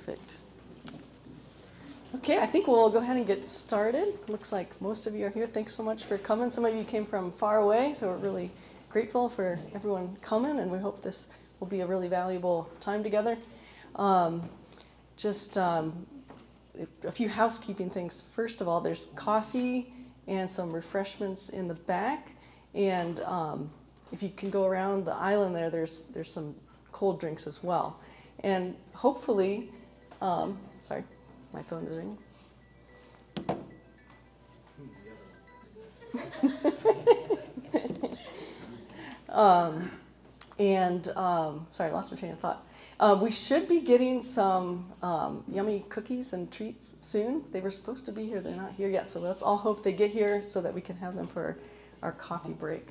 Perfect. Okay, I think we'll go ahead and get started. Looks like most of you are here. Thanks so much for coming. Some of you came from far away, so we're really grateful for everyone coming, and we hope this will be a really valuable time together. Just a few housekeeping things. First of all, there's coffee and some refreshments in the back, and if you can go around the island there, there's some cold drinks as well. And hopefully, sorry, my phone is ringing. Sorry, I lost my train of thought. We should be getting some yummy cookies and treats soon. They were supposed to be here. They're not here yet. So let's all hope they get here so that we can have them for our coffee break.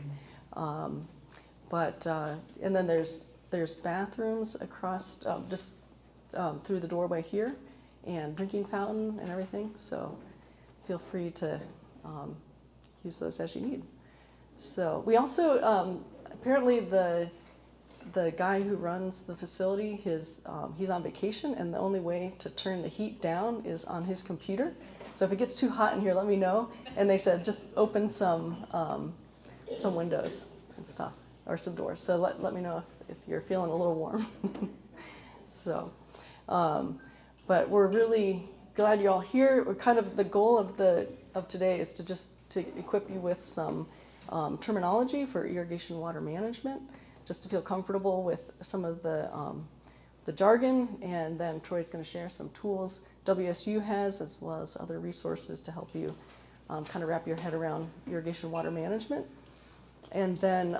And then there's bathrooms across just through the doorway here, and drinking fountain and everything. So feel free to use those as you need. So we also apparently the guy who runs the facility, he's on vacation, and the only way to turn the heat down is on his computer. So if it gets too hot in here, let me know. And they said just open some windows and stuff, or some doors. So let me know if you're feeling a little warm. So, but we're really glad you're all here. We're kind of the goal of today is to equip you with some terminology for irrigation water management, just to feel comfortable with some of the jargon, and then Troy's going to share some tools WSU has, as well as other resources to help you kind of wrap your head around irrigation water management. And then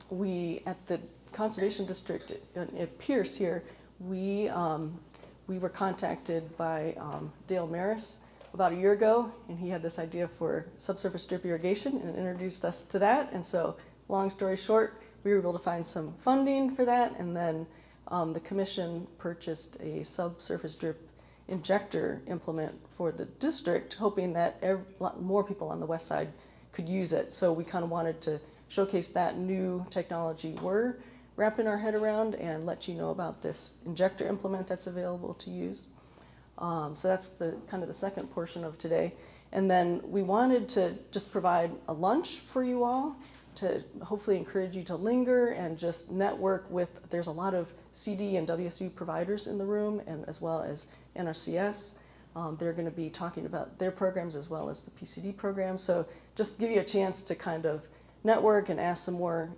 we, at the Conservation District at Pierce here, we were contacted by Dale Maris about a year ago, and he had this idea for subsurface drip irrigation and introduced us to that. And so, long story short, we were able to find some funding for that, and then the commission purchased a subsurface drip injector implement for the district, hoping that a lot more people on the west side could use it. So we kind of wanted to showcase that new technology we're wrapping our head around and let you know about this injector implement that's available to use. So that's the kind of the second portion of today. And then we wanted to just provide a lunch for you all to hopefully encourage you to linger and just network with, there's a lot of CD and WSU providers in the room, and as well as NRCS. They're going to be talking about their programs as well as the PCD program. So just give you a chance to kind of network and ask some more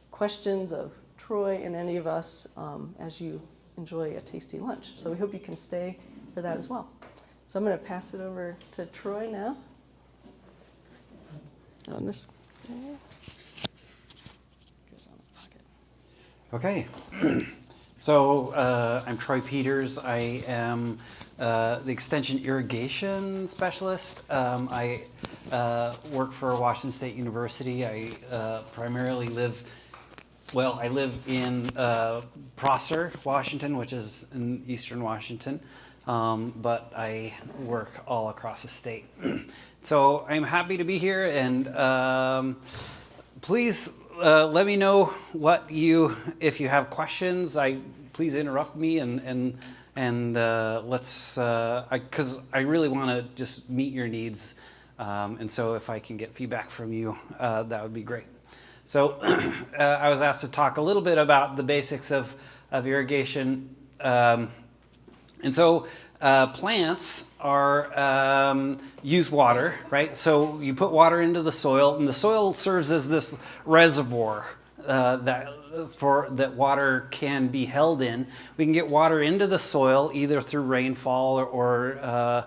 questions of Troy and any of us as you enjoy a tasty lunch. So we hope you can stay for that as well. So I'm going to pass it over to Troy now. On this goes on the pocket. Okay. So I'm Troy Peters. I am the Extension Irrigation Specialist. I work for Washington State University. I primarily live in Prosser, Washington, which is in eastern Washington, but I work all across the state. So I'm happy to be here, and please let me know if you have questions. Please interrupt me and let's, because I really want to just meet your needs, and so if I can get feedback from you, that would be great. So I was asked to talk a little bit about the basics of irrigation. And so plants use water, right? So you put water into the soil, and the soil serves as this reservoir that water can be held in. We can get water into the soil either through rainfall or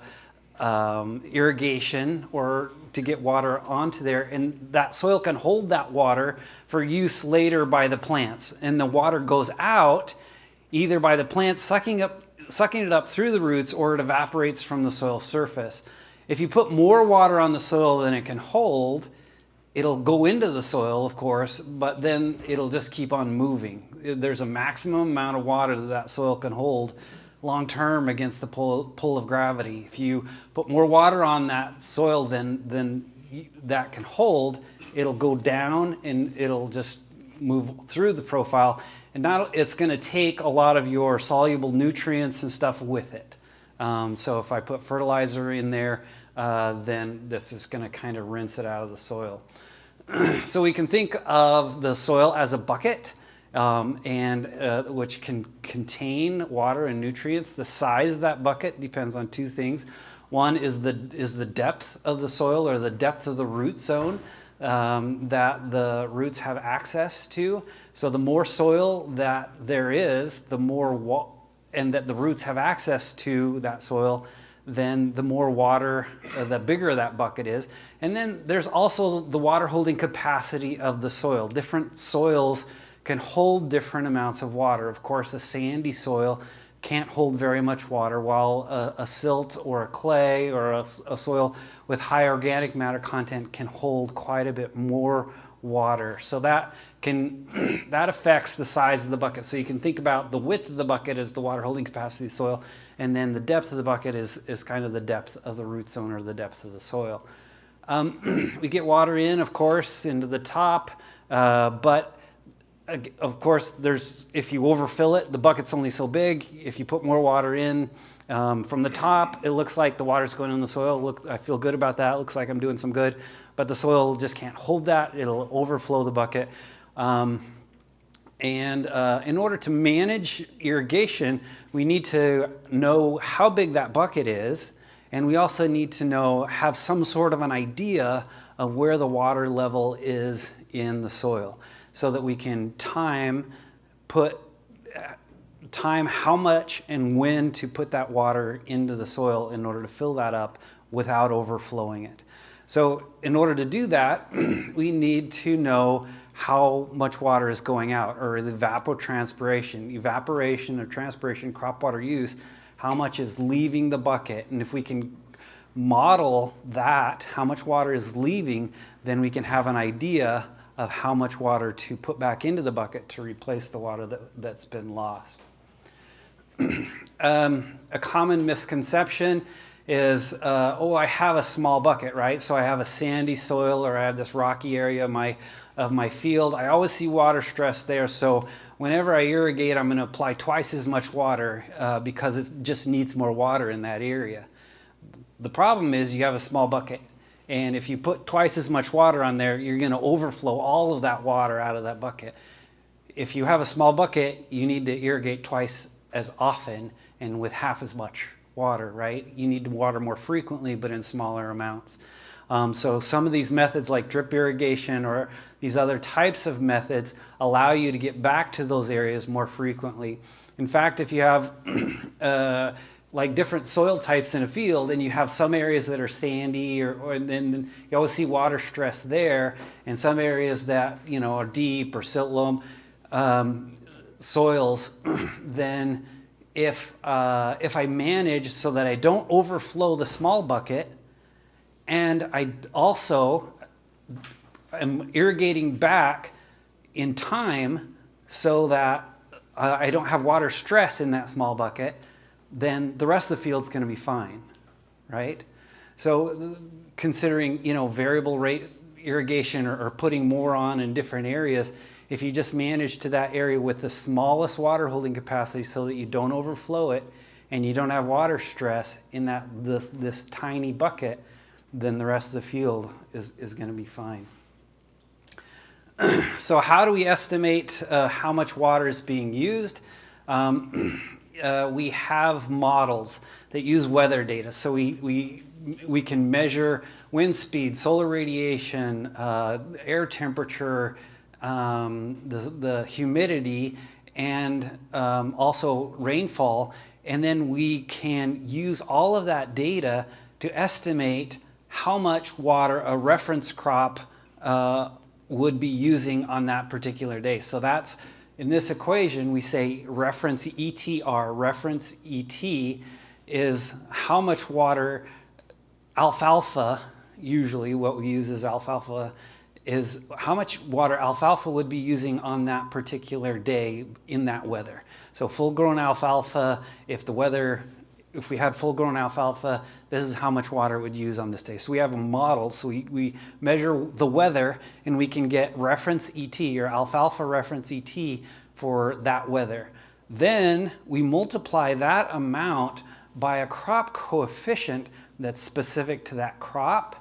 irrigation, or to get water onto there, and that soil can hold that water for use later by the plants, and the water goes out either by the plants sucking it up through the roots, or it evaporates from the soil surface. If you put more water on the soil than it can hold, it'll go into the soil, of course, but then it'll just keep on moving. There's a maximum amount of water that soil can hold long term against the pull of gravity. If you put more water on that soil than that can hold, it'll go down and it'll just move through the profile and it's going to take a lot of your soluble nutrients and stuff with it. So if I put fertilizer in there, then this is going to kind of rinse it out of the soil. So we can think of the soil as a bucket, which can contain water and nutrients. The size of that bucket depends on two things. One is the depth of the soil, or the depth of the root zone that the roots have access to. So the more soil that there is, the more and that the roots have access to that soil, then the more water, the bigger that bucket is. And then there's also the water holding capacity of the soil. Different soils can hold different amounts of water. Of course, a sandy soil can't hold very much water, while a silt or a clay or a soil with high organic matter content can hold quite a bit more water. So that affects the size of the bucket. So you can think about the width of the bucket as the water holding capacity of the soil, and then the depth of the bucket is kind of the depth of the root zone, or the depth of the soil. We get water in, of course, into the top, but of course, if you overfill it, the bucket's only so big. If you put more water in from the top, it looks like the water's going in the soil. I feel good about that. It looks like I'm doing some good, but the soil just can't hold that. It'll overflow the bucket. In order to manage irrigation, we need to know how big that bucket is, and we also need to have some sort of an idea of where the water level is in the soil, so that we can time how much and when to put that water into the soil in order to fill that up without overflowing it. So in order to do that, we need to know how much water is going out, or the evaporation or transpiration, crop water use, how much is leaving the bucket. And if we can model that, how much water is leaving, then we can have an idea of how much water to put back into the bucket to replace the water that's been lost. A common misconception is, I have a small bucket, right? So I have a sandy soil, or I have this rocky area of my field. I always see water stress there, so whenever I irrigate, I'm going to apply twice as much water because it just needs more water in that area. The problem is you have a small bucket, and if you put twice as much water on there, you're going to overflow all of that water out of that bucket. If you have a small bucket, you need to irrigate twice as often and with half as much water, right? You need to water more frequently, but in smaller amounts. So some of these methods, like drip irrigation or these other types of methods, allow you to get back to those areas more frequently. In fact, if you have like different soil types in a field, and you have some areas that are sandy, and then you always see water stress there, and some areas that are deep or silt loam soils, then if I manage so that I don't overflow the small bucket, and I also am irrigating back in time so that I don't have water stress in that small bucket, then the rest of the field's going to be fine, right? So considering variable rate irrigation, or putting more on in different areas, if you just manage to that area with the smallest water holding capacity so that you don't overflow it and you don't have water stress in this tiny bucket, then the rest of the field is going to be fine. So how do we estimate how much water is being used? We have models that use weather data. So we can measure wind speed, solar radiation, air temperature, the humidity, and also rainfall. And then we can use all of that data to estimate how much water a reference crop would be using on that particular day. So that's, in this equation, we say reference ETR. Reference ET is how much water alfalfa, usually what we use is alfalfa, is how much water alfalfa would be using on that particular day in that weather. So full-grown alfalfa, if we had full-grown alfalfa, this is how much water it would use on this day. So we have a model, so we measure the weather, and we can get reference ET, or alfalfa reference ET, for that weather. Then we multiply that amount by a crop coefficient that's specific to that crop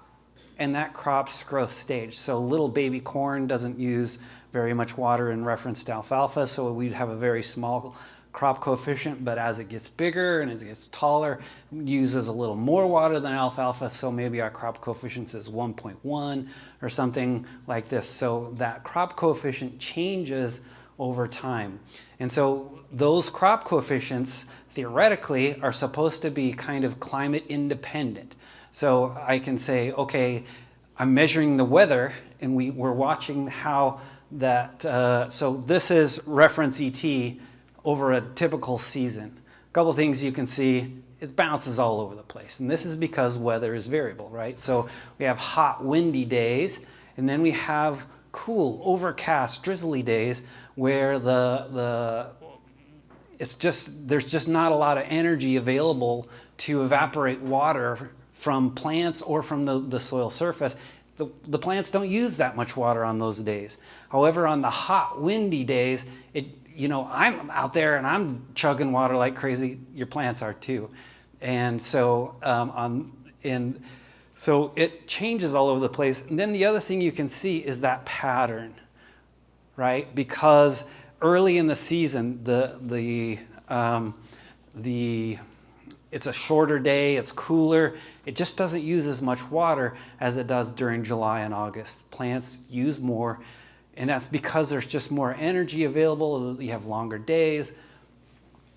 and that crop's growth stage. So little baby corn doesn't use very much water in reference to alfalfa, so we'd have a very small crop coefficient, but as it gets bigger and it gets taller, it uses a little more water than alfalfa, so maybe our crop coefficient is 1.1 or something like this. So that crop coefficient changes over time. And so those crop coefficients theoretically are supposed to be kind of climate independent. So I can say, okay, I'm measuring the weather and we're watching how that, so this is reference ET over a typical season. A couple things you can see, it bounces all over the place. And this is because weather is variable, right? So we have hot, windy days, and then we have cool, overcast, drizzly days where there's just not a lot of energy available to evaporate water from plants or from the soil surface. The plants don't use that much water on those days. However, on the hot, windy days, I'm out there and I'm chugging water like crazy. Your plants are too. And so, so it changes all over the place. And then the other thing you can see is that pattern, right? Because early in the season, it's a shorter day, it's cooler, it just doesn't use as much water as it does during July and August. Plants use more, and that's because there's just more energy available, you have longer days,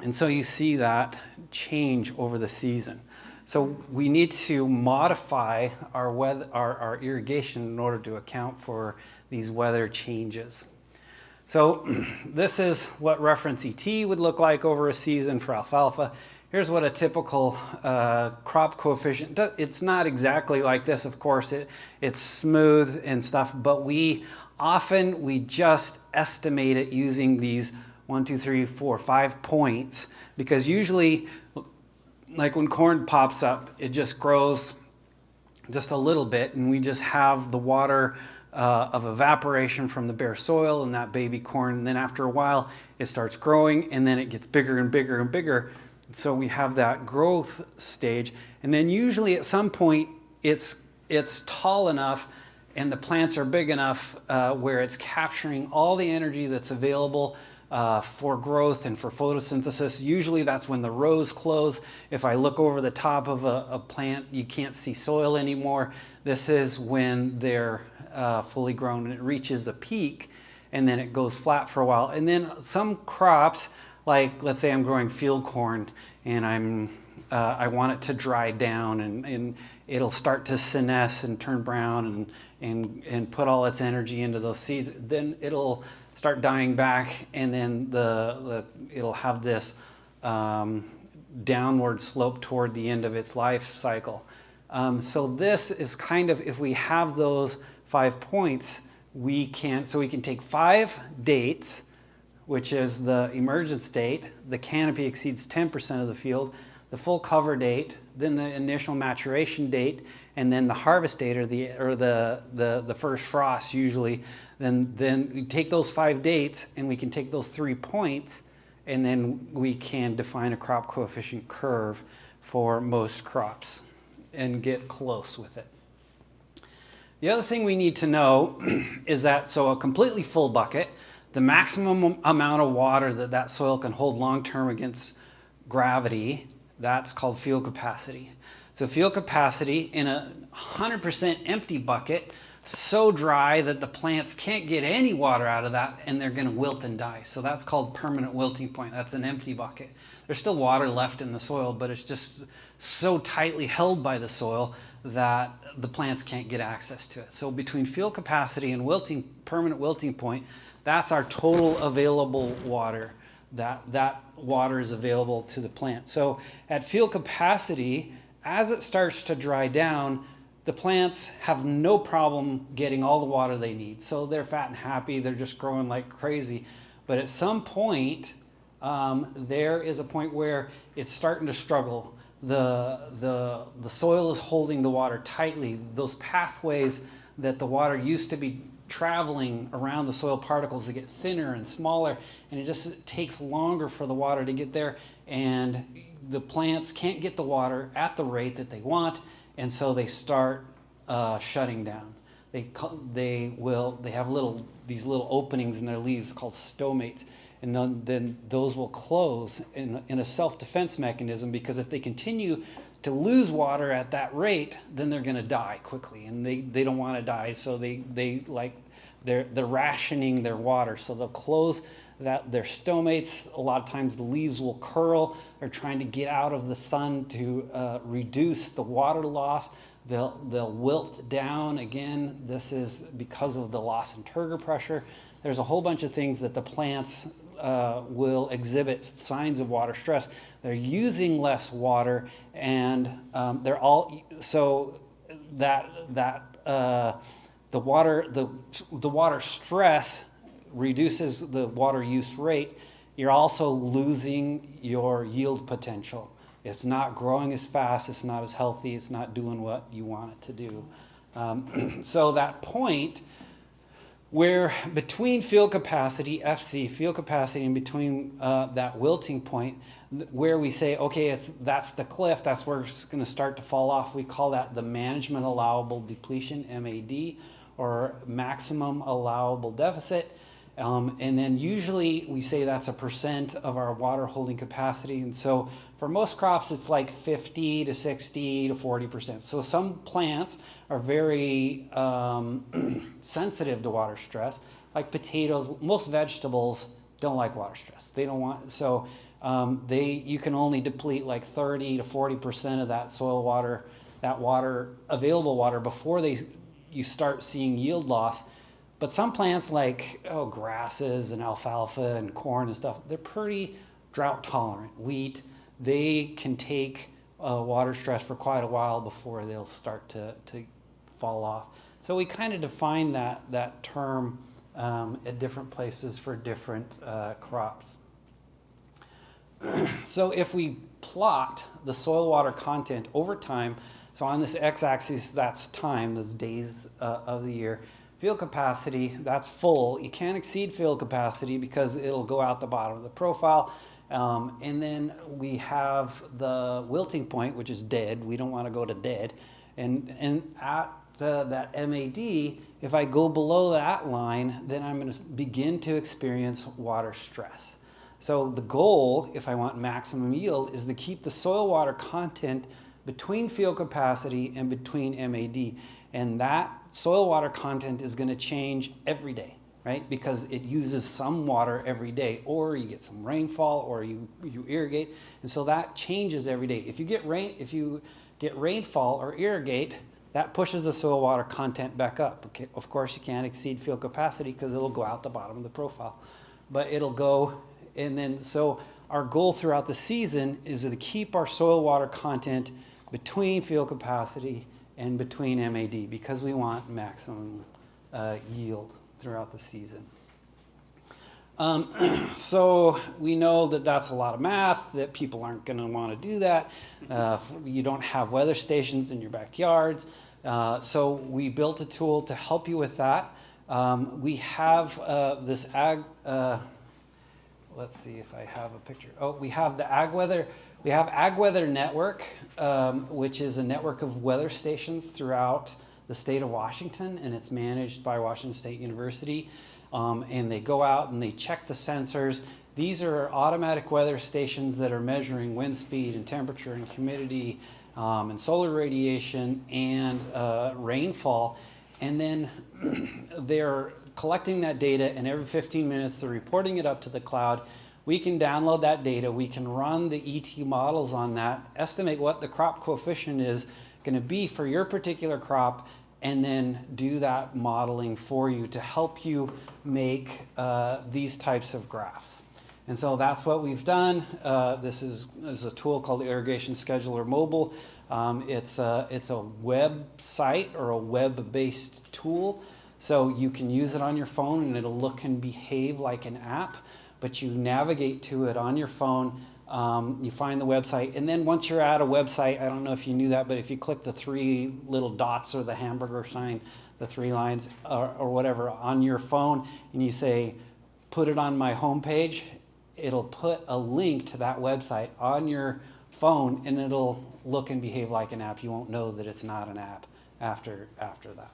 and so you see that change over the season. So we need to modify our weather, our irrigation in order to account for these weather changes. So this is what reference ET would look like over a season for alfalfa. Here's what a typical crop coefficient, it's not exactly like this, of course, it's smooth and stuff, but we just estimate it using these 1, 2, 3, 4, 5 points, because usually, like when corn pops up, it just grows just a little bit, and we just have the water of evaporation from the bare soil and that baby corn, and then after a while, it starts growing, and then it gets bigger and bigger and bigger. So we have that growth stage, and then usually at some point it's tall enough and the plants are big enough where it's capturing all the energy that's available for growth and for photosynthesis. Usually that's when the rows close. If I look over the top of a plant, you can't see soil anymore. This is when they're fully grown and it reaches a peak, and then it goes flat for a while. And then some crops, like let's say I'm growing field corn and I want it to dry down and it'll start to senesce and turn brown and put all its energy into those seeds. Then it'll start dying back, and then it'll have this downward slope toward the end of its life cycle. So this is kind of, if we have those 5 points, we can take 5 dates, which is the emergence date, the canopy exceeds 10% of the field, the full cover date, then the initial maturation date, and then the harvest date or the first frost usually. Then we take those 5 dates and we can take those 3 points, and then we can define a crop coefficient curve for most crops and get close with it. The other thing we need to know is that, so a completely full bucket, the maximum amount of water that soil can hold long-term against gravity, that's called field capacity. So field capacity in a 100% empty bucket, so dry that the plants can't get any water out of that and they're gonna wilt and die. So that's called permanent wilting point. That's an empty bucket. There's still water left in the soil, but it's just so tightly held by the soil that the plants can't get access to it. So between field capacity and permanent wilting point, that's our total available water. That water is available to the plant. So at field capacity, as it starts to dry down, the plants have no problem getting all the water they need. So they're fat and happy, they're just growing like crazy. But at some point, there is a point where it's starting to struggle. The soil is holding the water tightly. Those pathways that the water used to be traveling around the soil particles to get thinner and smaller, and it just takes longer for the water to get there, and the plants can't get the water at the rate that they want, and so they start shutting down. They have these little openings in their leaves called stomates, and then those will close in a self-defense mechanism, because if they continue to lose water at that rate, then they're going to die quickly, and they don't want to die, so they're rationing their water, so they'll close their stomates. A lot of times the leaves will curl. They're trying to get out of the sun to reduce the water loss. They'll wilt down. Again, this is because of the loss in turgor pressure. There's a whole bunch of things that the plants will exhibit signs of water stress. They're using less water, and they're all so that the water stress reduces the water use rate. You're also losing your yield potential. It's not growing as fast, it's not as healthy, it's not doing what you want it to do. So that point where between field capacity, FC, field capacity, and between that wilting point, where we say, okay, that's the cliff, that's where it's going to start to fall off, we call that the management allowable depletion, MAD, or maximum allowable deficit. And then usually we say that's a % of our water holding capacity. And so for most crops, it's like 50 to 60 to 40%. So some plants are very sensitive to water stress, like potatoes. Most vegetables don't like water stress. They don't want, so you can only deplete like 30 to 40% of that soil water, available water, before you start seeing yield loss. But some plants like grasses and alfalfa and corn and stuff, they're pretty drought tolerant. Wheat, they can take water stress for quite a while before they'll start to fall off. So we kind of define that term at different places for different crops. So if we plot the soil water content over time, so on this x-axis, that's time, that's days of the year. Field capacity, that's full. You can't exceed field capacity because it'll go out the bottom of the profile. And then we have the wilting point, which is dead. We don't want to go to dead. And at that MAD, if I go below that line, then I'm going to begin to experience water stress. So the goal, if I want maximum yield, is to keep the soil water content between field capacity and between MAD. And that soil water content is going to change every day, right? Because it uses some water every day, or you get some rainfall, or you irrigate, and so that changes every day. If you get rainfall or irrigate, that pushes the soil water content back up. Okay, of course, you can't exceed field capacity because it'll go out the bottom of the profile, but it'll go, and then so our goal throughout the season is to keep our soil water content between field capacity and between MAD, because we want maximum yield throughout the season. So we know that that's a lot of math, that people aren't going to want to do that. You don't have weather stations in your backyards. So we built a tool to help you with that. We have this let's see if I have a picture. Oh, we have the AgWeather. We have AgWeather Network, which is a network of weather stations throughout the state of Washington, and it's managed by Washington State University. And they go out and they check the sensors. These are automatic weather stations that are measuring wind speed and temperature and humidity and solar radiation and rainfall. And then they're collecting that data, and every 15 minutes they're reporting it up to the cloud. We can download that data, we can run the ET models on that, estimate what the crop coefficient is going to be for your particular crop, and then do that modeling for you to help you make these types of graphs. And so that's what we've done. This is a tool called Irrigation Scheduler Mobile. It's a website or a web-based tool. So you can use it on your phone and it'll look and behave like an app, but you navigate to it on your phone. You find the website, and then once you're at a website, I don't know if you knew that, but if you click the 3 little dots or the hamburger sign, the 3 lines or whatever on your phone, and you say, put it on my homepage, it'll put a link to that website on your phone, and it'll look and behave like an app. You won't know that it's not an app after that.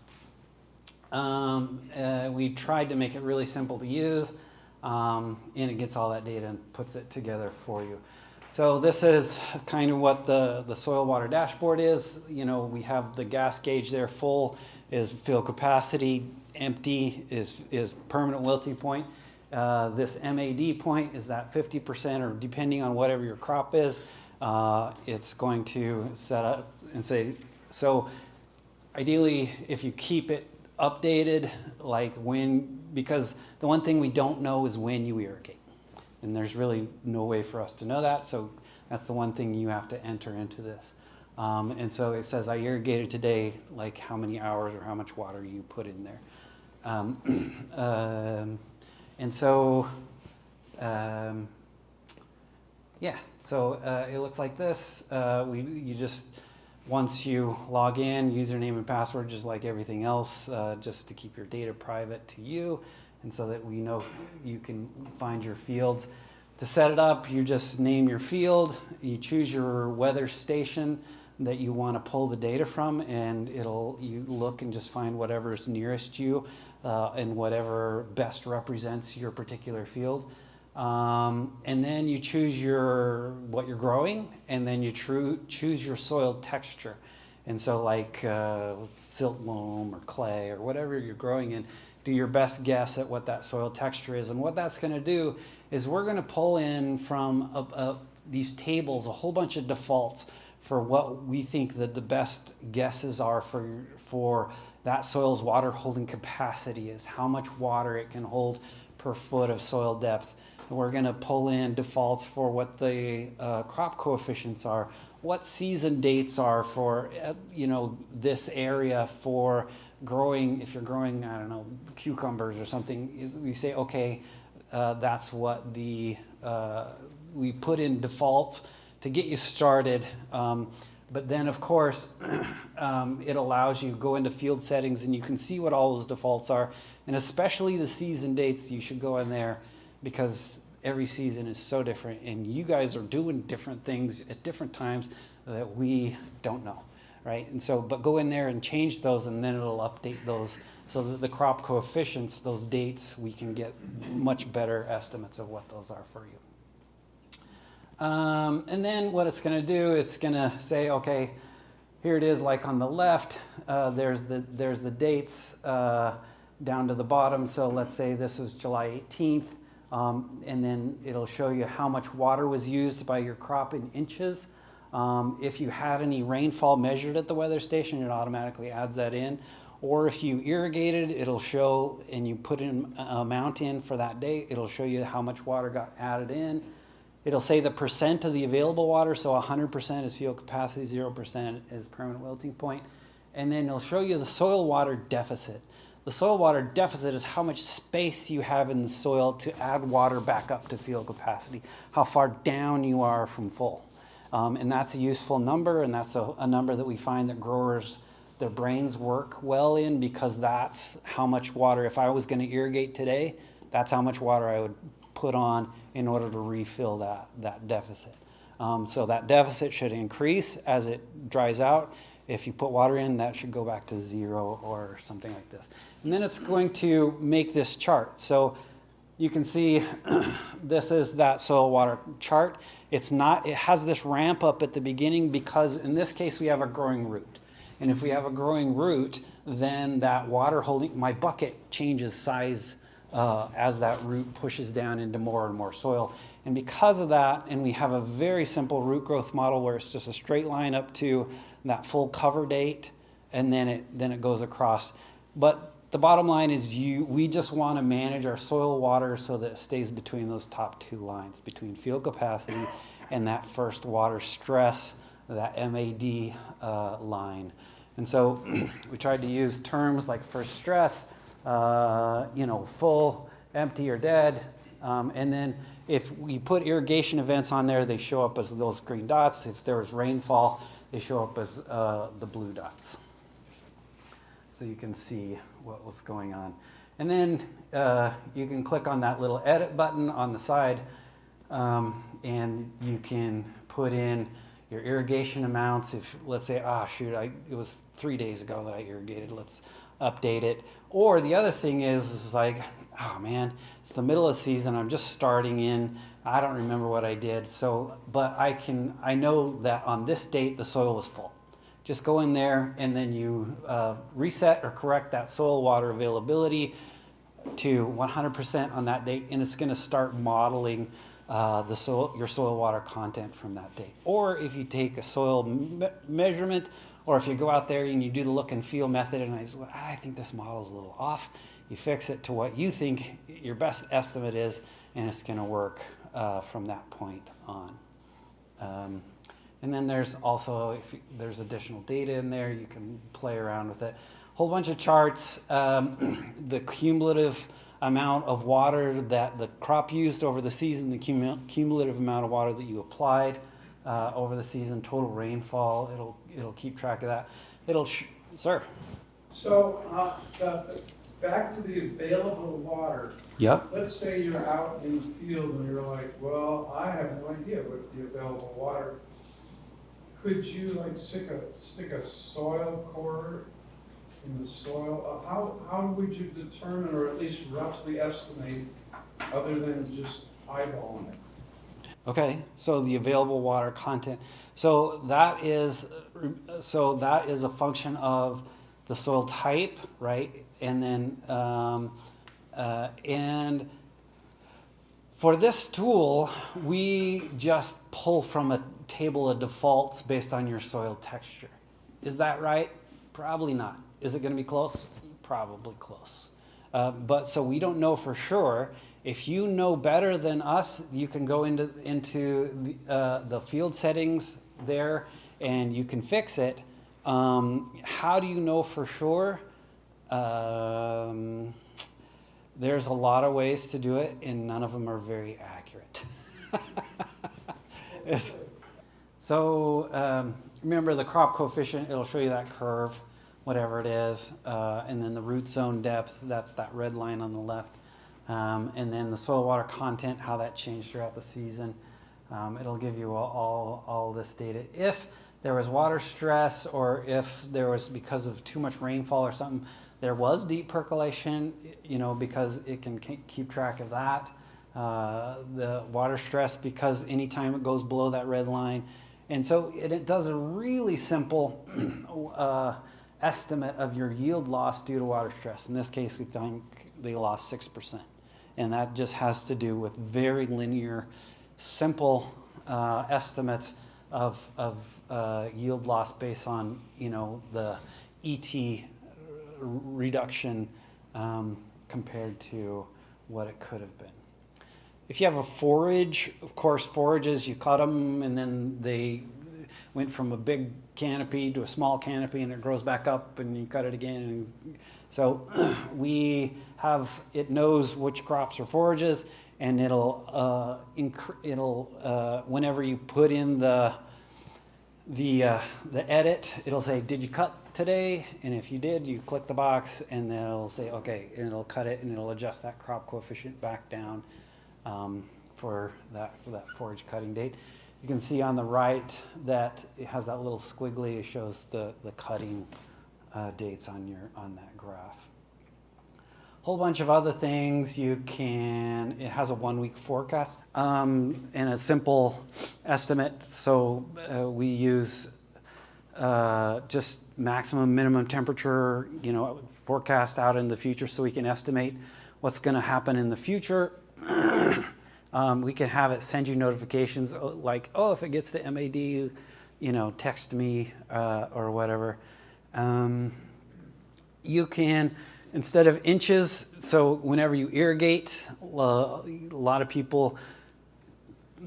We tried to make it really simple to use, and it gets all that data and puts it together for you. So this is kind of what the soil water dashboard is. You know, we have the gas gauge there. Full is field capacity, empty is permanent wilting point. This MAD point is that 50%, or depending on whatever your crop is, it's going to set up and say, so ideally if you keep it updated, like because the one thing we don't know is when you irrigate. And there's really no way for us to know that, so that's the one thing you have to enter into this. And so it says, I irrigated today, like how many hours or how much water you put in there. And so, yeah, so it looks like this. You just, once you log in, username and password, just like everything else, just to keep your data private to you, and so that we know you can find your fields. To set it up, you just name your field, you choose your weather station that you want to pull the data from, and you look and just find whatever's nearest you and whatever best represents your particular field. And then you choose what you're growing, and then you choose your soil texture. And so like silt loam or clay or whatever you're growing in, do your best guess at what that soil texture is. And what that's going to do is we're going to pull in from these tables a whole bunch of defaults for what we think that the best guesses are for that soil's water holding capacity, is how much water it can hold per foot of soil depth. And we're going to pull in defaults for what the crop coefficients are, what season dates are for this area for growing. If you're growing, I don't know, cucumbers or something, we say, okay, that's what we put in defaults to get you started. But then, of course, it allows you to go into field settings and you can see what all those defaults are. And especially the season dates, you should go in there, because every season is so different and you guys are doing different things at different times that we don't know, right? And so, but go in there and change those, and then it'll update those so that the crop coefficients, those dates, we can get much better estimates of what those are for you. And then what it's going to do, it's going to say, okay, here it is, like on the left, there's the dates down to the bottom. So let's say this is July 18th, and then it'll show you how much water was used by your crop in inches. If you had any rainfall measured at the weather station, it automatically adds that in. Or if you irrigated, it'll show, and you put an amount in for that day, it'll show you how much water got added in. It'll say the percent of the available water, so 100% is field capacity, 0% is permanent wilting point. And then it'll show you the soil water deficit. The soil water deficit is how much space you have in the soil to add water back up to field capacity, how far down you are from full. And that's a useful number, and that's a number that we find that growers, their brains work well in, because that's how much water, if I was going to irrigate today, that's how much water I would put on in order to refill that deficit. So that deficit should increase as it dries out. If you put water in, that should go back to 0 or something like this. And then it's going to make this chart. So you can see this is that soil water chart. It has this ramp up at the beginning, because in this case we have a growing root. And if we have a growing root, then that water holding, my bucket changes size as that root pushes down into more and more soil. And because of that, and we have a very simple root growth model where it's just a straight line up to that full cover date, and then it goes across. But the bottom line is we just want to manage our soil water so that it stays between those top two lines, between field capacity and that first water stress, that MAD line. And so we tried to use terms like first stress, full, empty, or dead. And then if we put irrigation events on there, they show up as those green dots. If there was rainfall, they show up as the blue dots. so you can see what was going on. And then you can click on that little edit button on the side, and you can put in your irrigation amounts. If, let's say, it was 3 days ago that I irrigated, let's update it. Or the other thing is like, oh man, it's the middle of the season, I'm just starting in, I don't remember what I did. So, but I know that on this date the soil was full. Just go in there and then you reset or correct that soil water availability to 100% on that date, and it's going to start modeling your soil water content from that date. Or if you take a soil measurement, or if you go out there and you do the look and feel method and I think this model is a little off, you fix it to what you think your best estimate is, and it's going to work from that point on. And then there's also, if there's additional data in there, you can play around with it. Whole bunch of charts, the cumulative amount of water that the crop used over the season, the cumulative amount of water that you applied over the season, total rainfall. It'll keep track of that. Sir. So back to the available water. Yep. Let's say you're out in the field and you're like, well, I have no idea what the available water. Could you like stick a soil core in the soil? How would you determine, or at least roughly estimate, other than just eyeballing it? Okay, so the available water content. So that is a function of the soil type, right? And then and for this tool, we just pull from a table of defaults based on your soil texture. Is that right? Probably not. Is it going to be close? Probably close. But so we don't know for sure. If you know better than us, you can go into the field settings there and you can fix it. How do you know for sure? There's a lot of ways to do it, and none of them are very accurate. So remember the crop coefficient, it'll show you that curve, whatever it is, and then the root zone depth, that's that red line on the left, and then the soil water content, how that changed throughout the season. It'll give you all this data. If there was water stress, or if there was, because of too much rainfall or something, there was deep percolation, because it can keep track of that. The water stress, because anytime it goes below that red line. And so it does a really simple estimate of your yield loss due to water stress. In this case, we think they lost 6%. And that just has to do with very linear, simple estimates of yield loss based on, the ET reduction compared to what it could have been. If you have a forage, of course, forages, you cut them and then they went from a big canopy to a small canopy and it grows back up and you cut it again. And so it knows which crops are forages, and it'll whenever you put in the edit, it'll say, did you cut today? And if you did, you click the box and then it'll say, okay, and it'll cut it and it'll adjust that crop coefficient back down for that forage cutting date. You can see on the right that it has that little squiggly. It shows the cutting dates on that graph. Whole bunch of other things. It has a 1 week forecast and a simple estimate. So we use just maximum minimum temperature, forecast out in the future, so we can estimate what's going to happen in the future. We can have it send you notifications like, oh, if it gets to MAD, text me or whatever. You can, instead of inches, so whenever you irrigate, a lot of people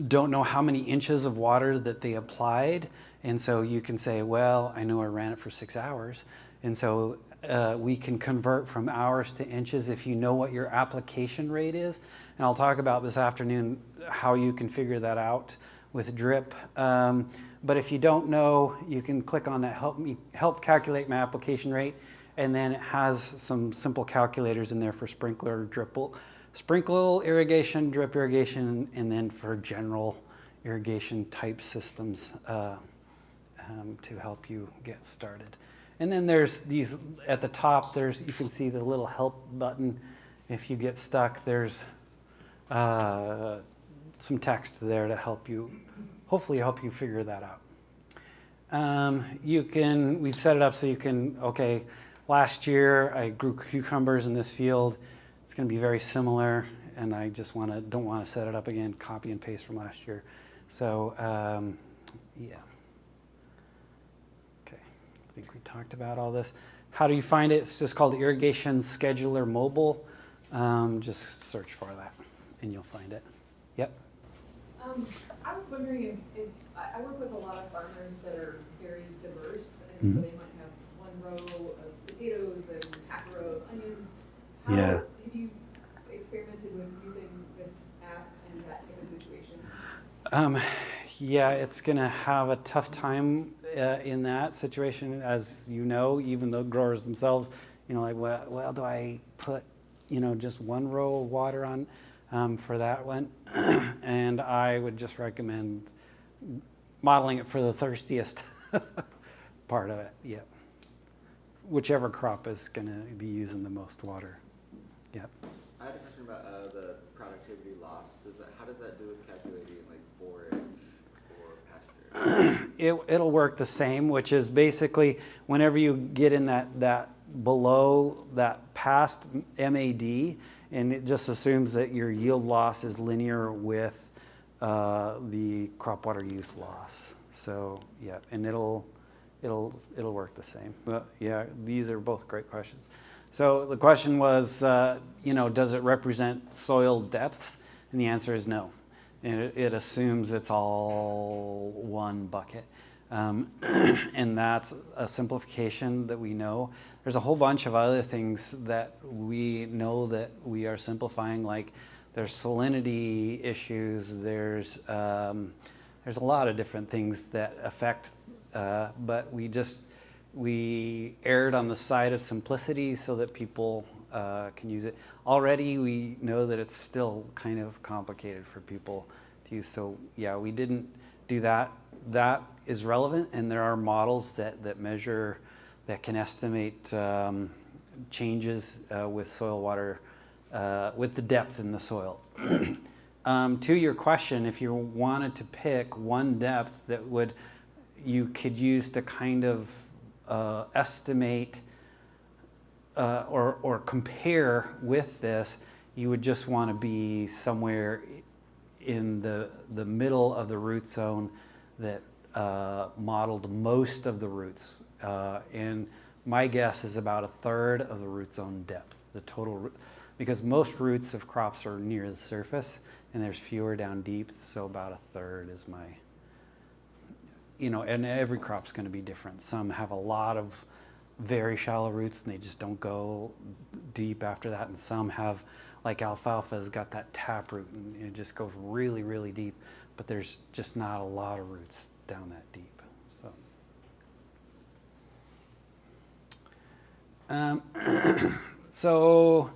don't know how many inches of water that they applied. And so you can say, well, I know I ran it for 6 hours. And so we can convert from hours to inches if you know what your application rate is. And I'll talk about this afternoon how you can figure that out with drip. But if you don't know, you can click on that help calculate my application rate, and then it has some simple calculators in there for sprinkler, sprinkle irrigation, drip irrigation, and then for general irrigation type systems to help you get started. And then there's these at the top. You can see the little help button. If you get stuck, there's some text there to help you, hopefully help you figure that out. We've set it up so you can, okay, last year I grew cucumbers in this field. It's going to be very similar, and I just don't want to set it up again, copy and paste from last year. So, yeah. Okay, I think we talked about all this. How do you find it? It's just called Irrigation Scheduler Mobile. Just search for that, and you'll find it. Yep. I was wondering if I work with a lot of farmers that are very diverse, and so they might have one row of potatoes and half a row of onions. Have you experimented with using this app in that type of situation? Yeah, it's going to have a tough time in that situation, as you know, even the growers themselves, like, well, do I put, just one row of water on for that one? And I would just recommend modeling it for the thirstiest part of it, yeah. Whichever crop is going to be using the most water. Yep. I had a question about the productivity loss. How does that do with calculating like forage or pasture? It'll work the same, which is basically whenever you get in that below that past MAD, and it just assumes that your yield loss is linear with the crop water use loss. So yeah, and it'll work the same. But yeah, these are both great questions. So the question was, does it represent soil depths? And the answer is no. And it assumes it's all one bucket. And that's a simplification that we know. There's a whole bunch of other things that we know that we are simplifying, like there's salinity issues, there's a lot of different things that affect, but we erred on the side of simplicity so that people can use it. Already we know that it's still kind of complicated for people to use, so yeah, we didn't do that. That is relevant, and there are models that measure, that can estimate changes with soil water, with the depth in the soil. To your question, if you wanted to pick one depth that you could use to kind of estimate or compare with this, you would just want to be somewhere in the middle of the root zone that modeled most of the roots. And my guess is about 1/3 of the root zone depth, the total, because most roots of crops are near the surface and there's fewer down deep, so about 1/3 is my, and every crop's going to be different. Some have a lot of very shallow roots and they just don't go deep after that, and some have, like alfalfa has got that tap root and it just goes really, really deep, but there's just not a lot of roots down that deep. So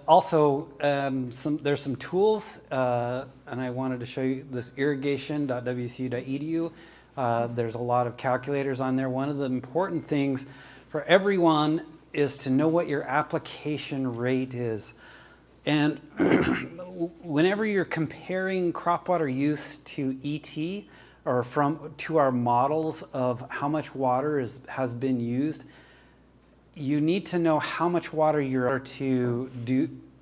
also there's some tools, and I wanted to show you this irrigation.wcu.edu. There's a lot of calculators on there. One of the important things for everyone is to know what your application rate is. And whenever you're comparing crop water use to ET, or to our models of how much water has been used, you need to know how much water you're to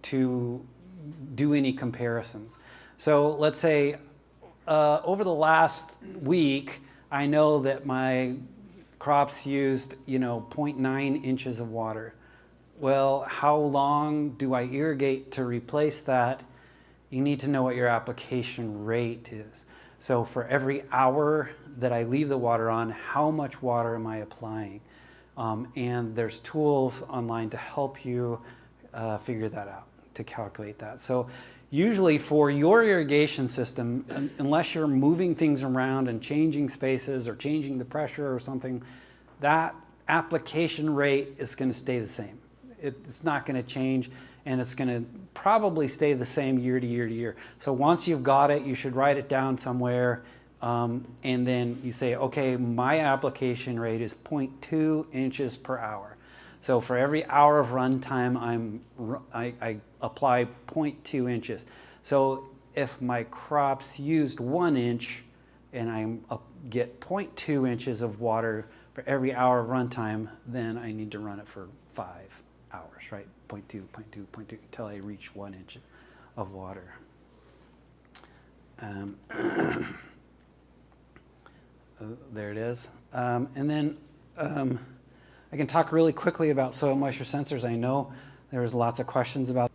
do any comparisons. So let's say over the last week, I know that my crops used 0.9 inches of water. Well, how long do I irrigate to replace that? You need to know what your application rate is. So for every hour that I leave the water on, how much water am I applying? And there's tools online to help you figure that out, to calculate that. So usually for your irrigation system, unless you're moving things around and changing spaces or changing the pressure or something, that application rate is going to stay the same. It's not going to change, and it's going to probably stay the same year to year to year. So once you've got it, you should write it down somewhere, and then you say, okay, my application rate is 0.2 inches per hour. So for every hour of runtime, I apply 0.2 inches. So if my crops used 1 inch, and I get 0.2 inches of water for every hour of runtime, then I need to run it for 5 hours, right? 0.2, 0.2, 0.2, until I reach 1 inch of water. There it is. And then I can talk really quickly about soil moisture sensors. I know there's lots of questions about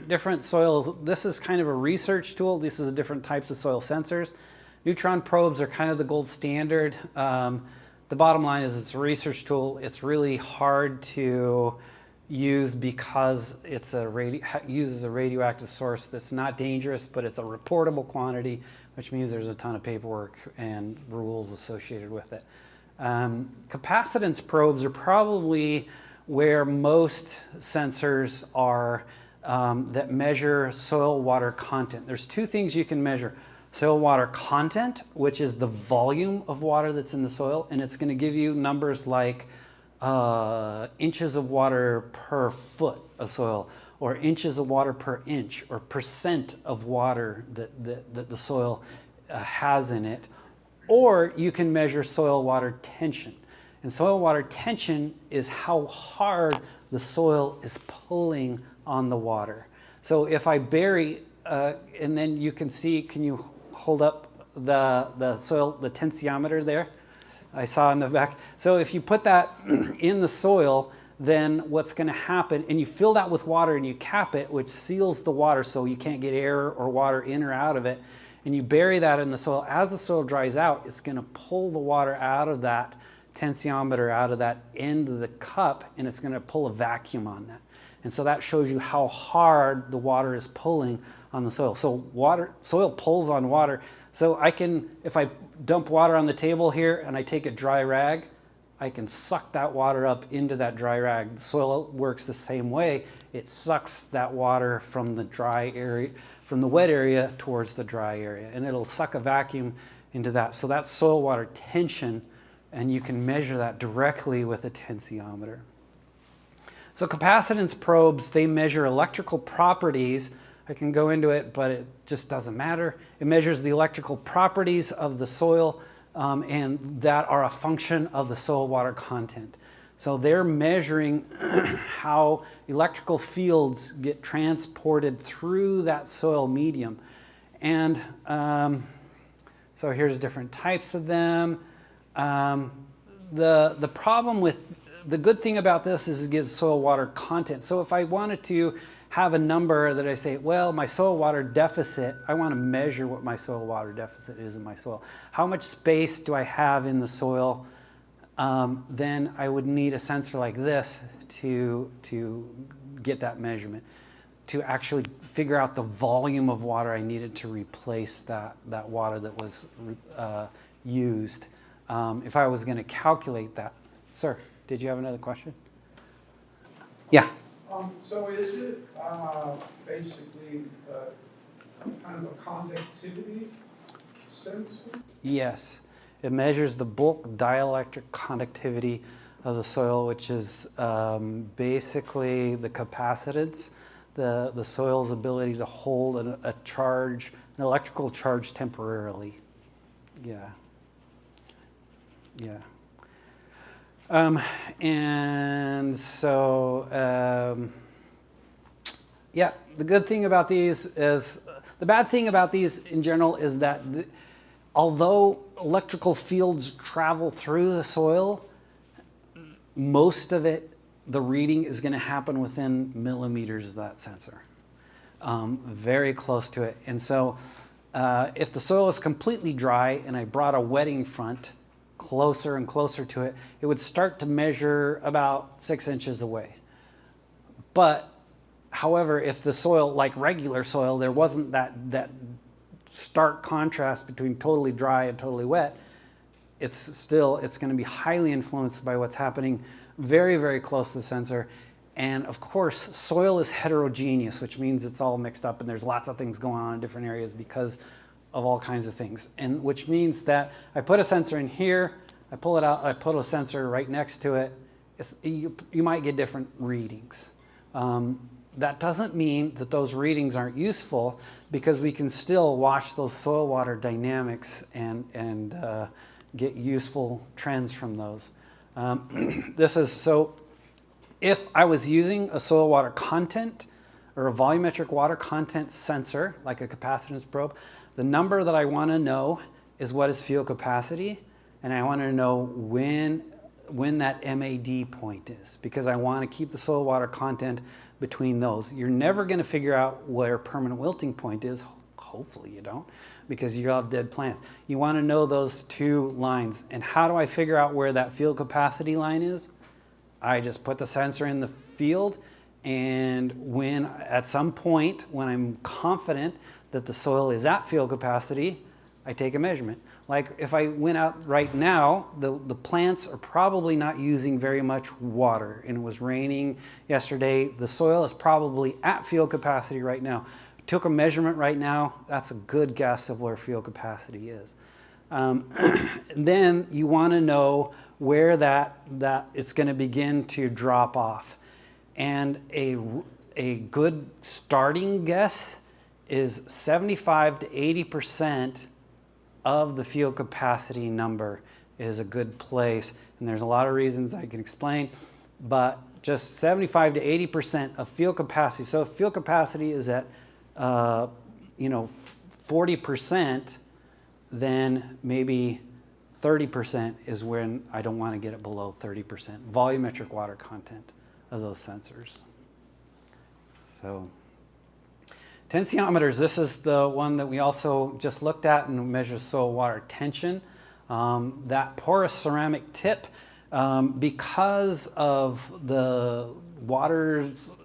different soil. This is kind of a research tool. This is different types of soil sensors. Neutron probes are kind of the gold standard. The bottom line is it's a research tool. It's really hard to use because it's uses a radioactive source that's not dangerous, but it's a reportable quantity, which means there's a ton of paperwork and rules associated with it. Capacitance probes are probably where most sensors are that measure soil water content. There's two things you can measure. Soil water content, which is the volume of water that's in the soil, and it's going to give you numbers like inches of water per foot of soil, or inches of water per inch, or percent of water that the soil has in it. Or you can measure soil water tension. And soil water tension is how hard the soil is pulling on the water. So if I bury, and then you can see, can you hold up the soil, the tensiometer there? I saw in the back. So if you put that in the soil, then what's going to happen, and you fill that with water and you cap it, which seals the water so you can't get air or water in or out of it, and you bury that in the soil. As the soil dries out, it's going to pull the water out of that tensiometer, out of that end of the cup, and it's going to pull a vacuum on that. And so that shows you how hard the water is pulling on the soil. So soil pulls on water. So I can, if I dump water on the table here and I take a dry rag, I can suck that water up into that dry rag. The soil works the same way. It sucks that water from the dry area, from the wet area towards the dry area, and it'll suck a vacuum into that. So that's soil water tension, and you can measure that directly with a tensiometer. So capacitance probes, they measure electrical properties. I can go into it, but it just doesn't matter. It measures the electrical properties of the soil, and that are a function of the soil water content. So they're measuring how electrical fields get transported through that soil medium. And so here's different types of them. The problem with, the good thing about this is it gives soil water content. So if I wanted to have a number that I say, well, my soil water deficit, I want to measure what my soil water deficit is in my soil. How much space do I have in the soil? Then I would need a sensor like this to get that measurement, to actually figure out the volume of water I needed to replace that water that was used. If I was going to calculate that. Sir, did you have another question? Yeah. So is it basically kind of a conductivity sensor? Yes. It measures the bulk dielectric conductivity of the soil, which is basically the capacitance, the soil's ability to hold a charge, an electrical charge temporarily. Yeah. Yeah. And so, yeah, the good thing about these is, the bad thing about these in general is that although electrical fields travel through the soil, most of it, the reading is going to happen within millimeters of that sensor, very close to it. And so if the soil is completely dry and I brought a wetting front closer and closer to it, it would start to measure about 6 inches away. But however, if the soil, like regular soil, there wasn't that stark contrast between totally dry and totally wet, it's going to be highly influenced by what's happening very, very close to the sensor. And of course, soil is heterogeneous, which means it's all mixed up and there's lots of things going on in different areas because of all kinds of things. And which means that I put a sensor in here, I pull it out, I put a sensor right next to it. You might get different readings. That doesn't mean that those readings aren't useful, because we can still watch those soil water dynamics and get useful trends from those. So if I was using a soil water content or a volumetric water content sensor, like a capacitance probe, the number that I want to know is what is field capacity, and I want to know when that MAD point is, because I want to keep the soil water content between those. You're never going to figure out where permanent wilting point is. Hopefully you don't, because you'll have dead plants. You want to know those two lines. And how do I figure out where that field capacity line is? I just put the sensor in the field, and when at some point when I'm confident that the soil is at field capacity, I take a measurement. Like if I went out right now, the plants are probably not using very much water, and it was raining yesterday. The soil is probably at field capacity right now. Took a measurement right now, that's a good guess of where field capacity is. Then you want to know where that it's going to begin to drop off. And a good starting guess is 75 to 80% of the field capacity number is a good place. And there's a lot of reasons I can explain, but just 75 to 80% of field capacity. So if field capacity is at 40%, then maybe 30% is when I don't want to get it below 30% volumetric water content of those sensors. So tensiometers, this is the one that we also just looked at and measures soil water tension. That porous ceramic tip, because of the water's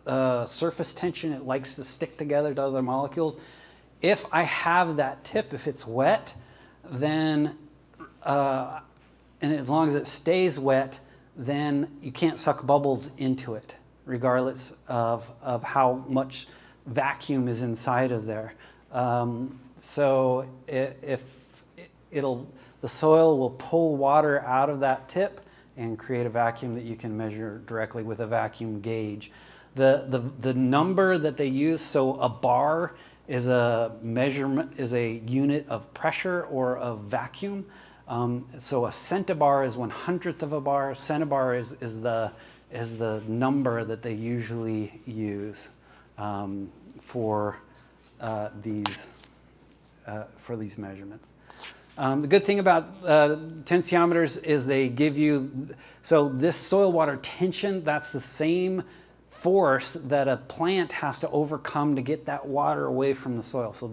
surface tension, it likes to stick together to other molecules. If I have that tip, if it's wet, then, and as long as it stays wet, then you can't suck bubbles into it, regardless of how much vacuum is inside of there. So the soil will pull water out of that tip and create a vacuum that you can measure directly with a vacuum gauge. The number that they use, so a bar is a measurement, is a unit of pressure or of vacuum. So a centibar is 1/100th of a bar. Centibar is the number that they usually use for these measurements. The good thing about tensiometers is they give you, so this soil water tension, that's the same force that a plant has to overcome to get that water away from the soil. So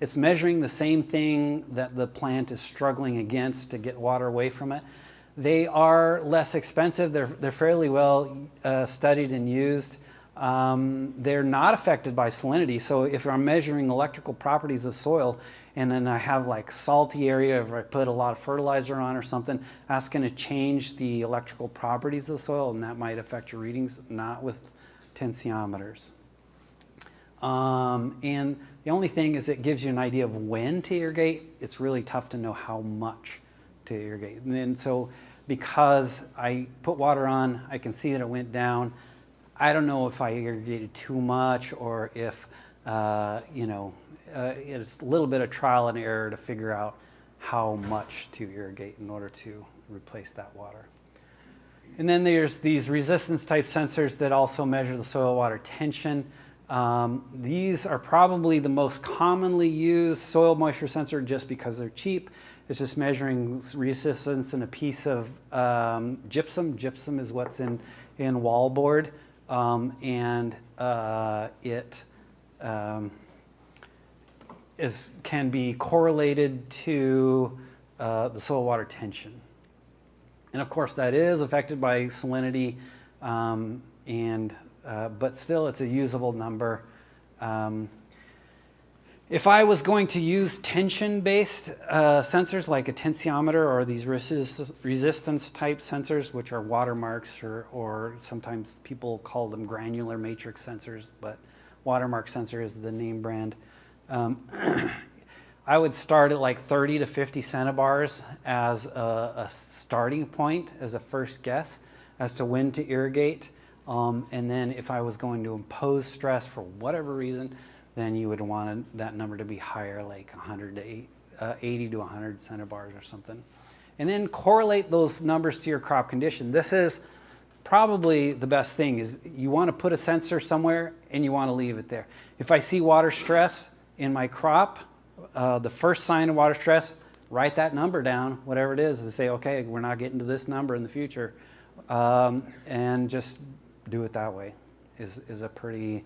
it's measuring the same thing that the plant is struggling against to get water away from it. They are less expensive. They're fairly well studied and used. They're not affected by salinity. So if I'm measuring electrical properties of soil, and then I have like salty area, if I put a lot of fertilizer on or something, that's going to change the electrical properties of the soil, and that might affect your readings. Not with tensiometers. And the only thing is it gives you an idea of when to irrigate. It's really tough to know how much to irrigate. And then so because I put water on, I can see that it went down. I don't know if I irrigated too much or if, it's a little bit of trial and error to figure out how much to irrigate in order to replace that water. And then there's these resistance type sensors that also measure the soil water tension. These are probably the most commonly used soil moisture sensor just because they're cheap. It's just measuring resistance in a piece of gypsum. Gypsum is what's in wallboard. It can be correlated to the soil water tension. And of course that is affected by salinity, but still it's a usable number. If I was going to use tension-based sensors like a tensiometer or these resistance type sensors, which are watermarks, or sometimes people call them granular matrix sensors, but watermark sensor is the name brand. I would start at like 30 to 50 centibars as a starting point, as a first guess as to when to irrigate. And then if I was going to impose stress for whatever reason, then you would want that number to be higher, like 80 to 100 centibars or something. And then correlate those numbers to your crop condition. This is probably the best thing, is you want to put a sensor somewhere and you want to leave it there. If I see water stress in my crop, the first sign of water stress, write that number down, whatever it is, and say, okay, we're not getting to this number in the future. And just do it that way is a pretty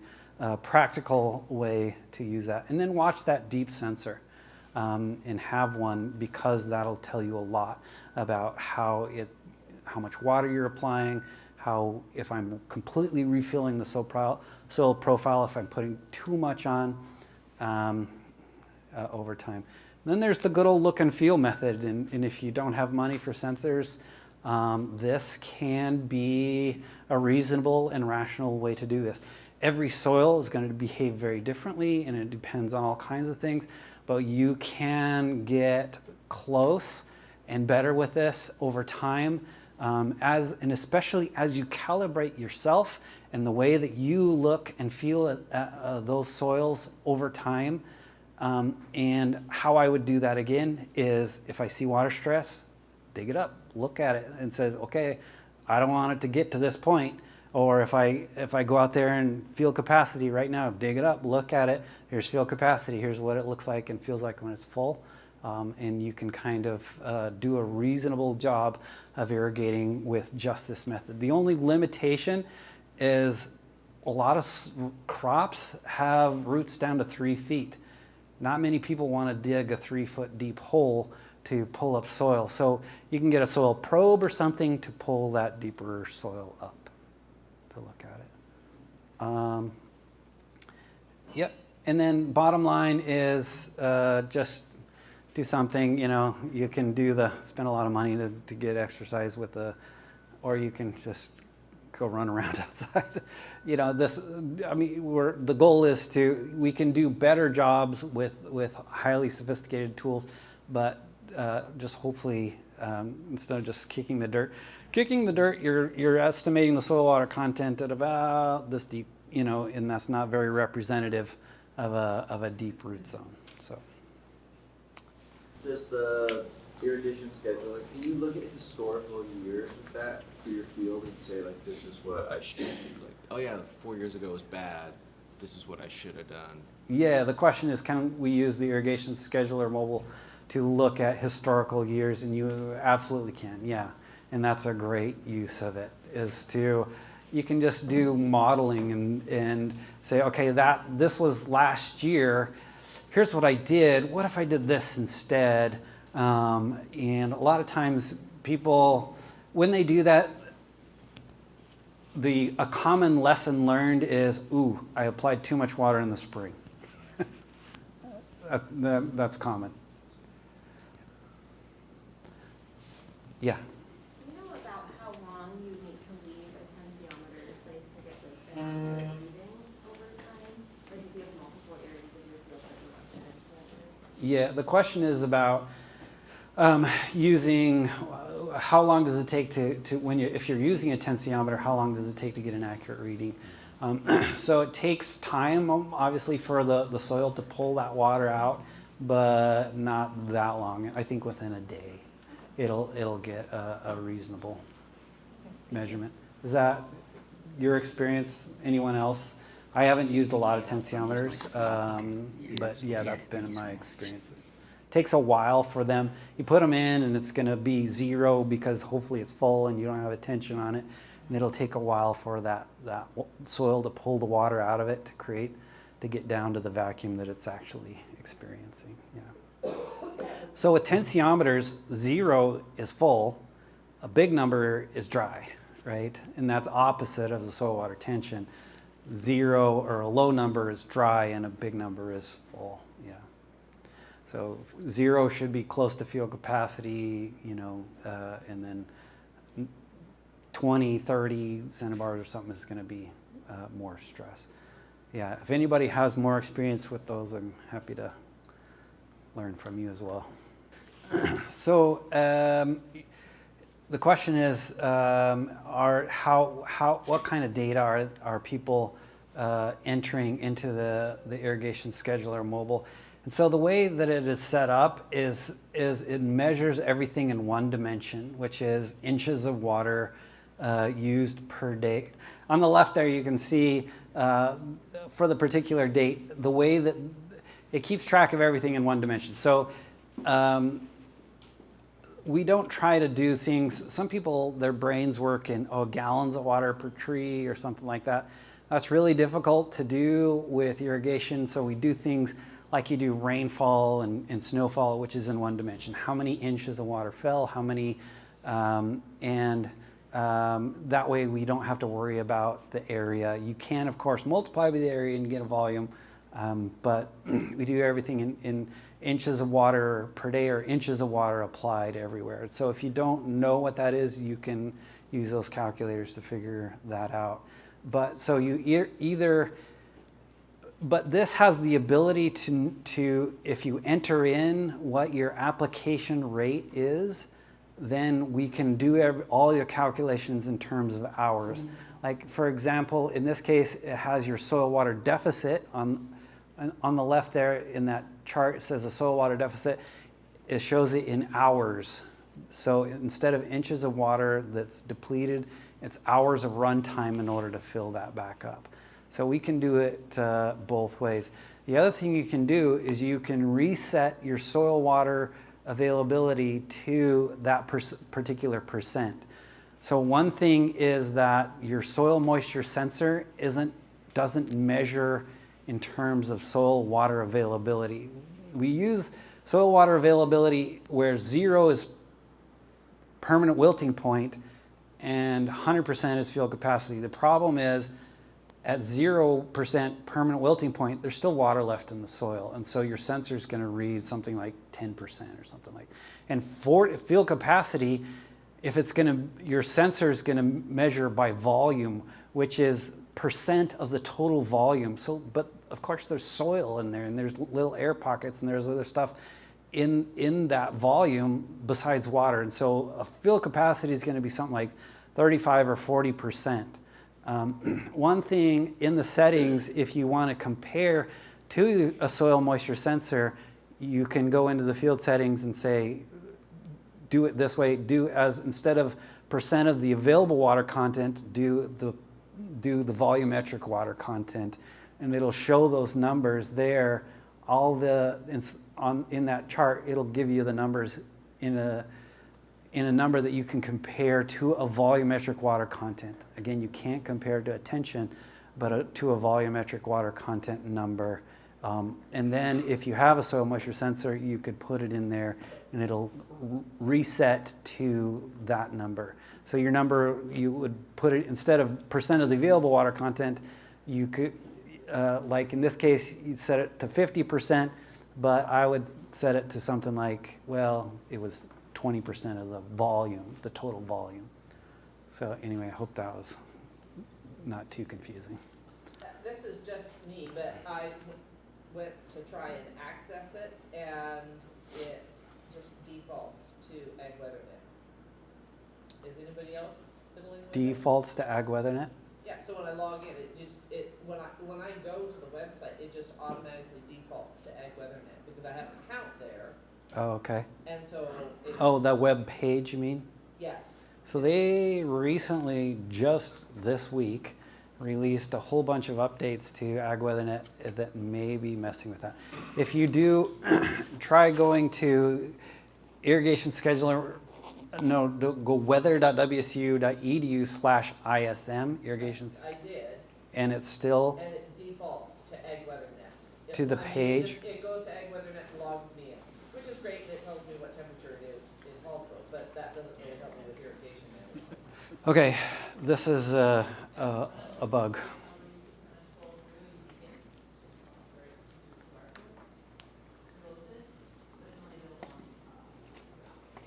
practical way to use that. And then watch that deep sensor and have one, because that'll tell you a lot about how much water you're applying, if I'm completely refilling the soil profile, if I'm putting too much on over time. Then there's the good old look and feel method, and if you don't have money for sensors, this can be a reasonable and rational way to do this. Every soil is going to behave very differently, and it depends on all kinds of things, but you can get close and better with this over time, and especially as you calibrate yourself and the way that you look and feel at those soils over time. And how I would do that again is, if I see water stress, dig it up, look at it, and says, okay, I don't want it to get to this point. Or if I go out there and field capacity right now, dig it up, look at it. Here's field capacity. Here's what it looks like and feels like when it's full. And you can kind of do a reasonable job of irrigating with just this method. The only limitation is a lot of crops have roots down to 3 feet. Not many people want to dig a 3-foot deep hole to pull up soil. So you can get a soil probe or something to pull that deeper soil up to look at it. Yep. And then bottom line is just do something, you can spend a lot of money to get exercise or you can just go run around outside. The goal is we can do better jobs with highly sophisticated tools, but just hopefully, instead of just kicking the dirt, you're estimating the soil water content at about this deep, and that's not very representative of a deep root zone. So, does the irrigation schedule, can you look at historical years with that for your field and say, like, this is what I should do? Like, oh yeah, 4 years ago was bad, this is what I should have done. Yeah, the question is, can we use the irrigation scheduler mobile to look at historical years? And you absolutely can, yeah. And that's a great use of it, you can just do modeling and say, okay, this was last year, here's what I did, what if I did this instead? And a lot of times people, when they do that, a common lesson learned is, I applied too much water in the spring. That's common. Yeah. Do you know about how long you need to leave a tensiometer in place to get the better reading over time? Or if you have multiple areas of your field that you want to measure? Yeah, the question is about using, how long does it take if you're using a tensiometer, how long does it take to get an accurate reading? So it takes time, obviously, for the soil to pull that water out, but not that long. I think within a day, it'll get a reasonable measurement. Is that your experience? Anyone else? I haven't used a lot of tensiometers, but yeah, that's been my experience. It takes a while for them. You put them in and it's going to be 0 because hopefully it's full and you don't have a tension on it. And it'll take a while for that soil to pull the water out of it to get down to the vacuum that it's actually experiencing. Yeah. So with tensiometers, 0 is full, a big number is dry, right? And that's opposite of the soil water tension. 0 or a low number is dry and a big number is full. Yeah. So 0 should be close to field capacity, and then 20, 30 centibars or something is going to be more stress. Yeah, if anybody has more experience with those, I'm happy to learn from you as well. So the question is, what kind of data are people entering into the irrigation scheduler mobile? And so the way that it is set up is it measures everything in one dimension, which is inches of water used per day. On the left there, you can see for the particular date, the way that it keeps track of everything in one dimension. So we don't try to do things, some people, their brains work in gallons of water per tree or something like that. That's really difficult to do with irrigation, so we do things like you do rainfall and snowfall, which is in one dimension. How many inches of water fell, how many, that way we don't have to worry about the area. You can, of course, multiply by the area and get a volume, but we do everything in inches of water per day or inches of water applied everywhere. So if you don't know what that is, you can use those calculators to figure that out. But so you but this has the ability to, if you enter in what your application rate is, then we can do all your calculations in terms of hours. Mm-hmm. Like, for example, in this case, it has your soil water deficit on the left there in that chart. It says a soil water deficit. It shows it in hours. So instead of inches of water that's depleted, it's hours of runtime in order to fill that back up. So we can do it both ways. The other thing you can do is you can reset your soil water availability to that particular percent. So one thing is that your soil moisture sensor doesn't measure in terms of soil water availability. We use soil water availability where 0 is permanent wilting point and 100% is field capacity. The problem is at 0% permanent wilting point, there's still water left in the soil. And so your sensor is going to read something like 10% or something like that. And for field capacity, your sensor is going to measure by volume, which is percent of the total volume. So, but of course there's soil in there and there's little air pockets and there's other stuff in that volume besides water. And so a field capacity is going to be something like 35 or 40%. One thing in the settings, if you want to compare to a soil moisture sensor, you can go into the field settings and say, do it this way, instead of percent of the available water content, do the volumetric water content, and it'll show those numbers there. In that chart, it'll give you the numbers in a number that you can compare to a volumetric water content. Again, you can't compare to a tension, but to a volumetric water content number. And then if you have a soil moisture sensor, you could put it in there and it'll reset to that number. So your number, you would put it, instead of percent of the available water content, you could, like in this case, you'd set it to 50%, but I would set it to something like, well, it was 20% of the volume, the total volume. So anyway, I hope that was not too confusing. This is just me, but I went to try and access it, and it just defaults to AgWeatherNet. Is anybody else fiddling with Defaults to AgWeatherNet? Yeah, so when I log in, when I go to the website, it just automatically defaults to AgWeatherNet because I have an account there. Oh, okay. And so that web page, you mean? Yes. So they recently, just this week, released a whole bunch of updates to AgWeatherNet that may be messing with that. If you do, try going to irrigation scheduler, go weather.wsu.edu/ISM, irrigations. I did. And it's still? And it defaults to AgWeatherNet. To the page? It goes to AgWeatherNet and logs me in, which is great, and it tells me what temperature it is in Hallsville, but that doesn't really help me with irrigation management. Okay, this is a bug.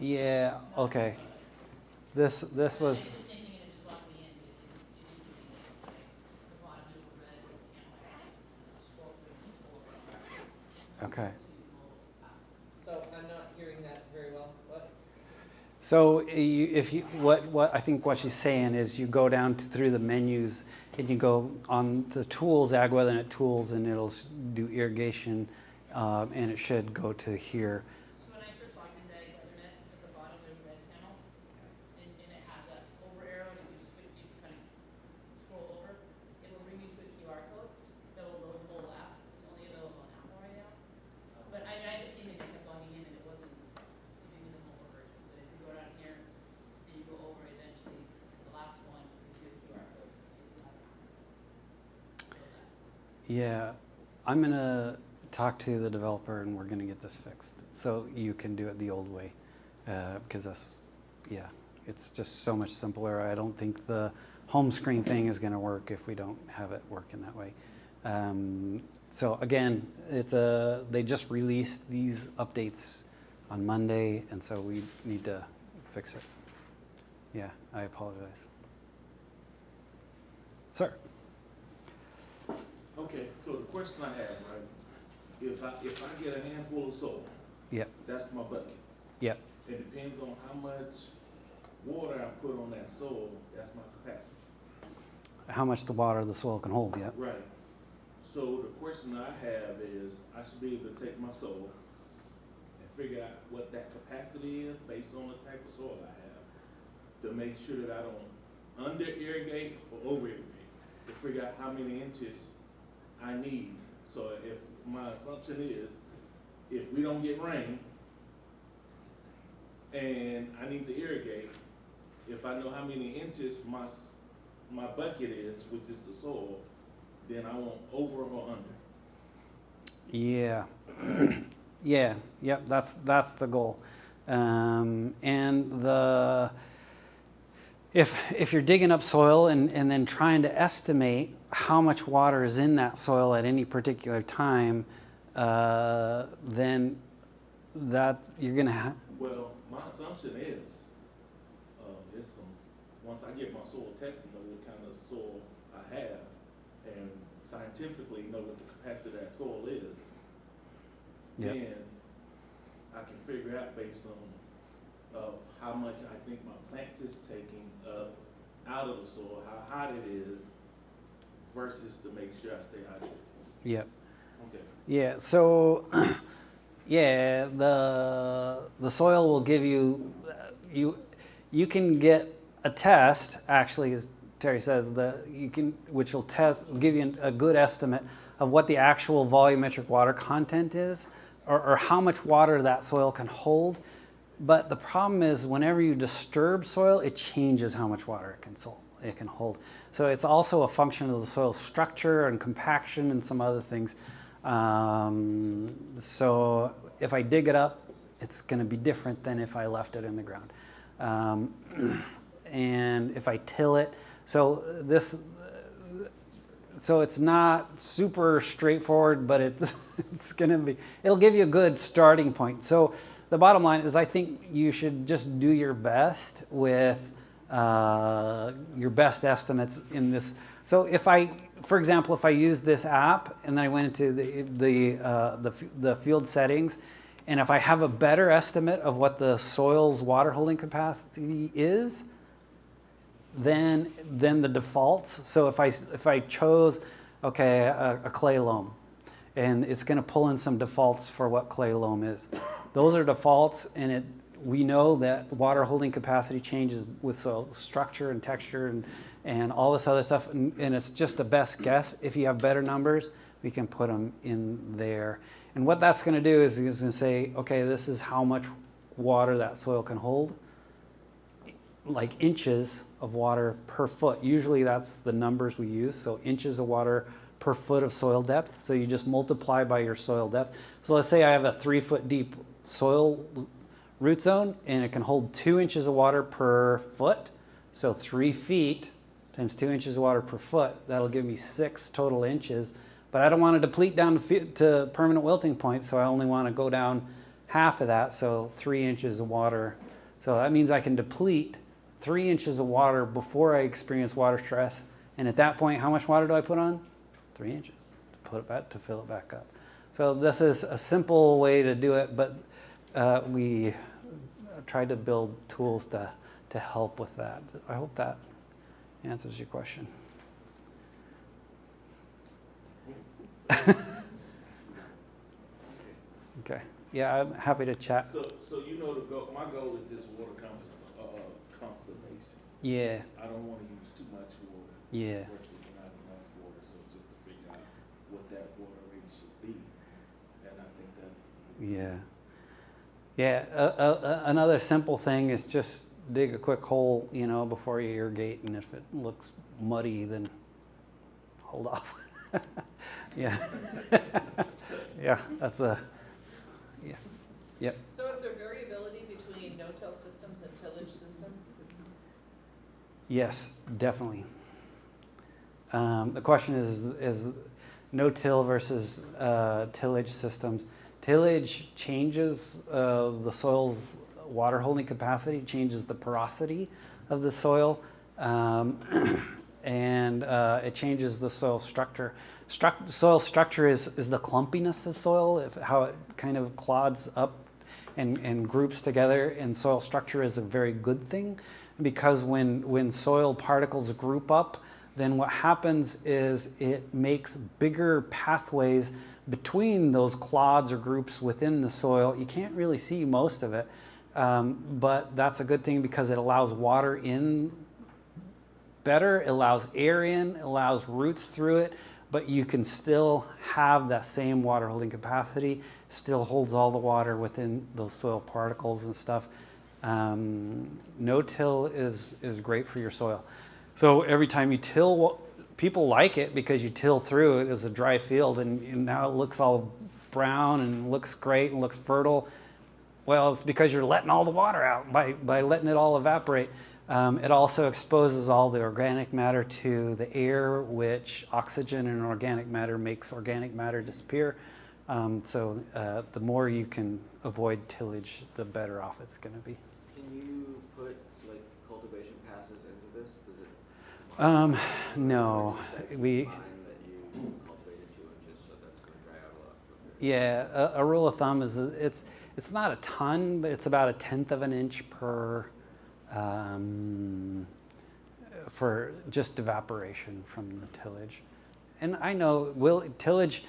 Yeah, okay. This was, okay. So I'm not hearing that very well. What? So what I think what she's saying is you go down through the menus and you go on the tools, ag weathernet tools, and it'll do irrigation, and it should go to here. So when I first walked into Ag Weathernet, at the bottom there's a red panel, and it has that over arrow, and you kind of scroll over, it will bring you to a QR code that will load the whole app. It's only available on Apple right now. But I haven't seen it, I kept logging in and it wasn't giving me the mobile version. But if you go down here and you go over eventually, the last one brings you a QR code. Yeah, I'm gonna talk to the developer and we're gonna get this fixed so you can do it the old way, because that's, yeah, it's just so much simpler. I don't think the home screen thing is gonna work if we don't have it working that way. So again, they just released these updates on Monday, and so we need to fix it. Yeah, I apologize. Sir. Okay, so the question I have, right, if I get a handful of soil, Yep, that's my bucket. yep, It depends on how much water I put on that soil, that's my capacity. how much the water the soil can hold, yep. Right. So the question I have is, I should be able to take my soil and figure out what that capacity is based on the type of soil I have, to make sure that I don't under irrigate or over irrigate, to figure out how many inches I need. So if my assumption is, if we don't get rain and I need to irrigate, if I know how many inches my bucket is, which is the soil, then I want over or under. Yeah, yeah, yep. That's the goal, and if you're digging up soil and then trying to estimate how much water is in that soil at any particular time, then that you're gonna have. Well, my assumption is, once I get my soil tested, know what kind of soil I have, and scientifically know what the capacity of that soil is, Yep. then I can figure out based on how much I think my plants is taking up out of the soil, how hot it is, versus to make sure I stay hydrated. Yep. Okay. Yeah. So, yeah, the soil will give you you can get a test, actually, as Terry says, which will give you a good estimate of what the actual volumetric water content is, or how much water that soil can hold. But the problem is, whenever you disturb soil, it changes how much water it can hold. So it's also a function of the soil structure and compaction and some other things. So if I dig it up, it's going to be different than if I left it in the ground. And if I till it, so it's not super straightforward, but it'll give you a good starting point. So the bottom line is, I think you should just do your best with your best estimates in this. So for example, if I use this app and then I went into the field settings, and if I have a better estimate of what the soil's water holding capacity is, then the defaults. So if I chose, okay, a clay loam, and it's going to pull in some defaults for what clay loam is. Those are defaults, and we know that water holding capacity changes with soil structure and texture and all this other stuff, and it's just a best guess. If you have better numbers, we can put them in there. And what that's going to do is it's going to say, okay, this is how much water that soil can hold, like inches of water per foot. Usually that's the numbers we use, so inches of water per foot of soil depth. So you just multiply by your soil depth. So let's say I have a 3 foot deep soil root zone, and it can hold 2 inches of water per foot. So 3 feet times 2 inches of water per foot, that'll give me 6 total inches. But I don't want to deplete down to permanent wilting point, so I only want to go down half of that, so 3 inches of water So that means I can deplete 3 inches of water before I experience water stress. And at that point, how much water do I put on? 3 inches to put it back, to fill it back up. So this is a simple way to do it, but we tried to build tools to help with that. I hope that answers your question. Okay. Yeah, I'm happy to chat. So you know my goal is just water conservation. Yeah. I don't want to use too much water. Yeah. Versus not enough water. So just to figure out what that water rate should be, and I think that's. Yeah. Yeah. Another simple thing is just dig a quick hole, before you irrigate, and if it looks muddy, then hold off. Yeah. Yeah. That's a. Yeah. Yep. So is there variability between no-till systems and tillage systems? Yes, definitely. The question is no-till versus tillage systems. Tillage changes the soil's water holding capacity, changes the porosity of the soil, and it changes the soil structure. Soil structure is the clumpiness of soil, how it kind of clods up and groups together, and soil structure is a very good thing, because when soil particles group up, then what happens is it makes bigger pathways between those clods or groups within the soil. You can't really see most of it, but that's a good thing because it allows water in better, it allows air in, it allows roots through it, but you can still have that same water holding capacity, still holds all the water within those soil particles and stuff. No-till is great for your soil. So every time you till, people like it because you till through it as a dry field, and now it looks all brown and looks great and looks fertile. Well, it's because you're letting all the water out by letting it all evaporate. It also exposes all the organic matter to the air, which oxygen and organic matter makes organic matter disappear. So the more you can avoid tillage, the better off it's going to be. Can you put like cultivation passes into this? Does it? No, we. That you cultivated 2 inches, so that's going to dry out a lot quicker. Yeah, a rule of thumb is it's not a ton, but it's about 1/10 of an inch per. For just evaporation from the tillage. And I know tillage,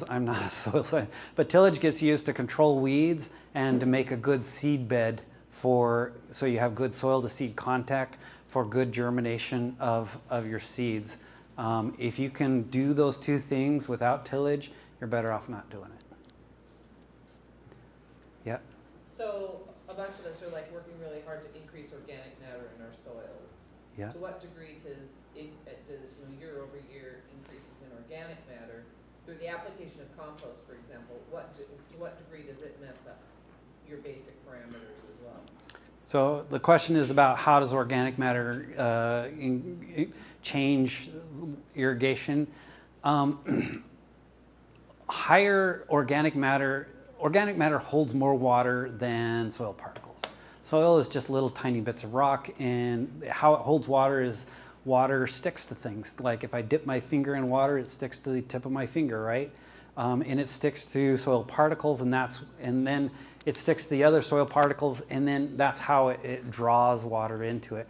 I'm not a soil scientist, but tillage gets used to control weeds and to make a good seed bed so you have good soil to seed contact for good germination of your seeds. If you can do those two things without tillage, you're better off not doing it. Yeah. So a bunch of us are like working really hard to increase organic matter in our soils. Yeah. To what degree does year over year increases in organic matter through the application of compost, for example? To what degree does it mess up your basic parameters as well? So the question is about how does organic matter change irrigation? Higher organic matter holds more water than soil particles. Soil is just little tiny bits of rock, and how it holds water is water sticks to things. Like if I dip my finger in water, it sticks to the tip of my finger, right? And it sticks to soil particles, and then it sticks to the other soil particles, and then that's how it draws water into it.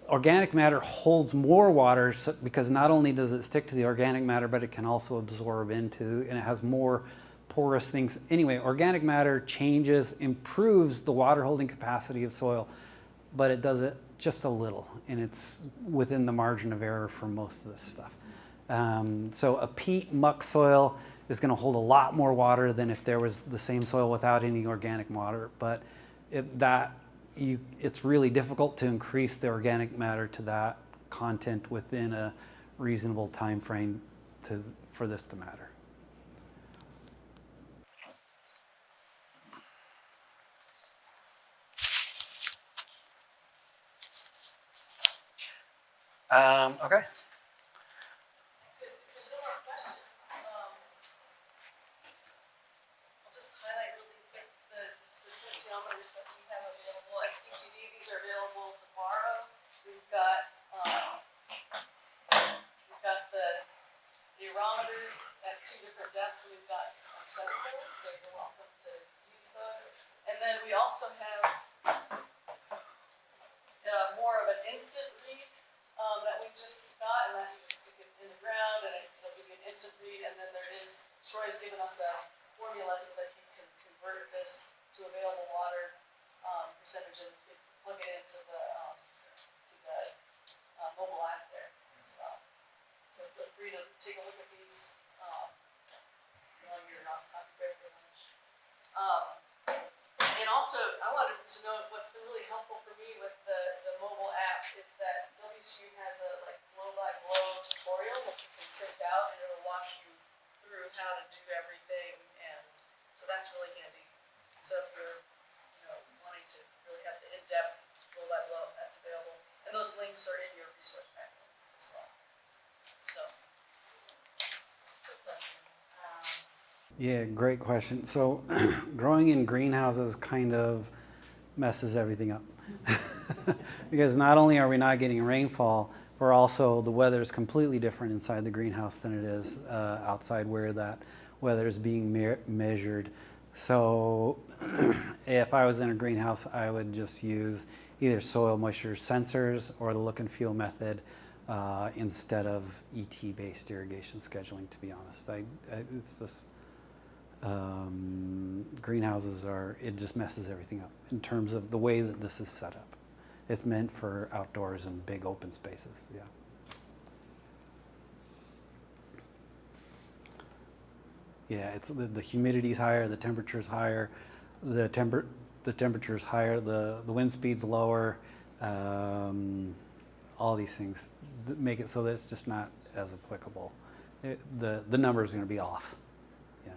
Organic matter holds more water because not only does it stick to the organic matter, but it can also absorb into, and it has more porous things. Anyway, organic matter improves the water holding capacity of soil, but it does it just a little, and it's within the margin of error for most of this stuff. So a peat muck soil is going to hold a lot more water than if there was the same soil without any organic matter, but it's really difficult to increase the organic matter to that content within a reasonable time frame for this to matter. Okay. There's no more questions. I'll just highlight really quick the tensiometers that we have available. LCD. These are available to borrow. We've got the aerometers at 2 different depths. We've got 7 of those, so you're welcome to use those. And then we also have more of an instant read that we just got, and that you just stick it in the ground, and it'll give you an instant read. And then there is, Troy's given us a formula so that you can convert this to available water percentage, and you can plug it into the mobile app there as well. So feel free to take a look at these while you're not prepared for lunch. And also, I wanted to know what's been really helpful for me with the mobile app is that WSU has a blow-by-blow tutorial that you can print out, and it'll walk you through how to do everything, and so that's really handy. So if you're wanting to really have the in-depth blow-by-blow, that's available, and those links are in your resource packet as well. So, good question. Yeah, great question. So growing in greenhouses kind of messes everything up. Because not only are we not getting rainfall, but also the weather is completely different inside the greenhouse than it is outside where that weather is being measured. So if I was in a greenhouse, I would just use either soil moisture sensors or the look and feel method instead of ET-based irrigation scheduling, to be honest. It's just, greenhouses it just messes everything up in terms of the way that this is set up. It's meant for outdoors and big open spaces, yeah. Yeah, it's the humidity's higher, the temperature's higher, the temperature's higher, the wind speed's lower, all these things make it so that it's just not as applicable. The number is going to be off. Yeah.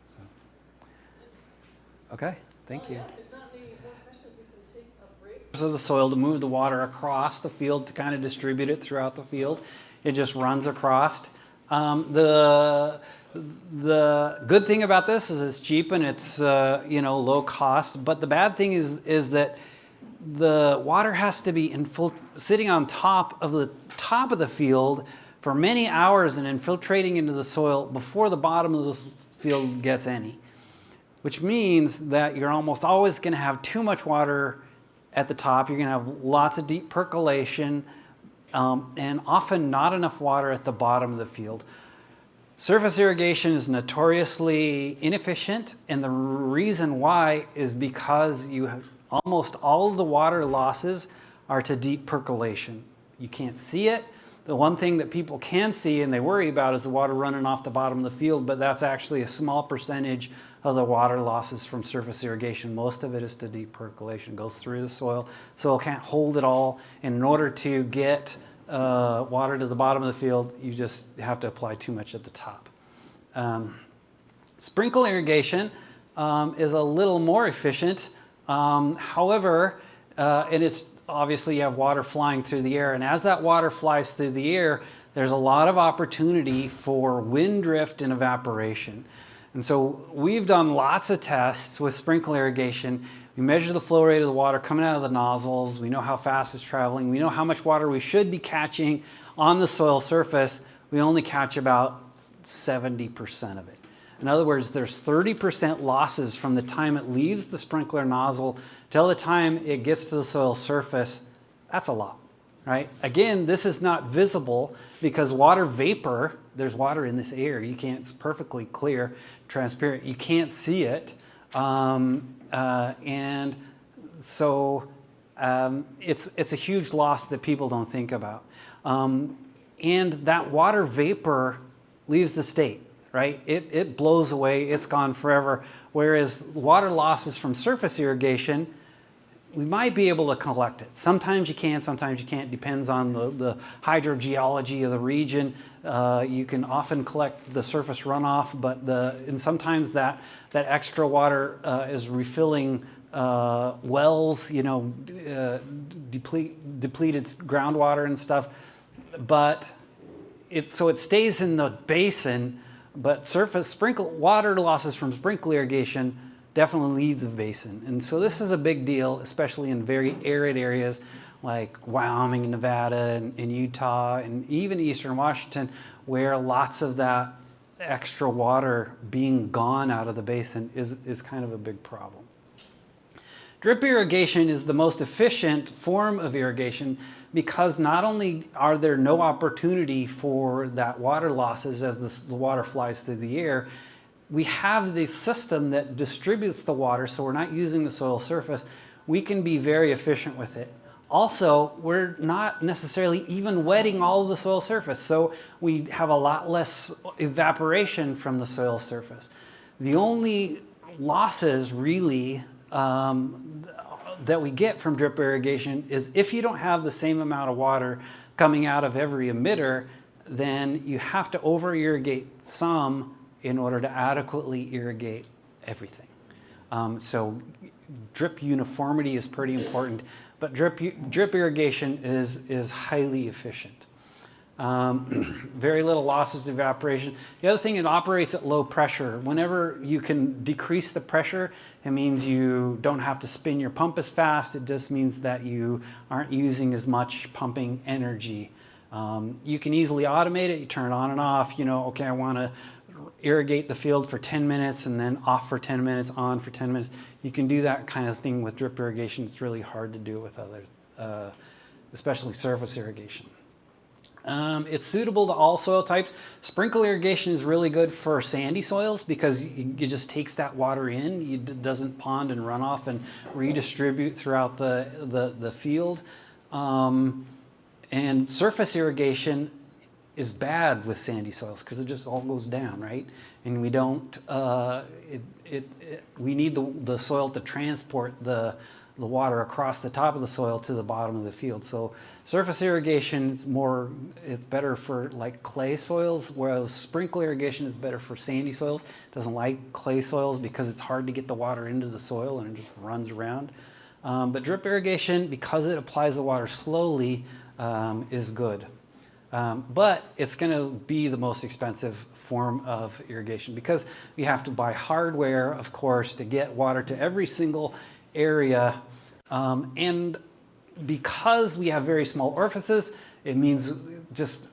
So. Okay, thank you. Yeah, if there's not any more questions, we can take a break. Of the soil to move the water across the field to kind of distribute it throughout the field. It just runs across. The good thing about this is it's cheap and it's low cost. But the bad thing is that the water has to be sitting on top of the field for many hours and infiltrating into the soil before the bottom of the field gets any. Which means that you're almost always going to have too much water at the top. You're going to have lots of deep percolation and often not enough water at the bottom of the field. Surface irrigation is notoriously inefficient, and the reason why is because almost all of the water losses are to deep percolation. You can't see it. The one thing that people can see and they worry about is the water running off the bottom of the field, but that's actually a small percentage of the water losses from surface irrigation. Most of it is to deep percolation. It goes through the soil. Soil can't hold it all. And in order to get water to the bottom of the field, you just have to apply too much at the top. Sprinkle irrigation is a little more efficient. However, and it's obviously you have water flying through the air. And as that water flies through the air, there's a lot of opportunity for wind drift and evaporation. And so we've done lots of tests with sprinkle irrigation. We measure the flow rate of the water coming out of the nozzles. We know how fast it's traveling. We know how much water we should be catching on the soil surface. We only catch about 70% of it. In other words, there's 30% losses from the time it leaves the sprinkler nozzle till the time it gets to the soil surface. That's a lot, right? Again, this is not visible because water vapor, there's water in this air. You can't, it's perfectly clear, transparent. You can't see it. And so it's a huge loss that people don't think about. And that water vapor leaves the state, right? It blows away, it's gone forever. Whereas water losses from surface irrigation, we might be able to collect it. Sometimes you can, sometimes you can't. Depends on the hydrogeology of the region. You can often collect the surface runoff, but and sometimes that extra water is refilling wells, depleted groundwater and stuff. But so it stays in the basin, but surface water losses from sprinkle irrigation definitely leave the basin. And so this is a big deal, especially in very arid areas like Wyoming, Nevada, and Utah, and even Eastern Washington, where lots of that extra water being gone out of the basin is kind of a big problem. Drip irrigation is the most efficient form of irrigation because not only are there no opportunity for that water losses as the water flies through the air, we have the system that distributes the water, so we're not using the soil surface. We can be very efficient with it. Also, we're not necessarily even wetting all of the soil surface, so we have a lot less evaporation from the soil surface. The only losses really that we get from drip irrigation is if you don't have the same amount of water coming out of every emitter, then you have to over-irrigate some in order to adequately irrigate everything. So drip uniformity is pretty important, but drip irrigation is highly efficient. Very little losses to evaporation. The other thing, it operates at low pressure. Whenever you can decrease the pressure, it means you don't have to spin your pump as fast. It just means that you aren't using as much pumping energy. You can easily automate it. You turn it on and off. You know, okay, I want to irrigate the field for 10 minutes and then off for 10 minutes, on for 10 minutes. You can do that kind of thing with drip irrigation. It's really hard to do with other, especially surface irrigation. It's suitable to all soil types. Sprinkle irrigation is really good for sandy soils because it just takes that water in. It doesn't pond and run off and redistribute throughout the field. And surface irrigation is bad with sandy soils because it just all goes down, right? And we don't, we need the soil to transport the water across the top of the soil to the bottom of the field. So surface irrigation is it's better for like clay soils, whereas sprinkle irrigation is better for sandy soils. It doesn't like clay soils because it's hard to get the water into the soil and it just runs around. But drip irrigation, because it applies the water slowly, is good. But it's going to be the most expensive form of irrigation because we have to buy hardware, of course, to get water to every single area. And because we have very small orifices, it means just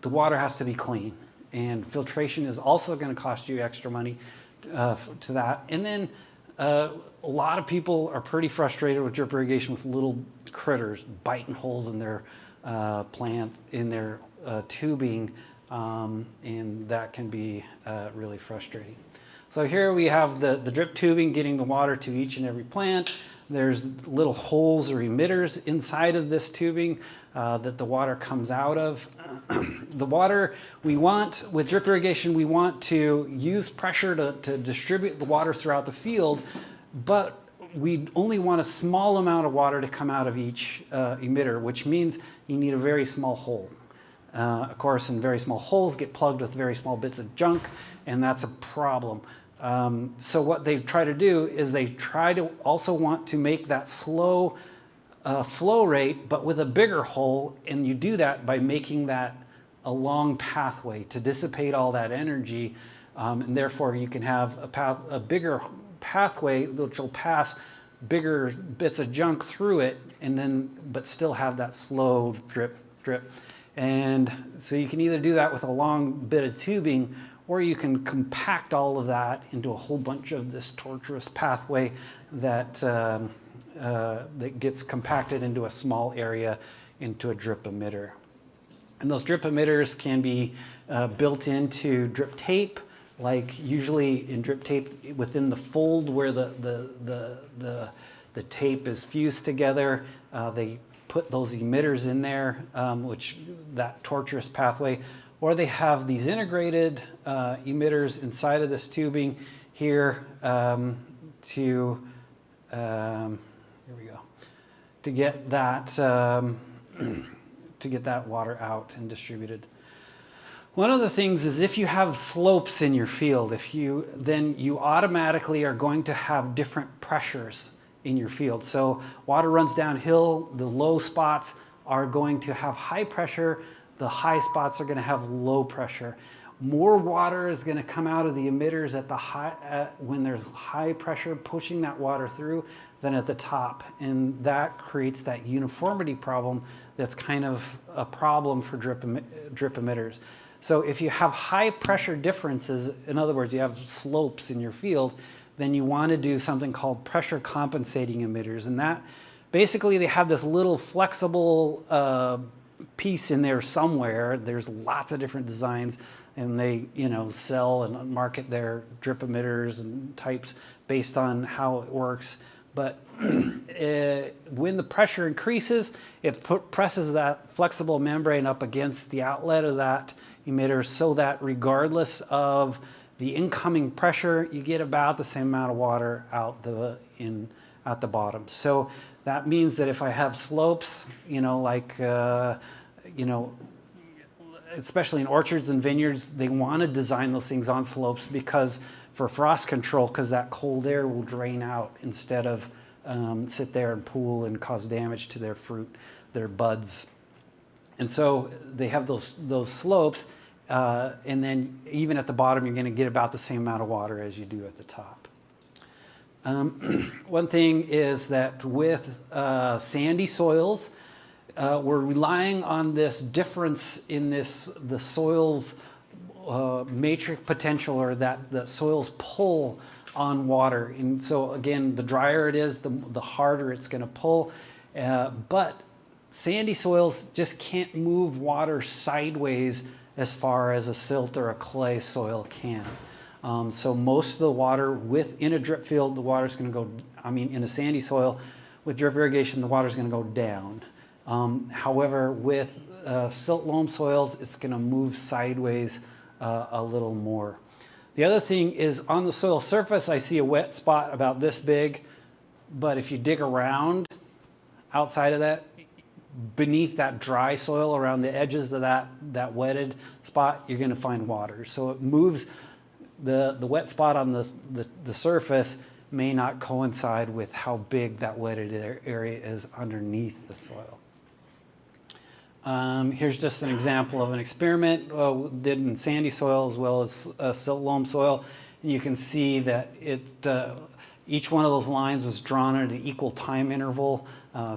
the water has to be clean. And filtration is also going to cost you extra money to that. And then a lot of people are pretty frustrated with drip irrigation with little critters biting holes in their plants, in their tubing, and that can be really frustrating. So here we have the drip tubing getting the water to each and every plant. There's little holes or emitters inside of this tubing that the water comes out of. The water we want, with drip irrigation, we want to use pressure to distribute the water throughout the field, but we only want a small amount of water to come out of each emitter, which means you need a very small hole. Of course, and very small holes get plugged with very small bits of junk, and that's a problem. So what they try to do is they try to also want to make that slow flow rate, but with a bigger hole, and you do that by making that a long pathway to dissipate all that energy, and therefore you can have a bigger pathway which will pass bigger bits of junk through it, and then but still have that slow drip. And so you can either do that with a long bit of tubing, or you can compact all of that into a whole bunch of this tortuous pathway that that gets compacted into a small area into a drip emitter. And those drip emitters can be built into drip tape, like usually in drip tape within the fold where the tape is fused together. They put those emitters in there, which that tortuous pathway, or they have these integrated emitters inside of this tubing here here we go, to get that to get that water out and distributed. One of the things is if you have slopes in your field, then you automatically are going to have different pressures in your field. So water runs downhill, the low spots are going to have high pressure, the high spots are going to have low pressure. more water is going to come out of the emitters when there's high pressure pushing that water through than at the top. And that creates that uniformity problem that's kind of a problem for drip emitters. So if you have high pressure differences, in other words, you have slopes in your field, then you want to do something called pressure compensating emitters. And that basically they have this little flexible piece in there somewhere. There's lots of different designs, and they sell and market their drip emitters and types based on how it works. But when the pressure increases, it presses that flexible membrane up against the outlet of that emitter, so that regardless of the incoming pressure, you get about the same amount of water out the bottom. So that means that if I have slopes, especially in orchards and vineyards, they want to design those things on slopes because for frost control, because that cold air will drain out instead of sit there and pool and cause damage to their fruit, their buds. And so they have those slopes, and then even at the bottom, you're going to get about the same amount of water as you do at the top. One thing is that with sandy soils, we're relying on this difference in the soil's matrix potential, or that the soil's pull on water. And so again, the drier it is, the harder it's going to pull. But sandy soils just can't move water sideways as far as a silt or a clay soil can. So most of the water in a drip field, the water's going to go, in a sandy soil, with drip irrigation, the water's going to go down. However, with silt loam soils, it's going to move sideways a little more. The other thing is, on the soil surface, I see a wet spot about this big, but if you dig around outside of that, beneath that dry soil around the edges of that wetted spot, you're going to find water. So it moves, the wet spot on the surface may not coincide with how big that wetted area is underneath the soil. Here's just an example of an experiment did in sandy soil as well as silt loam soil. And you can see that each one of those lines was drawn at an equal time interval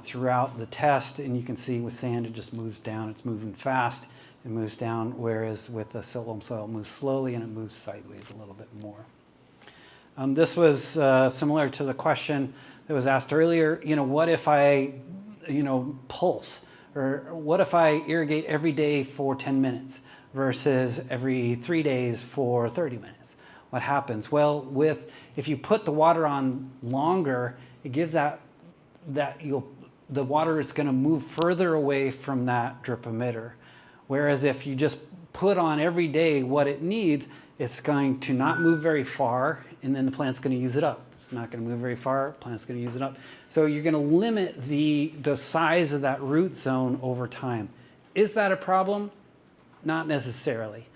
throughout the test. And you can see with sand, it just moves down. It's moving fast. It moves down, whereas with the silt loam soil, it moves slowly and it moves sideways a little bit more. This was similar to the question that was asked earlier. What if I, pulse? Or what if I irrigate every day for 10 minutes versus every 3 days for 30 minutes? What happens? Well, if you put the water on longer, it gives the water is going to move further away from that drip emitter. Whereas if you just put on every day what it needs, it's going to not move very far, and then the plant's going to use it up. It's not going to move very far, plant's going to use it up. So you're going to limit the size of that root zone over time. Is that a problem? Not necessarily.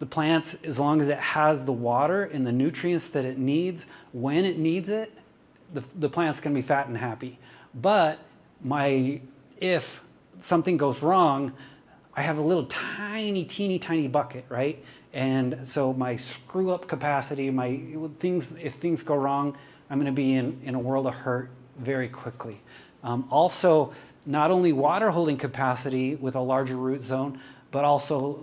The plants, as long as it has the water and the nutrients that it needs when it needs it, the plant's going to be fat and happy. But if something goes wrong, I have a little teeny tiny bucket, right? And so my screw up capacity, if things go wrong, I'm going to be in a world of hurt very quickly. Also, not only water holding capacity with a larger root zone, but also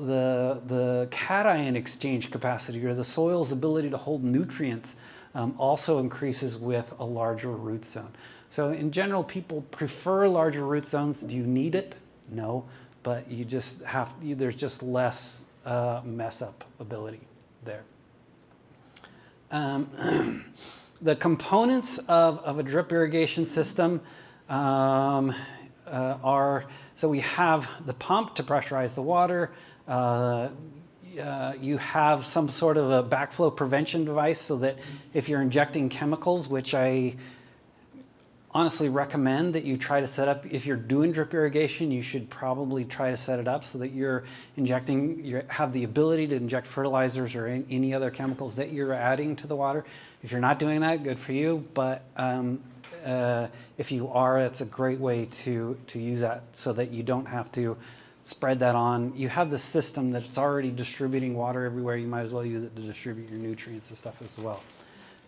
the cation exchange capacity, or the soil's ability to hold nutrients, also increases with a larger root zone. So in general, people prefer larger root zones. Do you need it? No, but there's just less mess up ability there. The components of a drip irrigation system are, so we have the pump to pressurize the water. You have some sort of a backflow prevention device, so that if you're injecting chemicals, which I honestly recommend that you try to set up, if you're doing drip irrigation, you should probably try to set it up so that you have the ability to inject fertilizers or any other chemicals that you're adding to the water. If you're not doing that, good for you. But if you are, it's a great way to use that, so that you don't have to spread that on. You have the system that's already distributing water everywhere. You might as well use it to distribute your nutrients and stuff as well.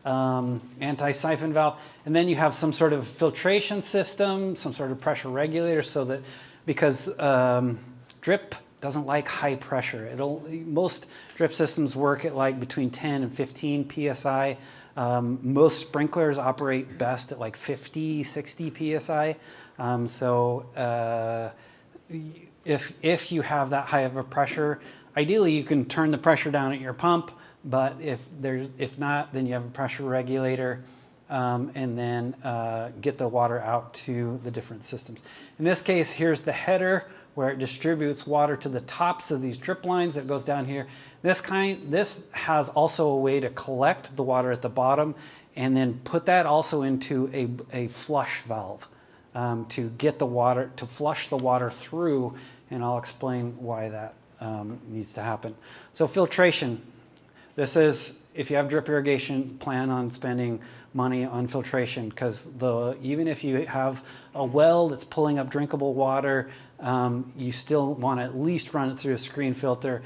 Anti-siphon valve, and then you have some sort of filtration system, some sort of pressure regulator, so that because drip doesn't like high pressure. Most drip systems work at like between 10 and 15 psi. Most sprinklers operate best at like 50, 60 psi. If you have that high of a pressure, ideally you can turn the pressure down at your pump, but if not, then you have a pressure regulator, and then get the water out to the different systems. In this case, here's the header where it distributes water to the tops of these drip lines that goes down here. This has also a way to collect the water at the bottom and then put that also into a flush valve to get the water, to flush the water through, and I'll explain why that needs to happen. So filtration. This is, if you have drip irrigation, plan on spending money on filtration, because even if you have a well that's pulling up drinkable water, you still want to at least run it through a screen filter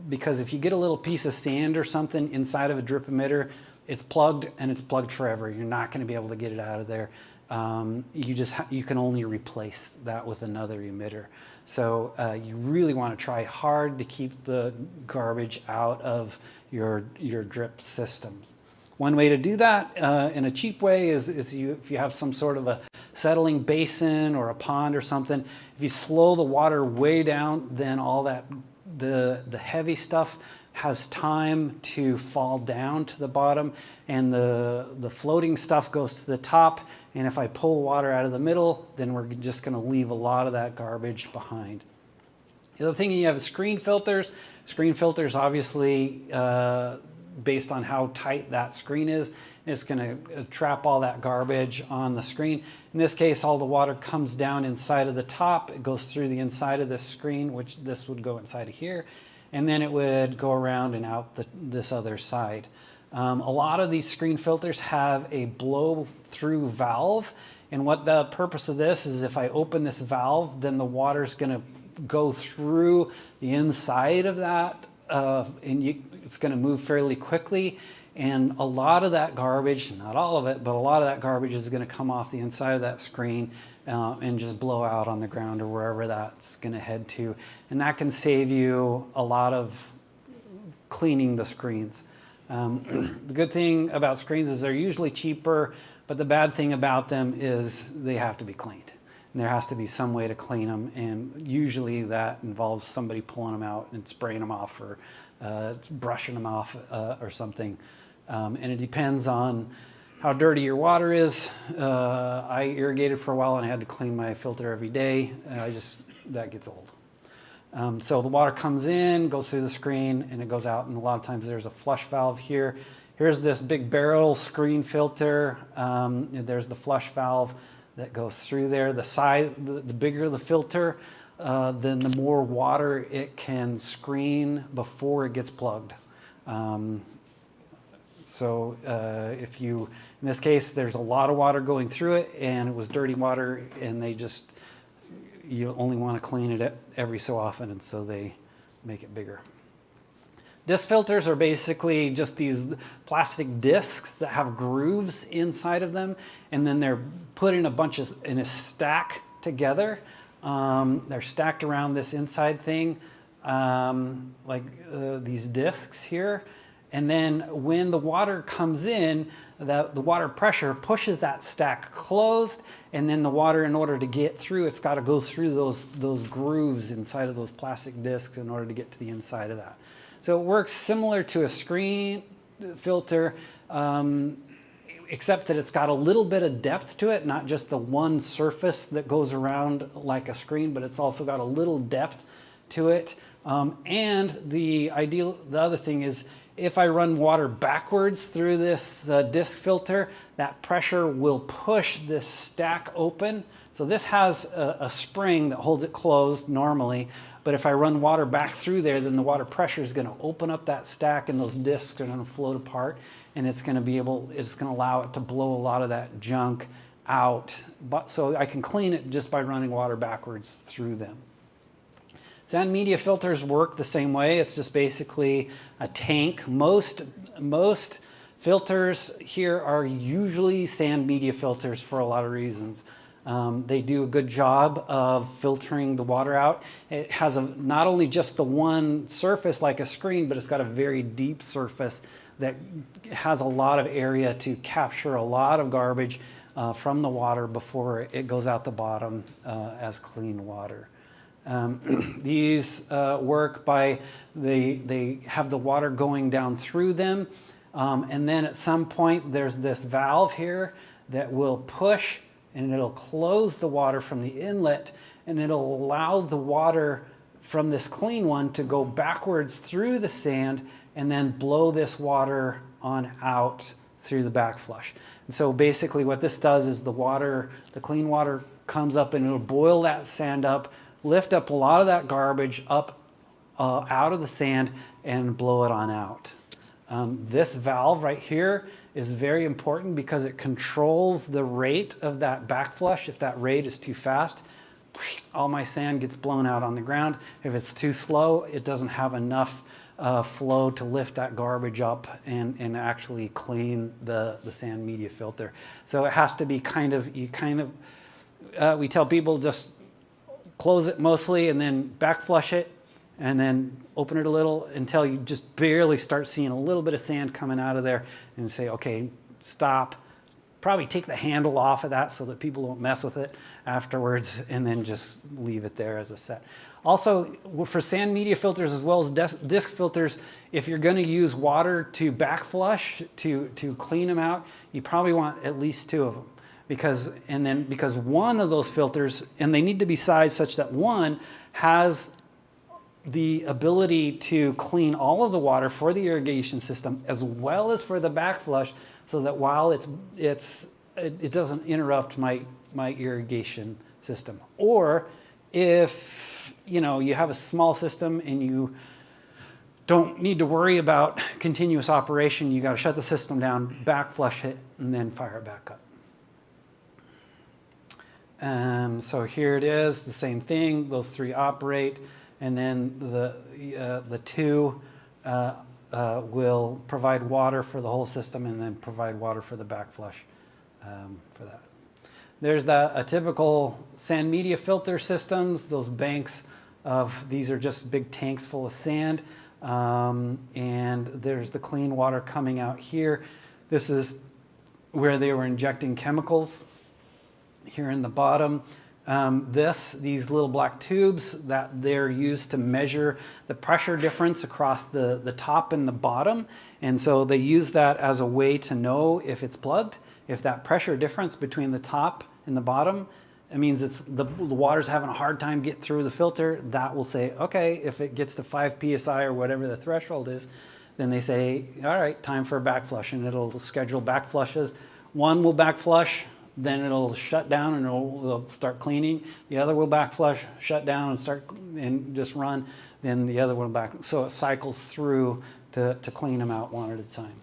because if you get a little piece of sand or something inside of a drip emitter, it's plugged and it's plugged forever. You're not going to be able to get it out of there. You can only replace that with another emitter. So you really want to try hard to keep the garbage out of your drip systems. One way to do that in a cheap way is if you have some sort of a settling basin or a pond or something, if you slow the water way down, then all that the heavy stuff has time to fall down to the bottom, and the floating stuff goes to the top. And if I pull water out of the middle, then we're just going to leave a lot of that garbage behind. The other thing, you have screen filters. Screen filters, obviously, based on how tight that screen is, it's going to trap all that garbage on the screen. In this case, all the water comes down inside of the top. It goes through the inside of this screen, which this would go inside of here, and then it would go around and out this other side. A lot of these screen filters have a blow-through valve, and what the purpose of this is, if I open this valve, then the water's going to go through the inside of that, and it's going to move fairly quickly, and a lot of that garbage, not all of it, but a lot of that garbage is going to come off the inside of that screen and just blow out on the ground or wherever that's going to head to, and that can save you a lot of cleaning the screens. The good thing about screens is they're usually cheaper, but the bad thing about them is they have to be cleaned. And there has to be some way to clean them, and usually that involves somebody pulling them out and spraying them off, or brushing them off or something. And it depends on how dirty your water is. I irrigated for a while and I had to clean my filter every day. That gets old. So the water comes in, goes through the screen, and it goes out, and a lot of times there's a flush valve here. Here's this big barrel screen filter. There's the flush valve that goes through there. The bigger the filter, then the more water it can screen before it gets plugged. In this case, there's a lot of water going through it, and it was dirty water, and you only want to clean it every so often, and so they make it bigger. Disc filters are basically just these plastic discs that have grooves inside of them, and then they're put in a stack together. They're stacked around this inside thing, like these discs here. And then when the water comes in, the water pressure pushes that stack closed, and then the water, in order to get through, it's got to go through those grooves inside of those plastic discs in order to get to the inside of that. So it works similar to a screen filter, except that it's got a little bit of depth to it, not just the one surface that goes around like a screen, but it's also got a little depth to it. And the other thing is, if I run water backwards through this disc filter, that pressure will push this stack open. So this has a spring that holds it closed normally, but if I run water back through there, then the water pressure is going to open up that stack, and those discs are going to float apart, and it's going to allow it to blow a lot of that junk out. So I can clean it just by running water backwards through them. Sand media filters work the same way. It's just basically a tank. Most filters here are usually sand media filters for a lot of reasons. They do a good job of filtering the water out. It has not only just the one surface like a screen, but it's got a very deep surface that has a lot of area to capture a lot of garbage from the water before it goes out the bottom as clean water. These work by, they have the water going down through them, and then at some point there's this valve here that will push and it'll close the water from the inlet, and it'll allow the water from this clean one to go backwards through the sand and then blow this water on out through the backflush. And so basically what this does is the clean water comes up and it'll boil that sand up, lift up a lot of that garbage up out of the sand and blow it on out. This valve right here is very important because it controls the rate of that backflush. If that rate is too fast, all my sand gets blown out on the ground. If it's too slow, it doesn't have enough flow to lift that garbage up and actually clean the sand media filter. So it has to be we tell people just close it mostly and then backflush it, and then open it a little until you just barely start seeing a little bit of sand coming out of there, and say, okay, stop. Probably take the handle off of that so that people don't mess with it afterwards, and then just leave it there as a set. Also, for sand media filters as well as disc filters, if you're going to use water to backflush, to clean them out, you probably want at least 2 of them. Because one of those filters, and they need to be sized such that one has the ability to clean all of the water for the irrigation system as well as for the backflush, so that while it doesn't interrupt my irrigation system. Or if you have a small system and you don't need to worry about continuous operation, you got to shut the system down, backflush it, and then fire it back up. So here it is, the same thing. Those 3 operate. And then the 2 will provide water for the whole system and then provide water for the backflush for that. There's a typical sand media filter systems. Those banks these are just big tanks full of sand. And there's the clean water coming out here. This is where they were injecting chemicals here in the bottom. These little black tubes that they're used to measure the pressure difference across the top and the bottom. And so they use that as a way to know if it's plugged. If that pressure difference between the top and the bottom, it means the water's having a hard time getting through the filter. That will say, okay, if it gets to 5 psi or whatever the threshold is, then they say, all right, time for a backflush, and it'll schedule backflushes. One will backflush, then it'll shut down and it'll start cleaning. The other will backflush, shut down and just run. Then the other will back. So it cycles through to clean them out one at a time.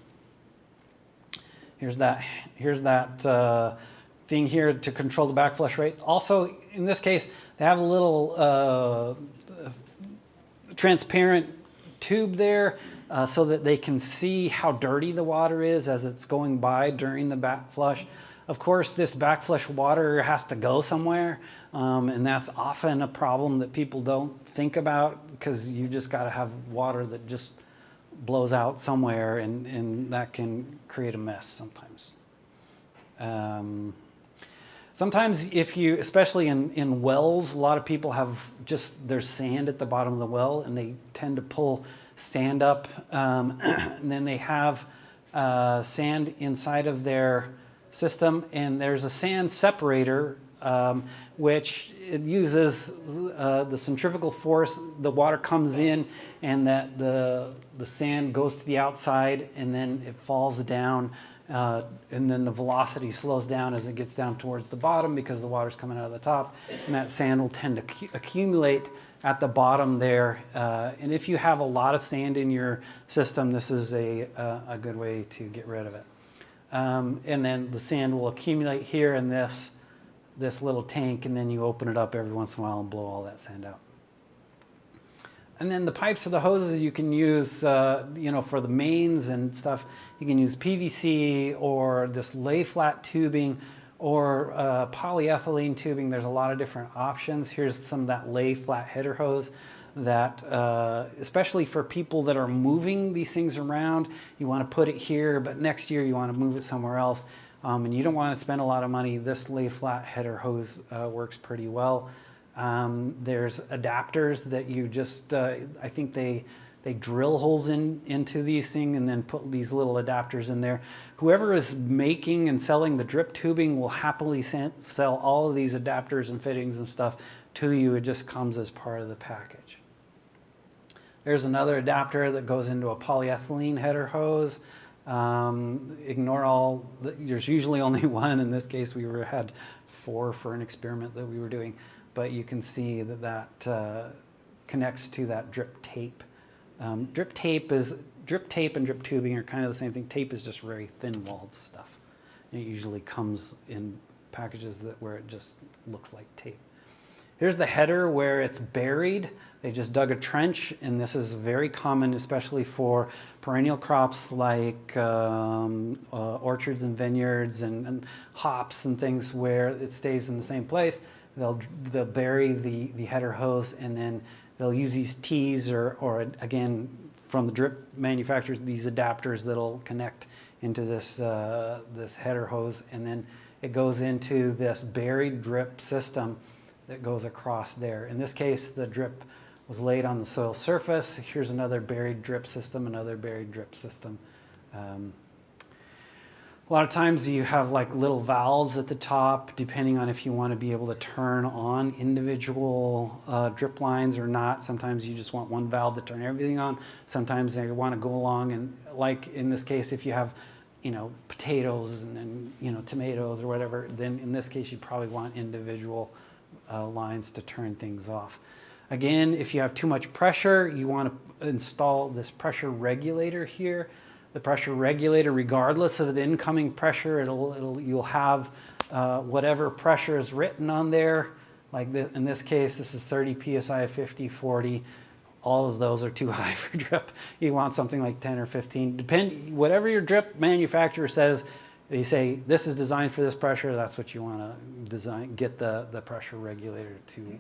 Here's that thing here to control the backflush rate. Also, in this case, they have a little transparent tube there so that they can see how dirty the water is as it's going by during the backflush. Of course, this backflush water has to go somewhere, and that's often a problem that people don't think about, because you just got to have water that just blows out somewhere, and that can create a mess sometimes. Sometimes especially in wells, a lot of people have there's sand at the bottom of the well, and they tend to pull sand up, and then they have sand inside of their system, and there's a sand separator which it uses the centrifugal force. The water comes in, and that the sand goes to the outside, and then it falls down, and then the velocity slows down as it gets down towards the bottom because the water's coming out of the top, and that sand will tend to accumulate at the bottom there. And if you have a lot of sand in your system, this is a good way to get rid of it. And then the sand will accumulate here in this little tank, and then you open it up every once in a while and blow all that sand out. And then the pipes or the hoses you can use, you know, for the mains and stuff. You can use PVC or this lay flat tubing or polyethylene tubing. There's a lot of different options. Here's some of that lay flat header hose that, especially for people that are moving these things around, you want to put it here, but next year you want to move it somewhere else. And you don't want to spend a lot of money. This lay flat header hose works pretty well. There's adapters that you just, I think they drill holes into these things and then put these little adapters in there. Whoever is making and selling the drip tubing will happily sell all of these adapters and fittings and stuff to you. It just comes as part of the package. There's another adapter that goes into a polyethylene header hose. Ignore all, there's usually only one. In this case, we had 4 for an experiment that we were doing. But you can see that that connects to that drip tape. Drip tape and drip tubing are kind of the same thing. Tape is just very thin-walled stuff. And it usually comes in packages where it just looks like tape. Here's the header where it's buried. They just dug a trench, and this is very common, especially for perennial crops like orchards and vineyards and hops and things where it stays in the same place. They'll bury the header hose, and then they'll use these tees or again, from the drip manufacturers, these adapters that'll connect into this, this header hose, and then it goes into this buried drip system that goes across there. In this case, the drip was laid on the soil surface. Here's another buried drip system, another buried drip system. A lot of times you have like little valves at the top, depending on if you want to be able to turn on individual drip lines or not. Sometimes you just want one valve to turn everything on. Sometimes they want to go along, and like in this case, if you have, you know, potatoes and you know, tomatoes or whatever, then in this case you probably want individual lines to turn things off. Again, if you have too much pressure, you want to install this pressure regulator here. The pressure regulator, regardless of the incoming pressure, you'll have whatever pressure is written on there. Like in this case, this is 30 psi, 50, 40. All of those are too high for drip. You want something like 10 or 15. Whatever your drip manufacturer says, they say this is designed for this pressure. That's what you want to design. Get the pressure regulator to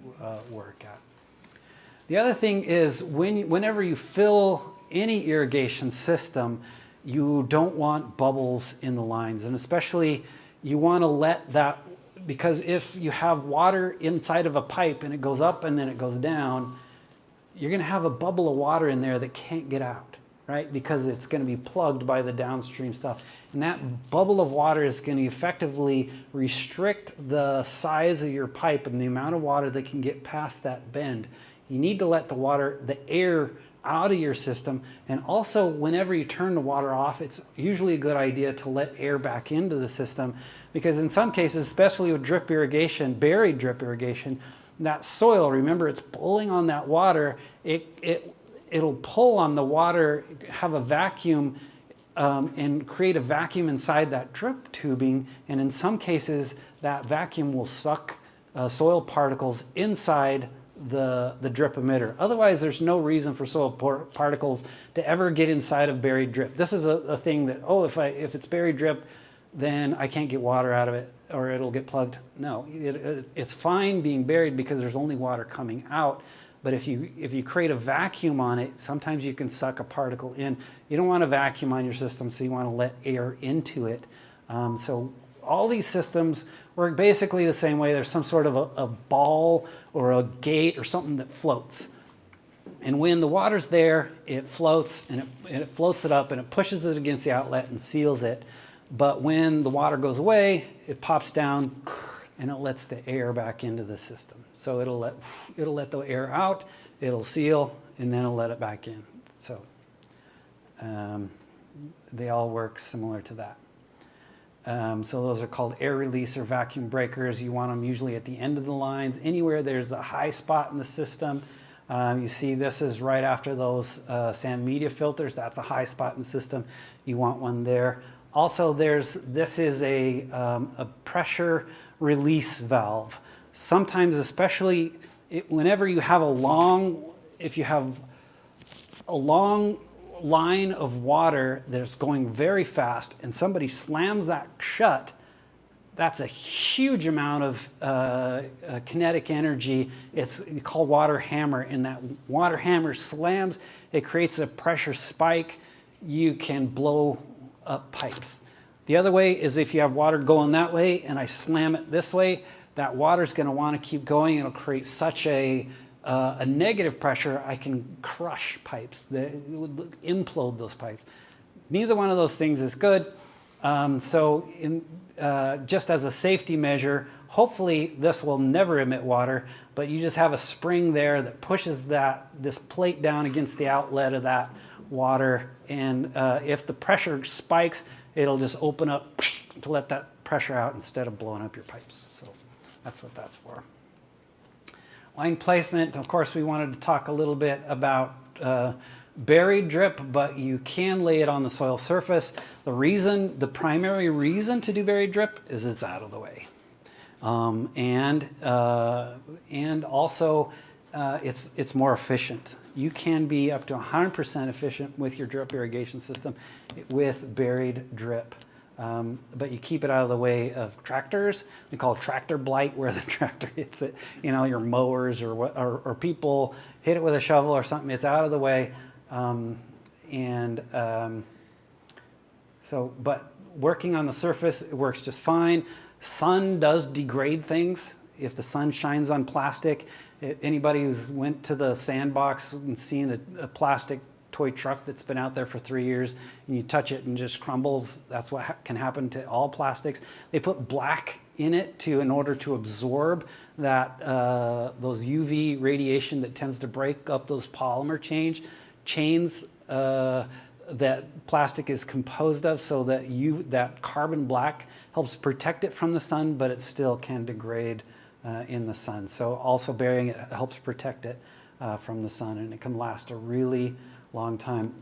work at. The other thing is whenever you fill any irrigation system, you don't want bubbles in the lines, and especially you want to let that, because if you have water inside of a pipe and it goes up and then it goes down, you're going to have a bubble of water in there that can't get out, right? Because it's going to be plugged by the downstream stuff. And that bubble of water is going to effectively restrict the size of your pipe and the amount of water that can get past that bend. You need to let the air out of your system. And also, whenever you turn the water off, it's usually a good idea to let air back into the system, because in some cases, especially with drip irrigation, buried drip irrigation, that soil, remember, it's pulling on that water. It'll pull on the water, have a vacuum, and create a vacuum inside that drip tubing. And in some cases, that vacuum will suck soil particles inside the drip emitter. Otherwise, there's no reason for soil particles to ever get inside of buried drip. This is a thing that, oh, if it's buried drip, then I can't get water out of it or it'll get plugged. No, it's fine being buried because there's only water coming out. But if you create a vacuum on it, sometimes you can suck a particle in. You don't want a vacuum on your system, so you want to let air into it. So all these systems work basically the same way. There's some sort of a ball or a gate or something that floats. And when the water's there, it floats, and it floats it up and it pushes it against the outlet and seals it. But when the water goes away, it pops down and it lets the air back into the system. So it'll let the air out, it'll seal, and then it'll let it back in. So they all work similar to that. So those are called air release or vacuum breakers. You want them usually at the end of the lines, anywhere there's a high spot in the system. You see this is right after those sand media filters. That's a high spot in the system. You want one there. Also, this is a pressure release valve. Sometimes, especially whenever you have a long if you have a long line of water that's going very fast and somebody slams that shut, that's a huge amount of kinetic energy. It's called water hammer, and that water hammer slams, it creates a pressure spike. You can blow up pipes. The other way is if you have water going that way and I slam it this way, that water's going to want to keep going. It'll create such a negative pressure, I can crush pipes. It would implode those pipes. Neither one of those things is good. So just as a safety measure, hopefully this will never emit water, but you just have a spring there that pushes this plate down against the outlet of that water. And if the pressure spikes, it'll just open up to let that pressure out instead of blowing up your pipes. So that's what that's for. Line placement, of course, we wanted to talk a little bit about buried drip, but you can lay it on the soil surface. The primary reason to do buried drip is it's out of the way. And also it's more efficient. You can be up to 100% efficient with your drip irrigation system with buried drip. But you keep it out of the way of tractors. We call it tractor blight, where the tractor hits it, your mowers or people hit it with a shovel or something. It's out of the way. But working on the surface, it works just fine. Sun does degrade things. If the sun shines on plastic, anybody who's went to the sandbox and seen a plastic toy truck that's been out there for 3 years and you touch it and just crumbles, that's what can happen to all plastics. They put black in it in order to absorb that those UV radiation that tends to break up those polymer chains that plastic is composed of, so that carbon black helps protect it from the sun, but it still can degrade in the sun. So also burying it helps protect it from the sun, and it can last a really long time.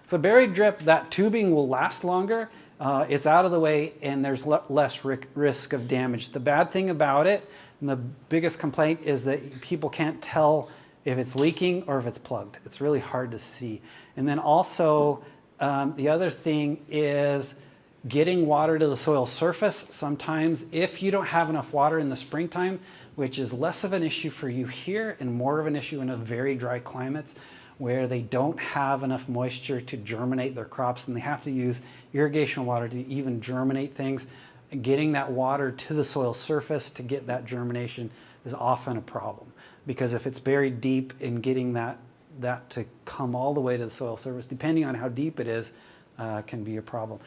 So buried drip, that tubing will last longer. It's out of the way, and there's less risk of damage. The bad thing about it, and the biggest complaint, is that people can't tell if it's leaking or if it's plugged. It's really hard to see. And then also, the other thing is getting water to the soil surface. Sometimes if you don't have enough water in the springtime, which is less of an issue for you here and more of an issue in a very dry climates, where they don't have enough moisture to germinate their crops and they have to use irrigation water to even germinate things, getting that water to the soil surface to get that germination is often a problem. Because if it's buried deep, and getting that to come all the way to the soil surface, depending on how deep it is, can be a problem.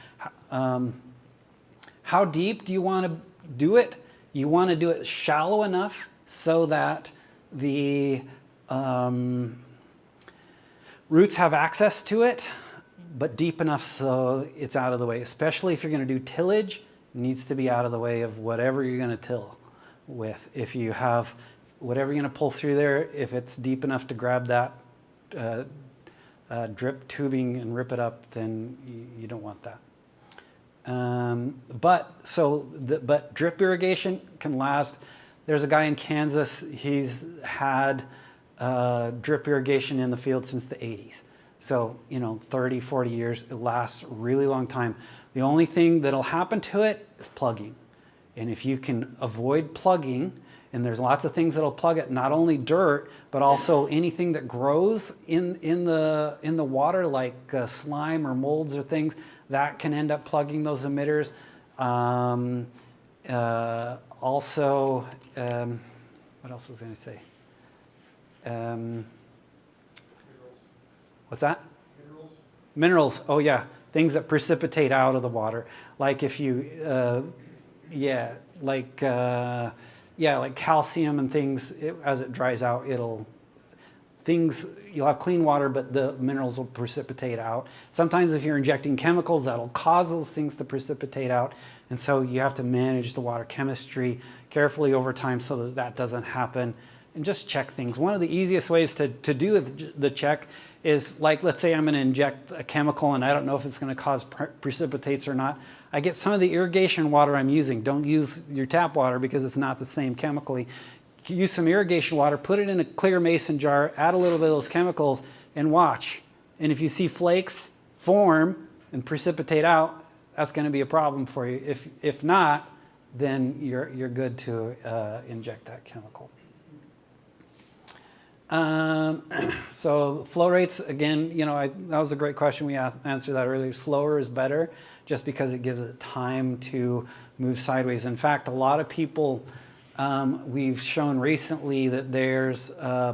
How deep do you want to do it? You want to do it shallow enough so that the roots have access to it, but deep enough so it's out of the way. Especially if you're going to do tillage, it needs to be out of the way of whatever you're going to till with. If you have whatever you're going to pull through there, if it's deep enough to grab that drip tubing and rip it up, then you don't want that. But drip irrigation can last. There's a guy in Kansas, he's had drip irrigation in the field since the 80s. So, 30, 40 years, it lasts a really long time. The only thing that'll happen to it is plugging. And if you can avoid plugging, and there's lots of things that'll plug it, not only dirt, but also anything that grows in the water, like slime or molds or things, that can end up plugging those emitters. Also, what else was I going to say? What's that? Minerals. Oh yeah, things that precipitate out of the water. Like if you, like calcium and things. As it dries out, you'll have clean water, but the minerals will precipitate out. Sometimes if you're injecting chemicals, that'll cause those things to precipitate out. And so you have to manage the water chemistry carefully over time so that that doesn't happen. And just check things. One of the easiest ways to do the check is, like, let's say I'm going to inject a chemical and I don't know if it's going to cause precipitates or not. I get some of the irrigation water I'm using. Don't use your tap water because it's not the same chemically. use some irrigation water, put it in a clear mason jar, add a little bit of those chemicals, and watch. And if you see flakes form and precipitate out, that's going to be a problem for you. If not, then you're good to inject that chemical. So flow rates, again, you know, that was a great question. We answered that earlier. Slower is better just because it gives it time to move sideways. In fact, a lot of people, we've shown recently that there's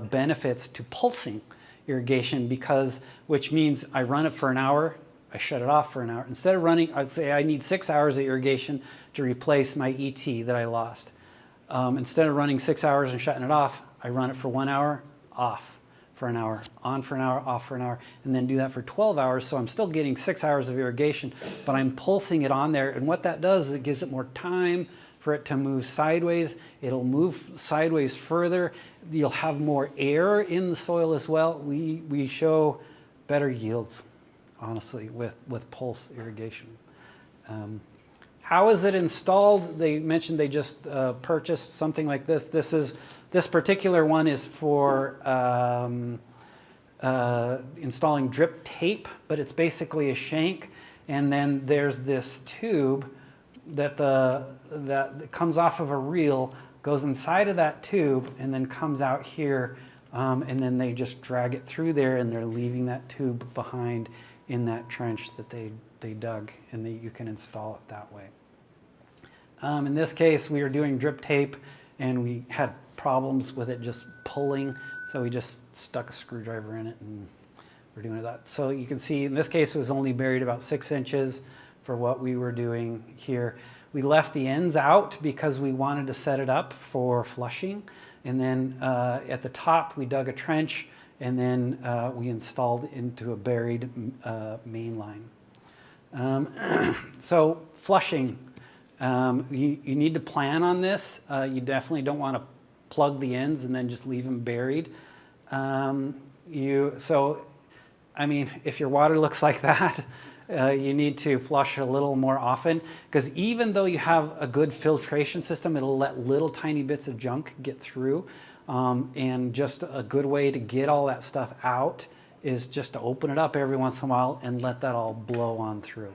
benefits to pulsing irrigation which means I run it for an hour, I shut it off for an hour. Instead of running, I'd say I need 6 hours of irrigation to replace my ET that I lost. Instead of running 6 hours and shutting it off, I run it for 1 hour, off for an hour, on for an hour, off for an hour, and then do that for 12 hours. So I'm still getting 6 hours of irrigation, but I'm pulsing it on there. And what that does is it gives it more time for it to move sideways. It'll move sideways further. You'll have more air in the soil as well. We show better yields, honestly, with pulse irrigation. How is it installed? They mentioned they just purchased something like this. This particular one is for installing drip tape, but it's basically a shank, and then there's this tube that comes off of a reel, goes inside of that tube, and then comes out here, and then they just drag it through there, and they're leaving that tube behind in that trench that they dug, and you can install it that way. In this case, we were doing drip tape, and we had problems with it just pulling, so we just stuck a screwdriver in it, and we're doing that. So you can see in this case it was only buried about 6 inches for what we were doing here. We left the ends out because we wanted to set it up for flushing, and then at the top we dug a trench, and then we installed into a buried main line. So flushing, you need to plan on this. You definitely don't want to plug the ends and then just leave them buried. I mean, if your water looks like that, you need to flush a little more often, because even though you have a good filtration system, it'll let little tiny bits of junk get through. And just a good way to get all that stuff out is just to open it up every once in a while and let that all blow on through.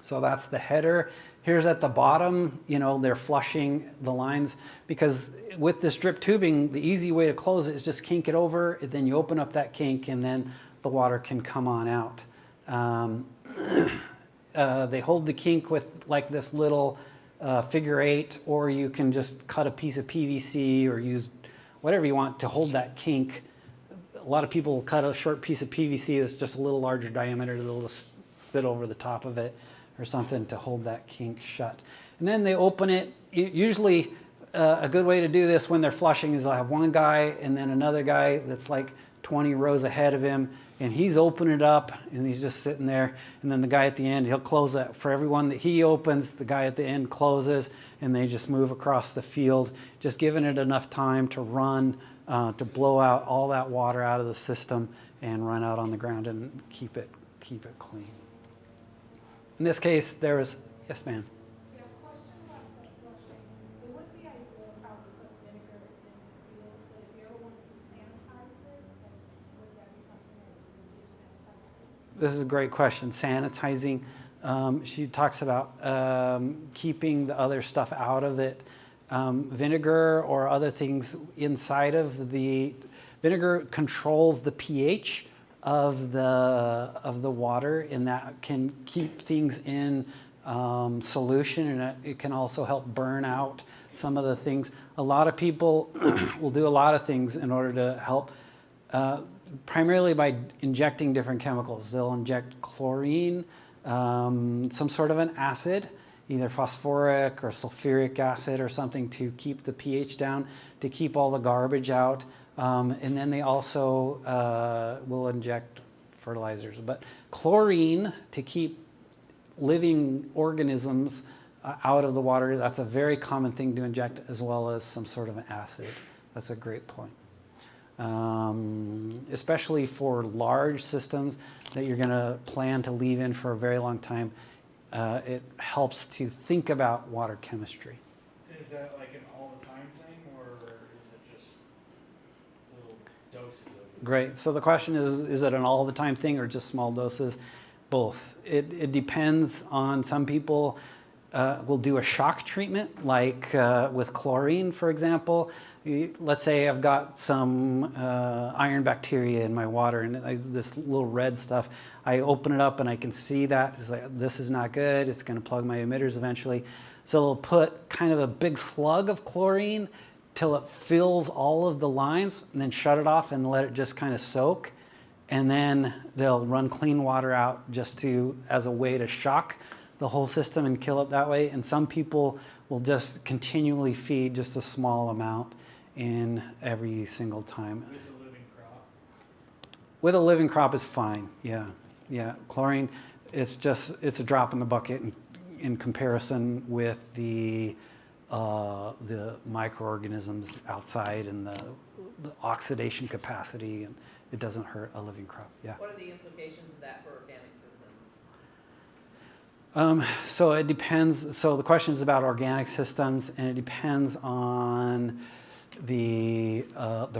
So that's the header. Here's at the bottom, you know, they're flushing the lines, because with this drip tubing, the easy way to close it is just kink it over, and then you open up that kink, and then the water can come on out. They hold the kink with like this little figure 8, or you can just cut a piece of PVC or use whatever you want to hold that kink. A lot of people cut a short piece of PVC that's just a little larger diameter. They'll just sit over the top of it or something to hold that kink shut. And then they open it. Usually a good way to do this when they're flushing is they'll have one guy and then another guy that's like 20 rows ahead of him, and he's opening it up and he's just sitting there, and then the guy at the end, he'll close that. For everyone that he opens, the guy at the end closes, and they just move across the field, just giving it enough time to run, to blow out all that water out of the system and run out on the ground and keep it clean. In this case, there was, yes ma'am. Yeah, question about the flushing. It would be ideal probably to put vinegar in the field, but if you ever wanted to sanitize it, would that be something that you would do, sanitize it? This is a great question. Sanitizing. She talks about keeping the other stuff out of it. Vinegar or other things inside of the vinegar controls the pH of the water, and that can keep things in solution, and it can also help burn out some of the things. A lot of people will do a lot of things in order to help, primarily by injecting different chemicals. They'll inject chlorine, some sort of an acid, either phosphoric or sulfuric acid or something, to keep the pH down, to keep all the garbage out. And then they also will inject fertilizers. But chlorine, to keep living organisms out of the water, that's a very common thing to inject, as well as some sort of an acid. That's a great point. Especially for large systems that you're going to plan to leave in for a very long time, it helps to think about water chemistry. Is is that like an all the time thing, or is it just little doses of it? Great. So the question is it an all the time thing or just small doses? Both. It depends on some people. Will do a shock treatment, like with chlorine, for example. Let's say I've got some iron bacteria in my water, and this little red stuff. I open it up and I can see that. It's like, this is not good. It's going to plug my emitters eventually. So they'll put kind of a big slug of chlorine till it fills all of the lines, and then shut it off and let it just kind of soak. And then they'll run clean water out just as a way to shock the whole system and kill it that way. And some people will just continually feed just a small amount in every single time. With a living crop? With a living crop is fine, yeah. Chlorine, it's a drop in the bucket in comparison with the microorganisms outside and the oxidation capacity, and it doesn't hurt a living crop, yeah. What are the implications of that for organic systems? So it depends. So the question is about organic systems, and it depends on the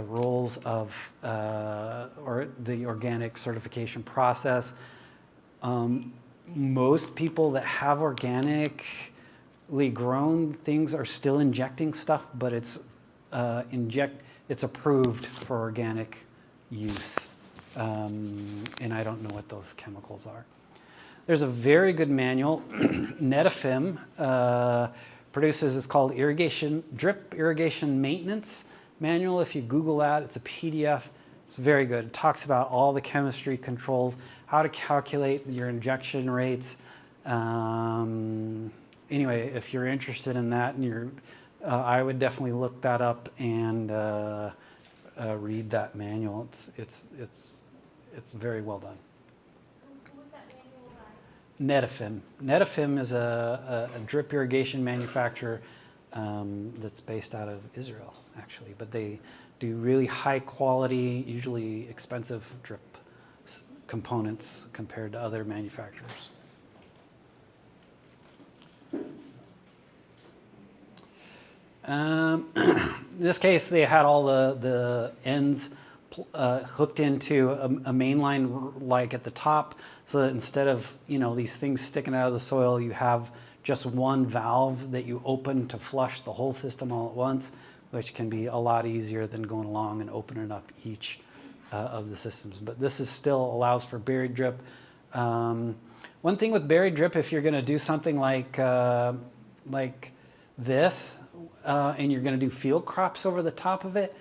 rules of or the organic certification process. Most people that have organically grown things are still injecting stuff, but it's approved for organic use, and I don't know what those chemicals are. There's a very good manual. Netafim produces, it's called Drip Irrigation Maintenance Manual. If you Google that, it's a PDF. It's very good. It talks about all the chemistry controls, how to calculate your injection rates. Anyway, if you're interested in that, and I would definitely look that up and read that manual. It's very well done. Who was that manual by? Netafim. Netafim is a drip irrigation manufacturer that's based out of Israel, actually. But they do really high quality, usually expensive drip components compared to other manufacturers. In this case, they had all the ends hooked into a main line, like at the top, so that instead of these things sticking out of the soil, you have just one valve that you open to flush the whole system all at once, which can be a lot easier than going along and opening up each of the systems. But this still allows for buried drip. One thing with buried drip, if you're going to do something like this, and you're going to do field crops over the top of it,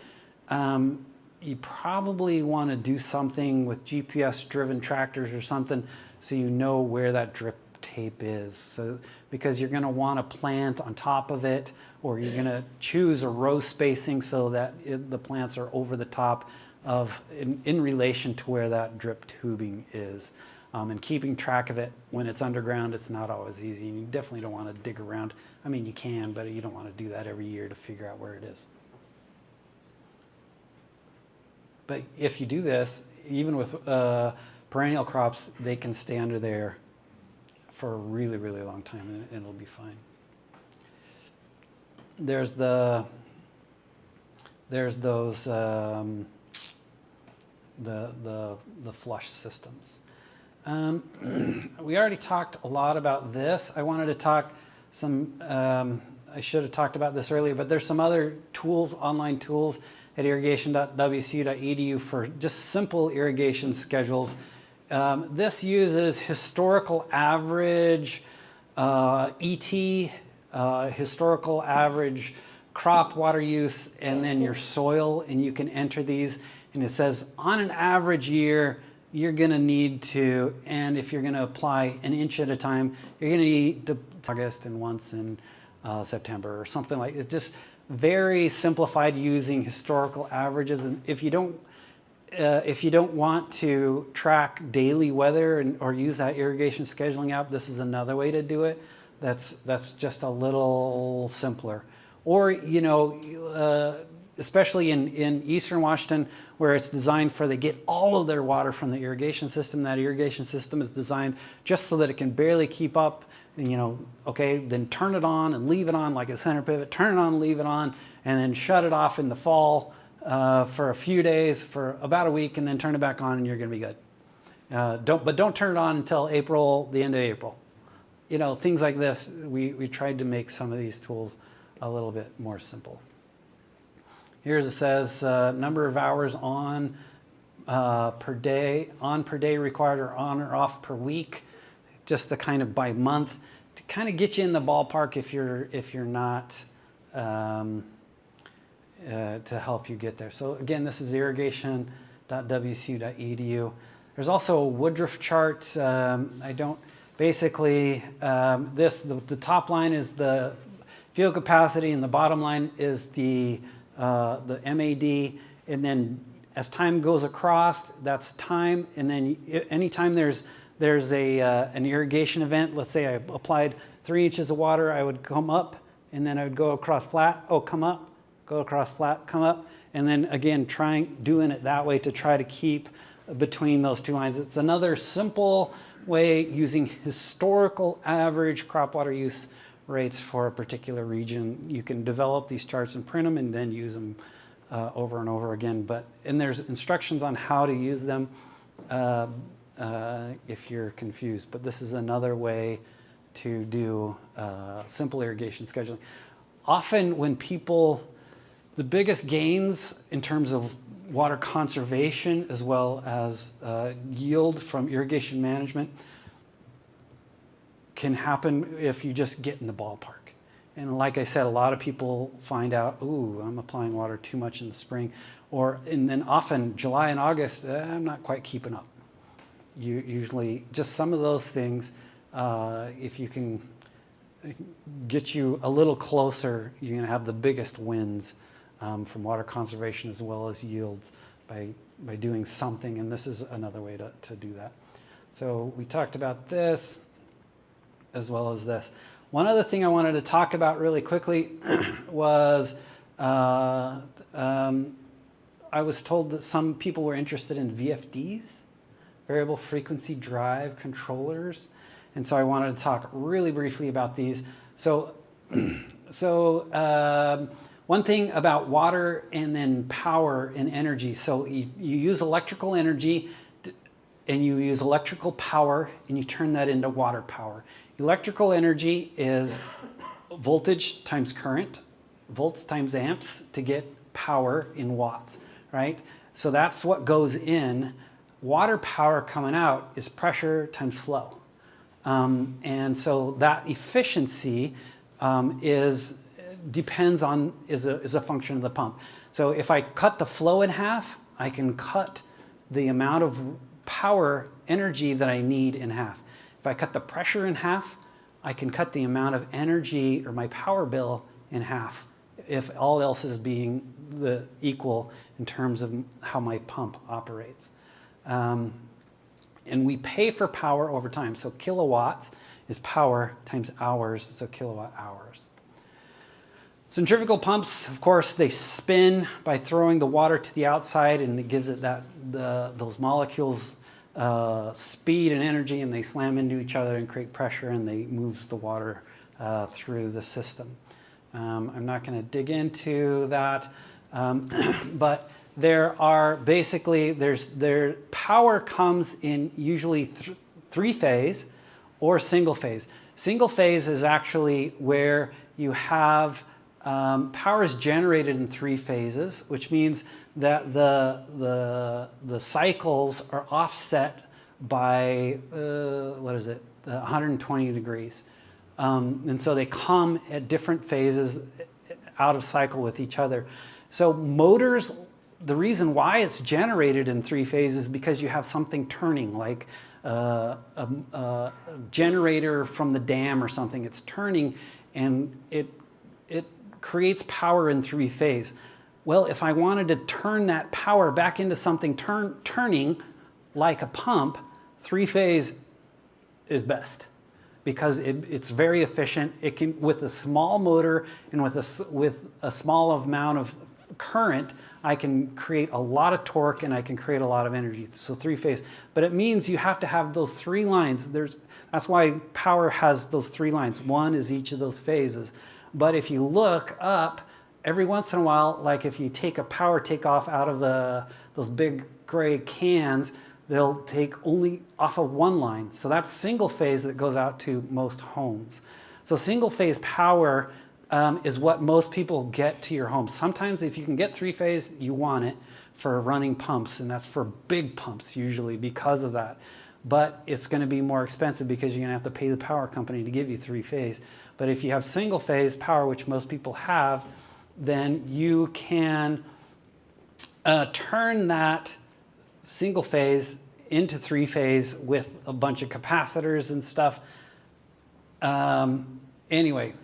you probably want to do something with GPS-driven tractors or something, so you know where that drip tape is. So because you're going to want to plant on top of it, or you're going to choose a row spacing so that the plants are over the top of in relation to where that drip tubing is. And keeping track of it when it's underground, it's not always easy. And you definitely don't want to dig around. I mean, you can, but you don't want to do that every year to figure out where it is. But if you do this, even with perennial crops, they can stay under there for a really, really long time, and it'll be fine. There's those the flush systems. We already talked a lot about this. I wanted to talk I should have talked about this earlier, but there's some other tools, online tools at irrigation.wcu.edu for just simple irrigation schedules. This uses historical average ET, historical average crop water use, and then your soil, and you can enter these, and it says on an average year, you're going to need to, and if you're going to apply an inch at a time, you're going to need to August and once in September or something like it. Just very simplified using historical averages. And if you don't want to track daily weather or use that irrigation scheduling app, this is another way to do it. That's just a little simpler. Or especially in Eastern Washington, where it's designed they get all of their water from the irrigation system. That irrigation system is designed just so that it can barely keep up you know, okay, then turn it on and leave it on like a center pivot, turn it on, leave it on, and then shut it off in the fall for a few days, for about a week, and then turn it back on and you're gonna be good. Don't turn it on until April, the end of April. You know, things like this, we tried to make some of these tools a little bit more simple. Here's it says number of hours on per day required, or on or off per week, just the kind of by month to kind of get you in the ballpark if you're not, to help you get there. So again, this is irrigation.wcu.edu. There's also a Woodruff chart. Basically, the top line is the field capacity, and the bottom line is the MAD, and then as time goes across, that's time, and then anytime there's an irrigation event, let's say I applied 3 inches of water, I would come up, and then I would go across flat, come up, go across flat, come up, and then again doing it that way to try to keep between those two lines. It's another simple way, using historical average crop water use rates for a particular region. You can develop these charts and print them and then use them over and over again. And there's instructions on how to use them if you're confused. But this is another way to do simple irrigation scheduling. Often when the biggest gains in terms of water conservation as well as yield from irrigation management can happen if you just get in the ballpark. And like I said, a lot of people find out, ooh, I'm applying water too much in the spring, and then often July and August, I'm not quite keeping up. You usually, just some of those things, if you can get you a little closer, you're gonna have the biggest wins from water conservation as well as yields by doing something, and this is another way to do that. So we talked about this as well as this. One other thing I wanted to talk about really quickly was I was told that some people were interested in VFDs, variable frequency drive controllers, and so I wanted to talk really briefly about these. So one thing about water and then power and energy. So you use electrical energy and you use electrical power and you turn that into water power. Electrical energy is voltage times current, volts times amps to get power in watts, right? So that's what goes in. Water power coming out is pressure times flow. And so that efficiency is a function of the pump. So if I cut the flow in half, I can cut the amount of power energy that I need in half. If I cut the pressure in half, I can cut the amount of energy or my power bill in half, if all else is being equal in terms of how my pump operates. And we pay for power over time. So kilowatts is power times hours, so kilowatt hours. Centrifugal pumps, of course, they spin by throwing the water to the outside, and it gives it those molecules speed and energy, and they slam into each other and create pressure, and they moves the water through the system. I'm not going to dig into that, but there are basically power comes in usually three-phase or single phase. Single phase is actually where you have power is generated in 3 phases, which means that the cycles are offset by 120 degrees, and so they come at different phases out of cycle with each other. So motors, the reason why it's generated in 3 phases is because you have something turning, like a generator from the dam or something. It's turning, and it creates power in 3 phase. Well, if I wanted to turn that power back into something turning like a pump, 3 phase is best because it's very efficient. It can, with a small motor and with a small amount of current, I can create a lot of torque and I can create a lot of energy. So 3 phase, but it means you have to have those 3 lines. That's why power has those 3 lines. 1 is each of those phases. But if you look up, every once in a while, like if you take a power takeoff out of those big gray cans, they'll take only off of 1 line. So that's single phase that goes out to most homes. So single phase power is what most people get to your home. Sometimes if you can get 3 phase, you want it for running pumps, and that's for big pumps usually because of that. But it's going to be more expensive because you're going to have to pay the power company to give you 3 phase. But if you have single phase power, which most people have, then you can turn that single phase into 3 phase with a bunch of capacitors and stuff. Anyway,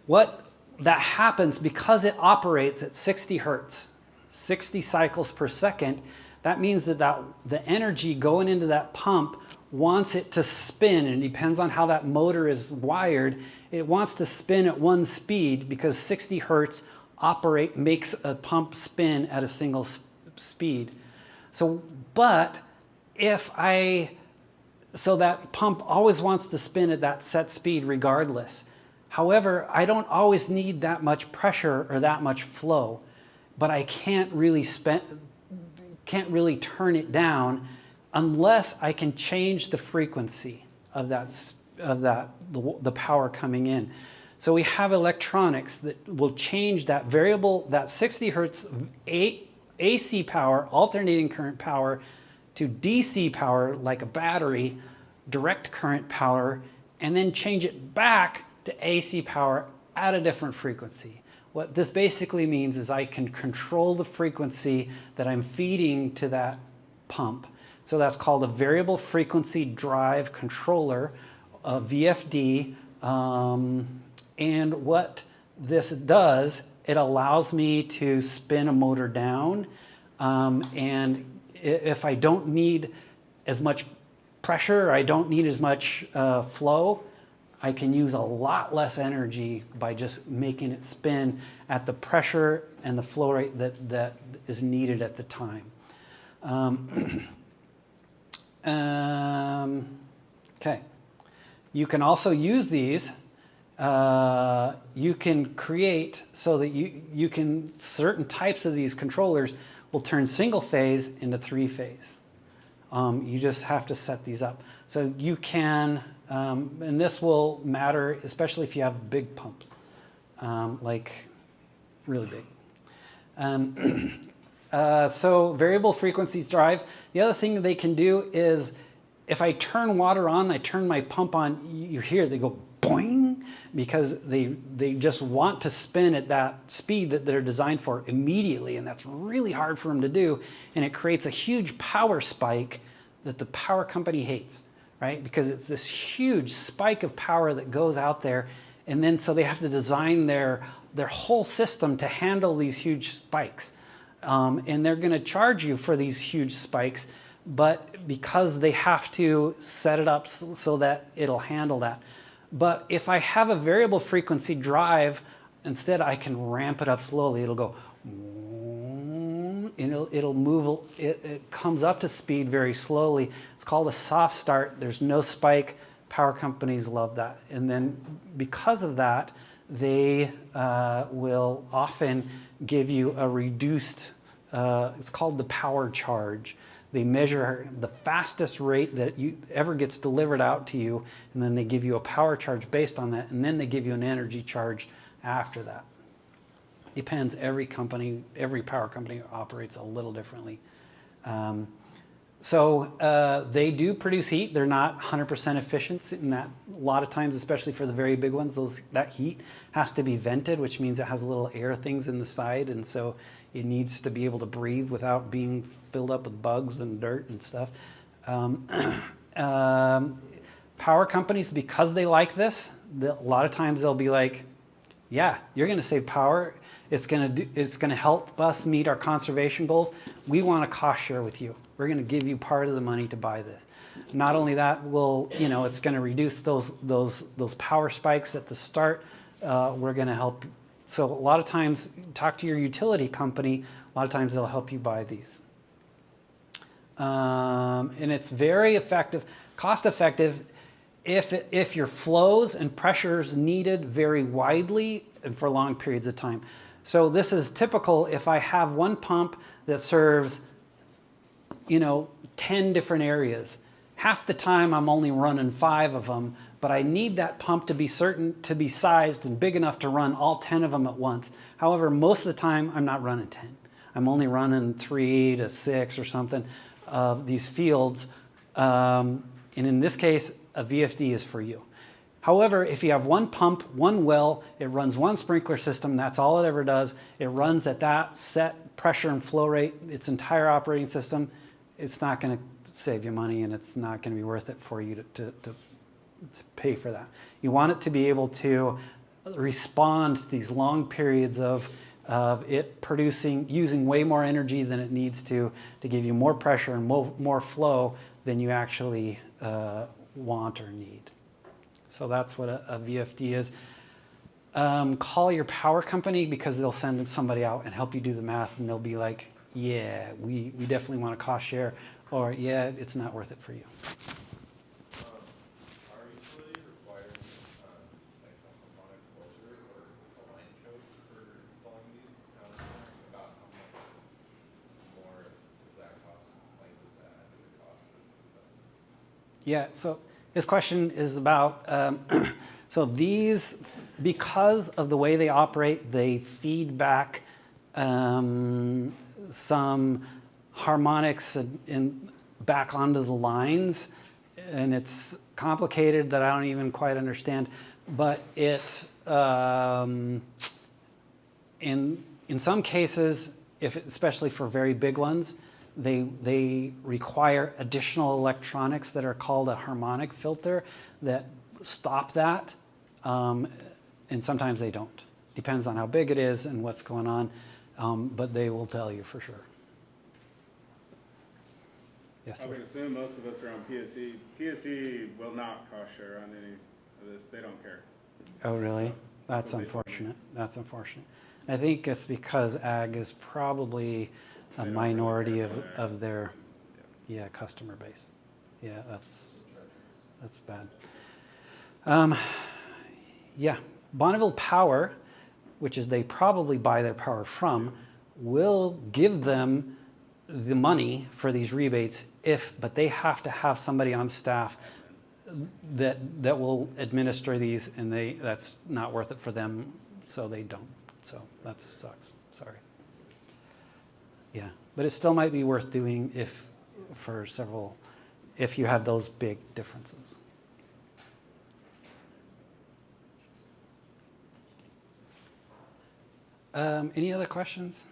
what that happens because it operates at 60 hertz, 60 cycles per second, that means that the energy going into that pump wants it to spin, and it depends on how that motor is wired. It wants to spin at 1 speed because 60 hertz makes a pump spin at a single speed. So that pump always wants to spin at that set speed regardless. However, I don't always need that much pressure or that much flow, but I can't really turn it down unless I can change the frequency of the power coming in. So we have electronics that will change that variable, that 60 hertz AC power, alternating current power, to DC power like a battery, direct current power, and then change it back to AC power at a different frequency. What this basically means is I can control the frequency that I'm feeding to that pump. So that's called a variable frequency drive controller, a VFD. And what this does, it allows me to spin a motor down. And if I don't need as much pressure, I don't need as much flow, I can use a lot less energy by just making it spin at the pressure and the flow rate that is needed at the time. Okay. You can also use these. You can create so that you can, certain types of these controllers will turn single phase into 3 phase. You just have to set these up. So you can, and this will matter especially if you have big pumps, like really big. So variable frequencies drive. The other thing that they can do is if I turn water on, I turn my pump on, you hear they go boing, because they just want to spin at that speed that they're designed for immediately, and that's really hard for them to do, and it creates a huge power spike that the power company hates, right? Because it's this huge spike of power that goes out there, and then so they have to design their whole system to handle these huge spikes. And they're going to charge you for these huge spikes, but because they have to set it up so that it'll handle that. But if I have a variable frequency drive, instead I can ramp it up slowly. It'll go, and it'll move, it comes up to speed very slowly. It's called a soft start. There's no spike. Power companies love that. And then because of that, they will often give you a reduced, it's called the power charge. They measure the fastest rate that ever gets delivered out to you, and then they give you a power charge based on that, and then they give you an energy charge after that. Depends, every power company operates a little differently. So they do produce heat. They're not 100% efficient in that. A lot of times, especially for the very big ones, that heat has to be vented, which means it has little air things in the side, and so it needs to be able to breathe without being filled up with bugs and dirt and stuff. Power companies, because they like this, a lot of times they'll be like, yeah, you're going to save power. It's going to help us meet our conservation goals. We want a cost share with you. We're going to give you part of the money to buy this. Not only that, it's going to reduce those power spikes at the start. We're going to help. So a lot of times, talk to your utility company. A lot of times they'll help you buy these. And it's very effective, cost effective. if your flows and pressures needed vary widely and for long periods of time. So this is typical if I have one pump that serves, 10 different areas. Half the time I'm only running 5 of them, but I need that pump to be sized and big enough to run all 10 of them at once. However, most of the time I'm not running 10. I'm only running 3 to 6 or something of these fields. And in this case, a VFD is for you. However, if you have one pump, one well, it runs one sprinkler system, that's all it ever does. It runs at that set pressure and flow rate, its entire operating system. It's not going to save you money, and it's not going to be worth it for you to pay for that. You want it to be able to respond to these long periods of it using way more energy than it needs to give you more pressure and more flow than you actually want or need. So that's what a VFD is. Call your power company, because they'll send somebody out and help you do the math, and they'll be like, yeah, we definitely want a cost share, or yeah, it's not worth it for you. Are utilities required like a harmonic filter or a line code for installing these? About how much more does that cost? Like, does that add to the cost of the Yeah, so this question is about, so these, because of the way they operate, they feed back some harmonics back onto the lines, and it's complicated that I don't even quite understand, but it, in some cases, especially for very big ones, they require additional electronics that are called a harmonic filter that stop that, and sometimes they don't. Depends on how big it is and what's going on, but they will tell you for sure. Yes, I sir. would assume most of us are on PSE. PSE will not cost share on any of this. They don't care. Oh, really? That's unfortunate. That's unfortunate. I think it's because ag is probably a minority of their customer base. Yeah, that's bad. Bonneville Power, which is they probably buy their power from, will give them the money for these rebates but they have to have somebody on staff that will administer these, and that's not worth it for them, so they don't. So that sucks. Sorry. Yeah, but it still might be worth doing if you have those big differences. Any other questions?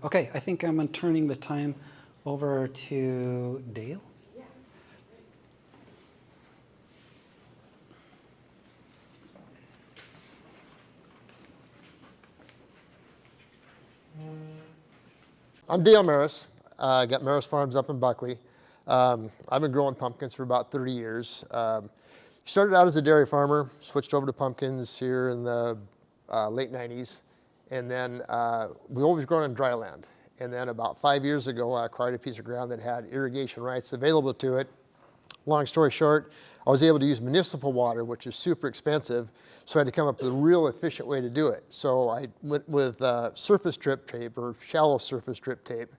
Okay, I think I'm turning the time over to Dale. Yeah. I'm Dale Maris. I got Maris Farms up in Buckley. I've been growing pumpkins for about 30 years. Started out as a dairy farmer, switched over to pumpkins here in the late 90s. And then we always grown on dry land. And then about 5 years ago, I acquired a piece of ground that had irrigation rights available to it. Long story short, I was able to use municipal water, which is super expensive, so I had to come up with a real efficient way to do it. So I went with surface drip tape, or shallow surface drip tape,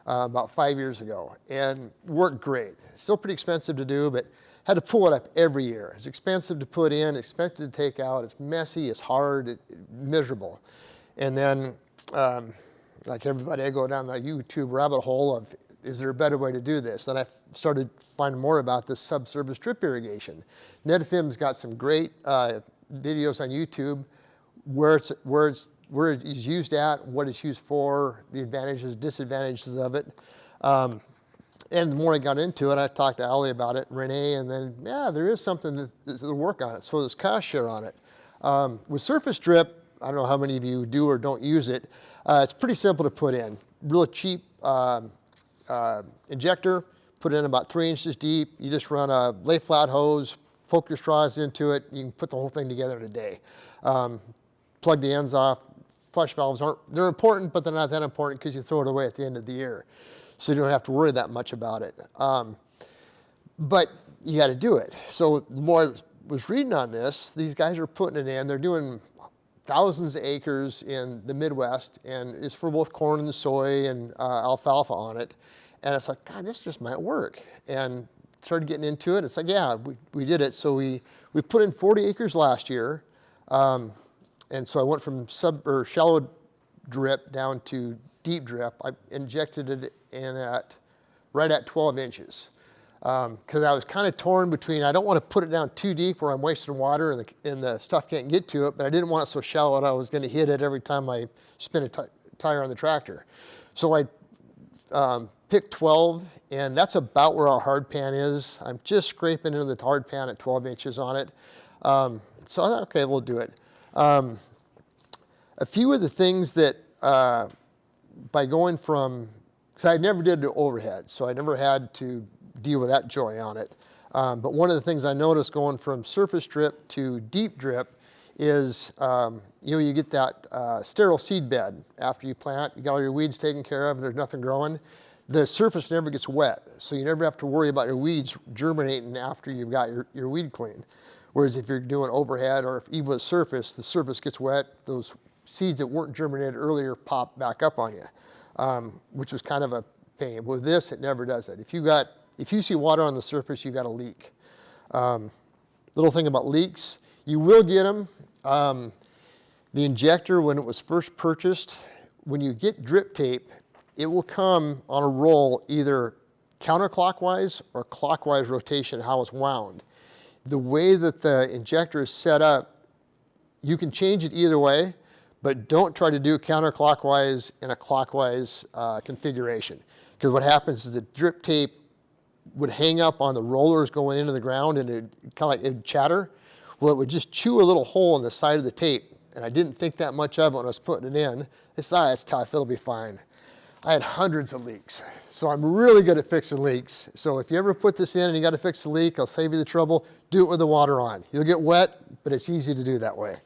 about 5 years ago, and worked great. Still pretty expensive to do, but had to pull it up every year. It's expensive to put in, expensive to take out, it's messy, it's hard, miserable. And then, like everybody, I go down the YouTube rabbit hole of, is there a better way to do this? Then I started finding more about this subsurface drip irrigation. NetFim's got some great videos on YouTube where it is used at, what it's used for, the advantages, disadvantages of it. And the more I got into it, I talked to Ali about it, Renee, and then, yeah, there is something to work on it. So there's cost share on it. With surface drip, I don't know how many of you do or don't use it. It's pretty simple to put in. Real cheap injector, put it in about 3 inches deep. You just run a lay flat hose, poke your straws into it. You can put the whole thing together in a day. Plug the ends off. Flush valves they're important, but they're not that important because you throw it away at the end of the year. so you don't have to worry that much about it. But you got to do it. So the more I was reading on this, these guys are putting it in. They're doing thousands of acres in the Midwest, and it's for both corn and soy and alfalfa on it. And it's like, God, this just might work. And started getting into it. It's like, yeah, we did it. So we put in 40 acres last year. And so I went from shallow drip down to deep drip. I injected it in right at 12 inches. Because I was kind of torn between, I don't want to put it down too deep where I'm wasting water and the stuff can't get to it, but I didn't want it so shallow that I was going to hit it every time I spin a tire on the tractor. So I picked 12, and that's about where our hard pan is. I'm just scraping into the hard pan at 12 inches on it. So I thought, okay, we'll do it. A few of the things that, by going from, because I never did the overhead, so I never had to deal with that joy on it. But one of the things I noticed going from surface drip to deep drip is, you get that sterile seed bed after you plant. You got all your weeds taken care of, there's nothing growing. The surface never gets wet, so you never have to worry about your weeds germinating after you've got your weed clean. Whereas if you're doing overhead or even with surface, the surface gets wet, those seeds that weren't germinated earlier pop back up on you, which was kind of a pain. With this, it never does that. If you see water on the surface, you've got a leak. Little thing about leaks, you will get them. The injector, when it was first purchased, when you get drip tape, it will come on a roll either counterclockwise or clockwise rotation, how it's wound. The way that the injector is set up, you can change it either way, but don't try to do counterclockwise in a clockwise configuration. Because what happens is the drip tape would hang up on the rollers going into the ground, and it'd chatter. Well, it would just chew a little hole in the side of the tape, and I didn't think that much of it when I was putting it in. It's it's tough, it'll be fine. I had hundreds of leaks, so I'm really good at fixing leaks. So if you ever put this in and you got to fix the leak, I'll save you the trouble. Do it with the water on. You'll get wet, but it's easy to do that way.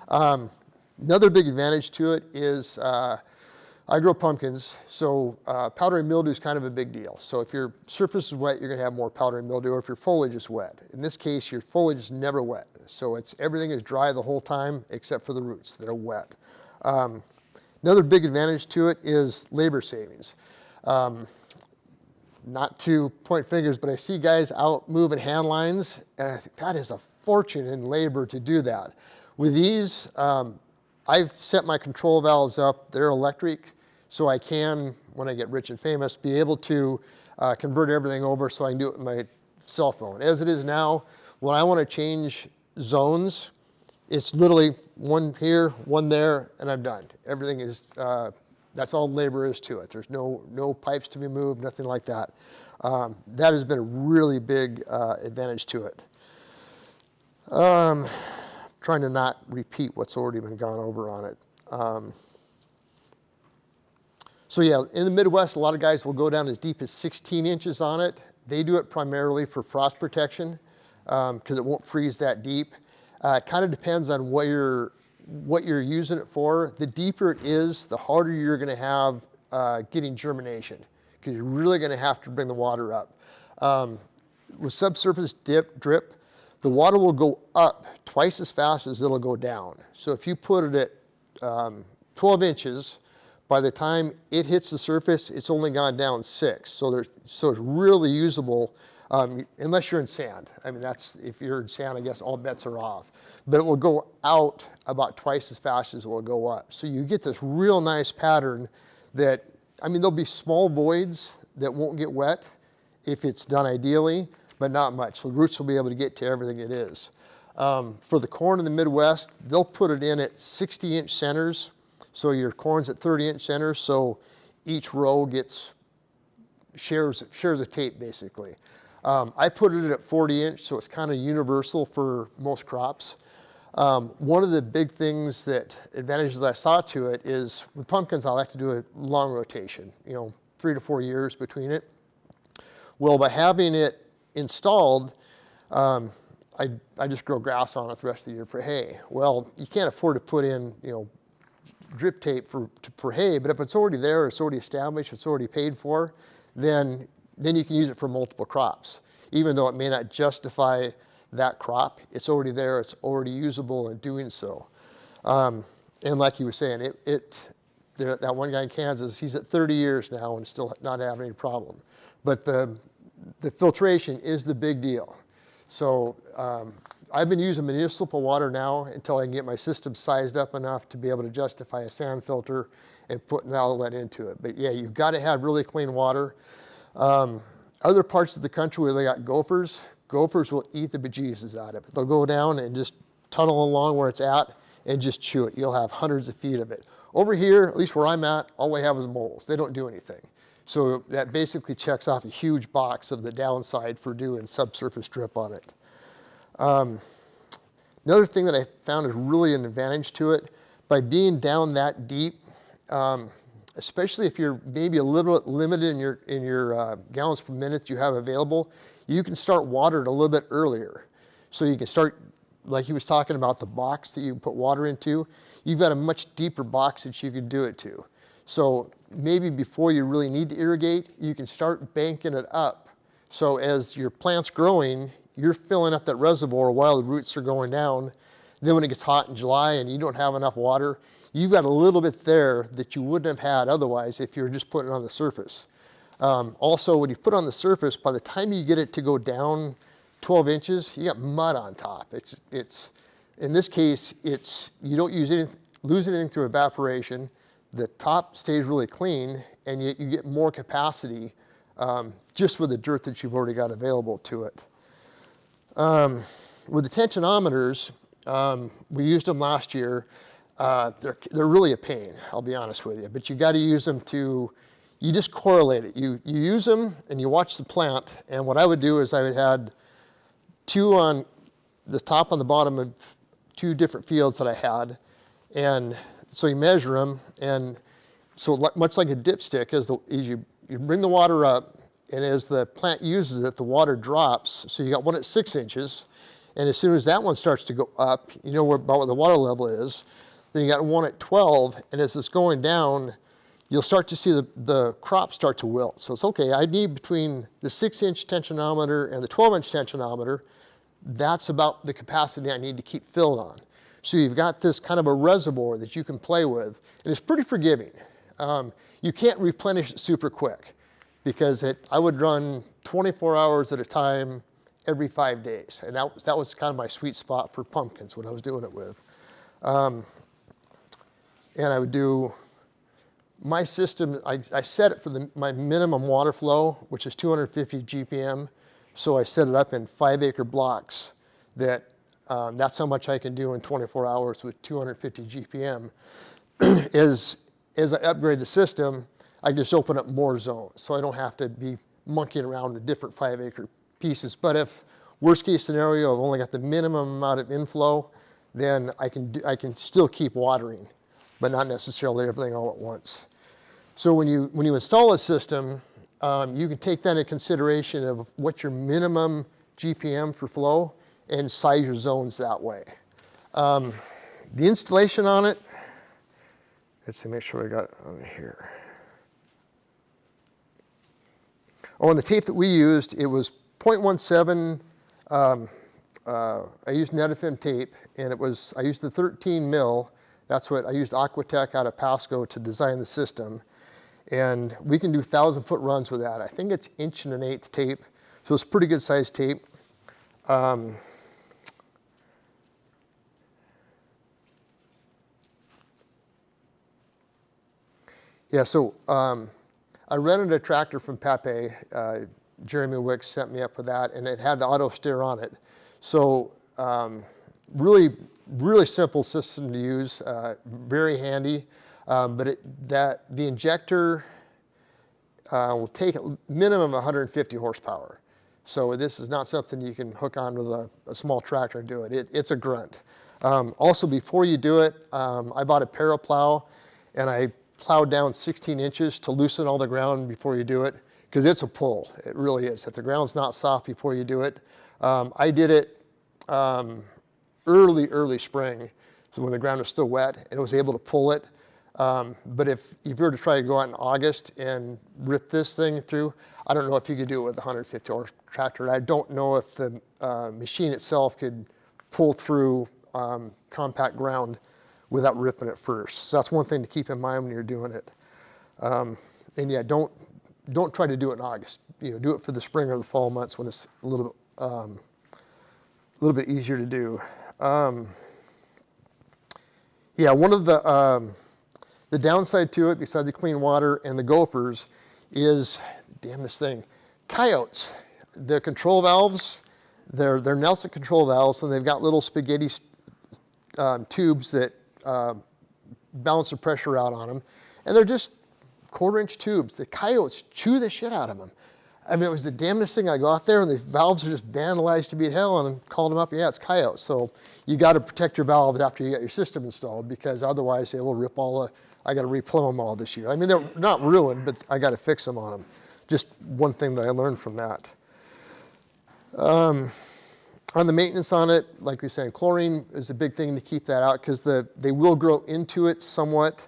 Another big advantage to it is I grow pumpkins, so powdery mildew is kind of a big deal. So if your surface is wet, you're going to have more powdery mildew, or if your foliage is wet. In this case, your foliage is never wet. So everything is dry the whole time except for the roots that are wet. Another big advantage to it is labor savings. Not to point fingers, but I see guys out moving hand lines, and I think that is a fortune in labor to do that. With these, I've set my control valves up. They're electric, so I can, when I get rich and famous, be able to convert everything over so I can do it with my cell phone. As it is now, when I want to change zones, it's literally one here, one there, and I'm done. Everything is, that's all labor is to it. There's no pipes to be moved, nothing like that. That has been a really big advantage to it. Trying to not repeat what's already been gone over on it. So yeah, in the Midwest, a lot of guys will go down as deep as 16 inches on it. They do it primarily for frost protection because it won't freeze that deep. It kind of depends on what you're using it for. The deeper it is, the harder you're going to have getting germination because you're really going to have to bring the water up. With subsurface drip, the water will go up twice as fast as it'll go down. So if you put it at 12 inches, by the time it hits the surface, it's only gone down 6. So it's really usable, unless you're in sand. I mean, if you're in sand, I guess all bets are off. But it will go out about twice as fast as it will go up. So you get this real nice pattern that, I mean, there'll be small voids that won't get wet if it's done ideally, but not much. So the roots will be able to get to everything it is. For the corn in the Midwest, they'll put it in at 60-inch centers. So your corn's at 30-inch centers, so each row shares a tape, basically. I put it at 40-inch, so it's kind of universal for most crops. One of the big advantages I saw to it is with pumpkins, I like to do a long rotation, 3 to 4 years between it. Well, by having it installed, I just grow grass on it the rest of the year for hay. Well, you can't afford to put in, drip tape for hay, but if it's already there, it's already established, it's already paid for, then you can use it for multiple crops. Even though it may not justify that crop, it's already there, it's already usable in doing so. And like you were saying, that one guy in Kansas, he's at 30 years now and still not having any problem. But the filtration is the big deal. So I've been using municipal water now until I can get my system sized up enough to be able to justify a sand filter and put an outlet into it. But yeah, you've got to have really clean water. Other parts of the country where they got gophers will eat the bejesus out of it. They'll go down and just tunnel along where it's at and just chew it. You'll have hundreds of feet of it. Over here, at least where I'm at, all they have is moles. They don't do anything. So that basically checks off a huge box of the downside for doing subsurface drip on it. Another thing that I found is really an advantage to it, by being down that deep, especially if you're maybe a little bit limited in your gallons per minute you have available, you can start water it a little bit earlier. So you can start, like he was talking about the box that you put water into, you've got a much deeper box that you can do it to. So maybe before you really need to irrigate, you can start banking it up. So as your plant's growing, you're filling up that reservoir while the roots are going down. Then when it gets hot in July and you don't have enough water, you've got a little bit there that you wouldn't have had otherwise if you were just putting it on the surface. Also, when you put it on the surface, by the time you get it to go down 12 inches, you got mud on top. It's in this case, you don't lose anything through evaporation. The top stays really clean, and yet you get more capacity just with the dirt that you've already got available to it. With the tensionometers, we used them last year. They're really a pain, I'll be honest with you, but you got to use them you just correlate it. You use them and you watch the plant, and what I would do is I would have two on the top and the bottom of two different fields that I had, and so you measure them, and so much like a dipstick, as you bring the water up, and as the plant uses it, the water drops. So you got one at 6 inches, and as soon as that one starts to go up, you know about what the water level is. Then you got one at 12, and as it's going down, you'll start to see the crop start to wilt. So it's okay, I need between the 6-inch tensionometer and the 12-inch tensionometer, that's about the capacity I need to keep filled on. So you've got this kind of a reservoir that you can play with, and it's pretty forgiving. You can't replenish it super quick, because I would run 24 hours at a time every 5 days, and that was kind of my sweet spot for pumpkins, what I was doing it with. And I would do my system, I set it for my minimum water flow, which is 250 GPM. So I set it up in 5-acre blocks that's how much I can do in 24 hours with 250 GPM. As I upgrade the system, I just open up more zones. So I don't have to be monkeying around with different 5-acre pieces. But if worst case scenario, I've only got the minimum amount of inflow, then I can still keep watering, but not necessarily everything all at once. So when you install a system, you can take that into consideration of what's your minimum GPM for flow and size your zones that way. The installation on it, let's see, make sure I got it on here. Oh, and the tape that we used, it was 0.17. I used Netafim tape, and I used the 13 mil. That's what I used Aquatech out of Pasco to design the system. And we can do 1,000-foot runs with that. I think it's 1 1/8" tape, so it's pretty good sized tape. Yeah, so I rented a tractor from Pape. Jeremy Wicks sent me up with that, and it had the auto steer on it. So really, really simple system to use, very handy. But the injector will take a minimum 150 horsepower. So this is not something you can hook on with a small tractor and do it. It's a grunt. Also, before you do it, I bought a paraplow, and I plowed down 16 inches to loosen all the ground before you do it, because it's a pull. It really is. If the ground's not soft before you do it, I did it early spring, so when the ground was still wet, and I was able to pull it. But if you were to try to go out in August and rip this thing through, I don't know if you could do it with a 150 horse tractor. I don't know if the machine itself could pull through compact ground without ripping it first. So that's one thing to keep in mind when you're doing it. And yeah, don't try to do it in August. Do it for the spring or the fall months when it's a little bit easier to do. Yeah, one of the downside to it, besides the clean water and the gophers, is, damn this thing, coyotes. The control valves, they're Nelson control valves, and they've got little spaghetti tubes that balance the pressure out on them. And they're just 1/4-inch tubes. The coyotes chew the shit out of them. I mean, it was the damnedest thing. I go out there and the valves are just vandalized to beat hell, and I called them up, yeah, it's coyotes. So you got to protect your valves after you get your system installed, because otherwise they will rip I got to replumb them all this year. I mean, they're not ruined, but I got to fix them on them. Just one thing that I learned from that. On the maintenance on it, like we were saying, chlorine is a big thing to keep that out, because they will grow into it somewhat.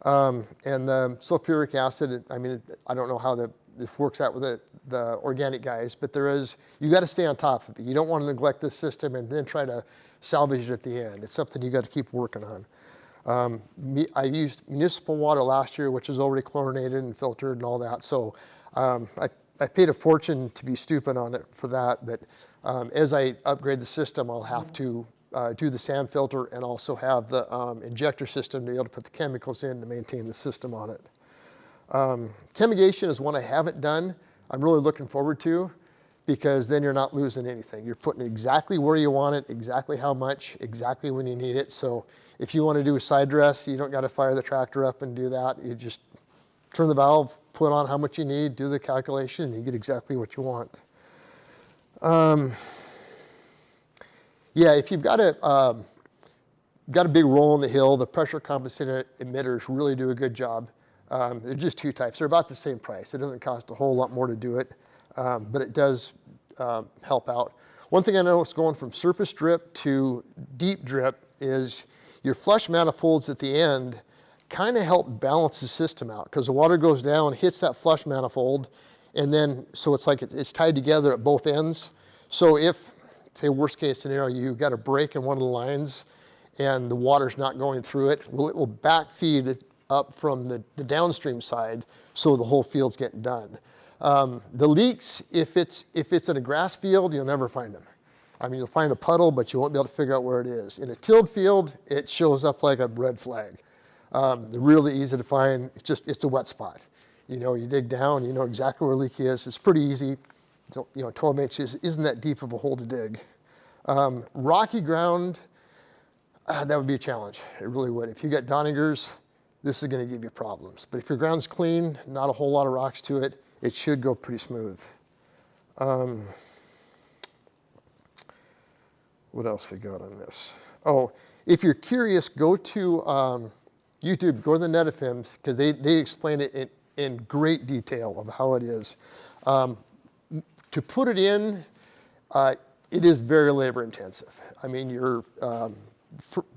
And the sulfuric acid, I mean, I don't know how this works out with the organic guys, but you got to stay on top of it. You don't want to neglect this system and then try to salvage it at the end. It's something you got to keep working on. I used municipal water last year, which is already chlorinated and filtered and all that. So I paid a fortune to be stupid on it for that. But as I upgrade the system, I'll have to do the sand filter and also have the injector system to be able to put the chemicals in to maintain the system on it. Chemigation is one I haven't done. I'm really looking forward to, because then you're not losing anything. You're putting it exactly where you want it, exactly how much, exactly when you need it. So if you want to do a side dress, you don't got to fire the tractor up and do that. You just turn the valve, put on how much you need, do the calculation, and you get exactly what you want. Yeah, if you've got a big roll in the hill, the pressure compensating emitters really do a good job. They're just two types. They're about the same price. It doesn't cost a whole lot more to do it, but it does help out. One thing I noticed going from surface drip to deep drip is your flush manifolds at the end kind of help balance the system out, because the water goes down, hits that flush manifold, and then so it's like it's tied together at both ends. So if, say, worst case scenario, you got a break in one of the lines and the water's not going through it, well, it will backfeed it up from the downstream side, so the whole field's getting done. The leaks, if it's in a grass field, you'll never find them. I mean, you'll find a puddle, but you won't be able to figure out where it is. In a tilled field, it shows up like a red flag. They're really easy to find. It's a wet spot. You dig down, you know exactly where a leak is. It's pretty easy. So, 12 inches isn't that deep of a hole to dig. Rocky ground, that would be a challenge. It really would. If you got Donningers, this is going to give you problems. But if your ground's clean, not a whole lot of rocks to it, it should go pretty smooth. What else we got on this? Oh, if you're curious, go to YouTube, go to the NetFMs, because they explain it in great detail of how it is. To put it in, it is very labor intensive. I mean,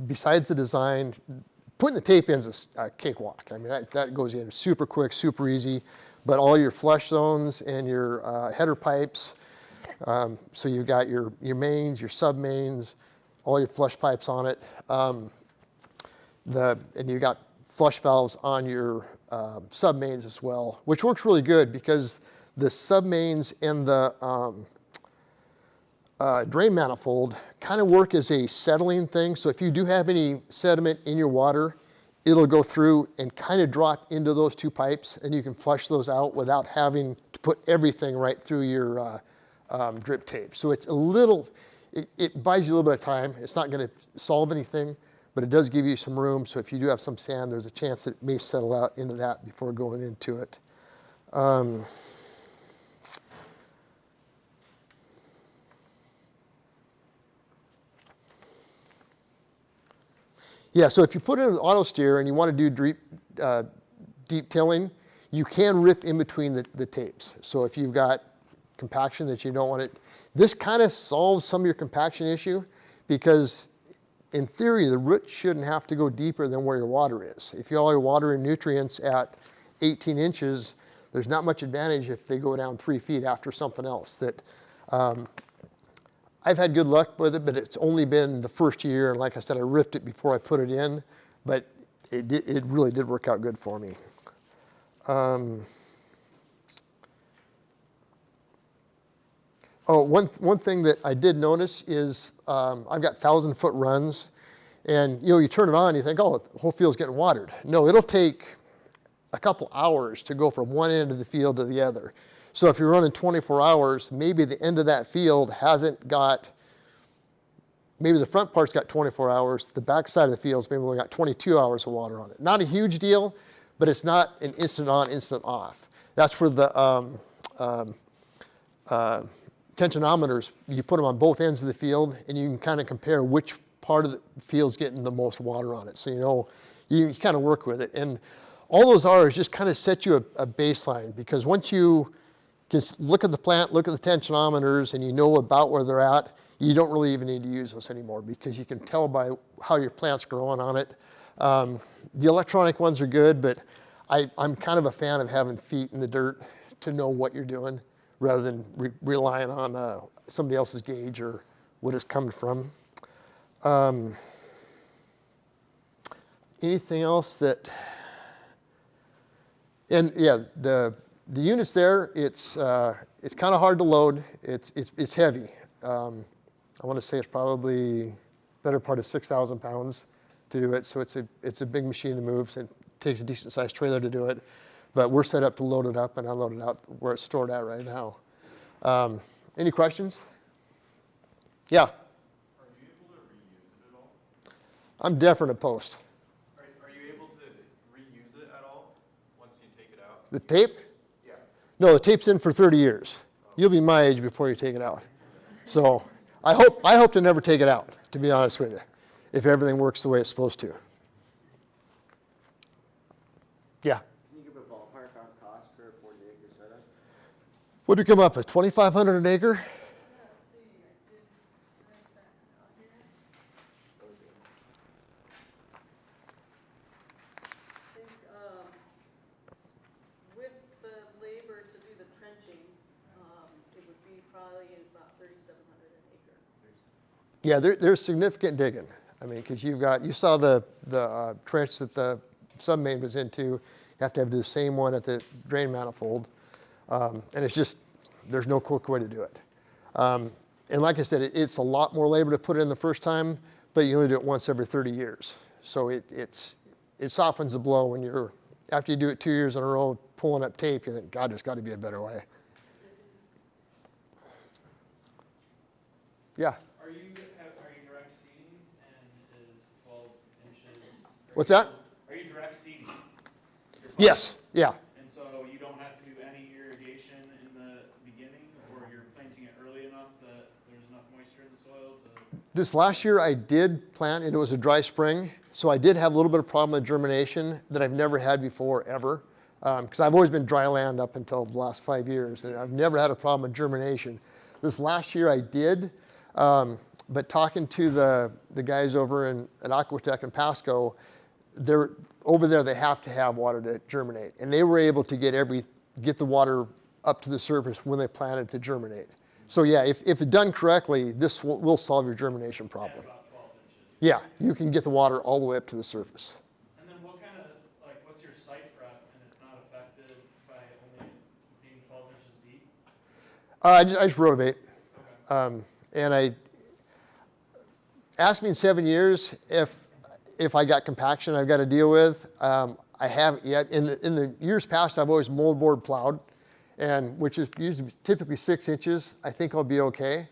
besides the design, putting the tape in is a cakewalk. I mean, that goes in super quick, super easy. But all your flush zones and your header pipes, so you've got your mains, your sub mains, all your flush pipes on it. And you got flush valves on your sub mains as well, which works really good, because the sub mains and the drain manifold kind of work as a settling thing. So if you do have any sediment in your water, it'll go through and kind of drop into those two pipes, and you can flush those out without having to put everything right through your drip tape. So it's it buys you a little bit of time. It's not going to solve anything, but it does give you some room. So if you do have some sand, there's a chance that it may settle out into that before going into it. Yeah, so if you put it in an auto steer and you want to do deep tilling, you can rip in between the tapes. So if you've got compaction that you don't want it, this kind of solves some of your compaction issue, because in theory, the root shouldn't have to go deeper than where your water is. If you all are watering nutrients at 18 inches, there's not much advantage if they go down 3 feet after something else. That I've had good luck with it, but it's only been the first year, and like I said, I ripped it before I put it in, but it really did work out good for me. One thing that I did notice is I've got 1,000-foot runs, and you turn it on, you think, oh, the whole field's getting watered. No, it'll take a couple hours to go from one end of the field to the other. So if you're running 24 hours, maybe the end of that field hasn't got, maybe the front part's got 24 hours, the back side of the field's maybe only got 22 hours of water on it. Not a huge deal, but it's not an instant on, instant off. That's where the tensionometers, you put them on both ends of the field, and you can kind of compare which part of the field's getting the most water on it. So you kind of work with it. And all those are is just kind of set you a baseline, because once you just look at the plant, look at the tensionometers, and you know about where they're at, you don't really even need to use those anymore, because you can tell by how your plant's growing on it. The electronic ones are good, but I'm kind of a fan of having feet in the dirt to know what you're doing, rather than relying on somebody else's gauge or what it's coming from. Anything else that, and yeah, the units there, it's kind of hard to load. It's heavy. I want to say it's probably better part of 6,000 pounds to do it. So it's a big machine to move. So it takes a decent sized trailer to do it. But we're set up to load it up and unload it out where it's stored at right now. Any questions? Yeah. Are you able to reuse it at all? I'm definitely opposed. Are you able to reuse it at all once you take it out? The tape? Yeah. No, the tape's in for 30 years. You'll be my age before you take it out. So I hope to never take it out, to be honest with you, if everything works the way it's supposed to. Yeah. Can you give a ballpark on cost for a 40-acre setup? What did it come up at, 2,500 an acre? With the labor to do the trenching, it would be probably about 3,700 an acre. Yeah, there's significant digging. I mean, because you saw the trench that the sub-main was into. You have to have the same one at the drain manifold. And it's just, there's no quick way to do it. And like I said, it's a lot more labor to put it in the first time, but you only do it once every 30 years. So it softens the blow when you're, after you do it 2 years in a row, pulling up tape, you think, God, there's got to be a better way. Yeah. Are you direct seeding and is 12 inches? What's that? Are you direct seeding? Yes. Yeah. And so you don't have to do any irrigation in the beginning, or you're planting it early enough that there's enough moisture in the soil to... This last year I did plant, and it was a dry spring, so I did have a little bit of problem with germination that I've never had before, ever. Because I've always been dry land up until the last 5 years, and I've never had a problem with germination. This last year I did, but talking to the guys over at Aquatech and Pasco, over there they have to have water to germinate, and they were able to get the water up to the surface when they planted to germinate. So yeah, if it's done correctly, this will solve your germination problem. About 12 inches. Yeah, you can get the water all the way up to the surface. And then what's your site prep, and it's not affected by only being 12 inches deep? I just rotovate. Okay. And asked me in 7 years if I got compaction I've got to deal with. I haven't yet. In the years past, I've always moldboard plowed, and which is usually typically 6 inches. I think I'll be okay.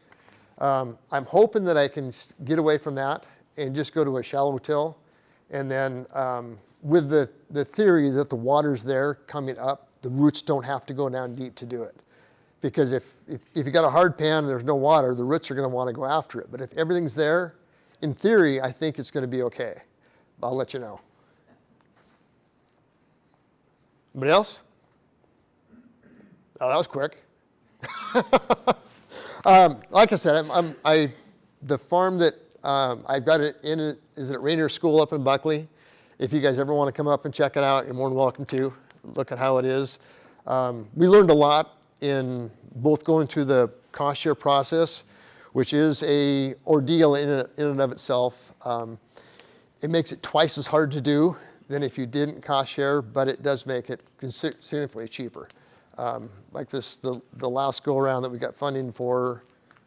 I'm hoping that I can get away from that and just go to a shallow till, and then with the theory that the water's there coming up, the roots don't have to go down deep to do it. Because if you got a hard pan and there's no water, the roots are going to want to go after it. But if everything's there, in theory, I think it's going to be okay. I'll let you know. Anybody else? Oh, that was quick. Like I said, the farm that I've got it in, is it Rainier School up in Buckley? If you guys ever want to come up and check it out, you're more than welcome to. Look at how it is. We learned a lot in both going through the cost share process, which is a ordeal in and of itself. It makes it twice as hard to do than if you didn't cost share, but it does make it significantly cheaper. Like the last go around that we got funding for,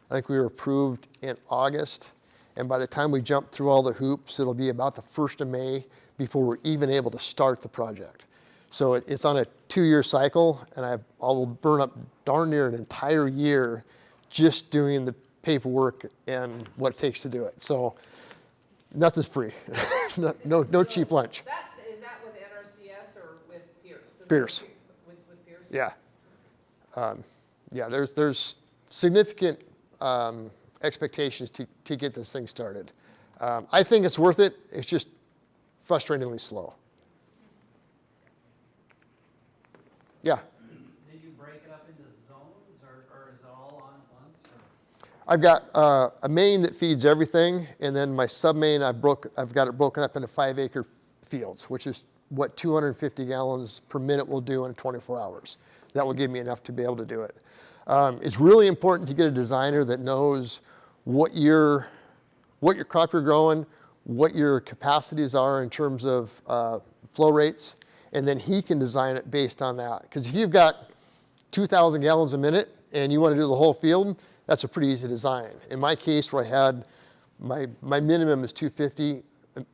I think we were approved in August, and by the time we jump through all the hoops, it'll be about the 1st of May before we're even able to start the project. So it's on a 2-year cycle, and I will burn up darn near an entire year just doing the paperwork and what it takes to do it. So nothing's free. no cheap lunch. Is that with NRCS or with Pierce? Pierce. With Pierce? Yeah. Yeah, there's significant expectations to get this thing started. I think it's worth it. It's just frustratingly slow. Yeah. Did you break it up into zones, or is it all on at once? Or? I've got a main that feeds everything, and then my sub-main, I've got it broken up into 5-acre fields, which is what 250 gallons per minute will do in 24 hours. That will give me enough to be able to do it. It's really important to get a designer that knows what your crop you're growing, what your capacities are in terms of flow rates, and then he can design it based on that. Because if you've got 2,000 gallons a minute and you want to do the whole field, that's a pretty easy design. In my case, where I had my minimum is 250,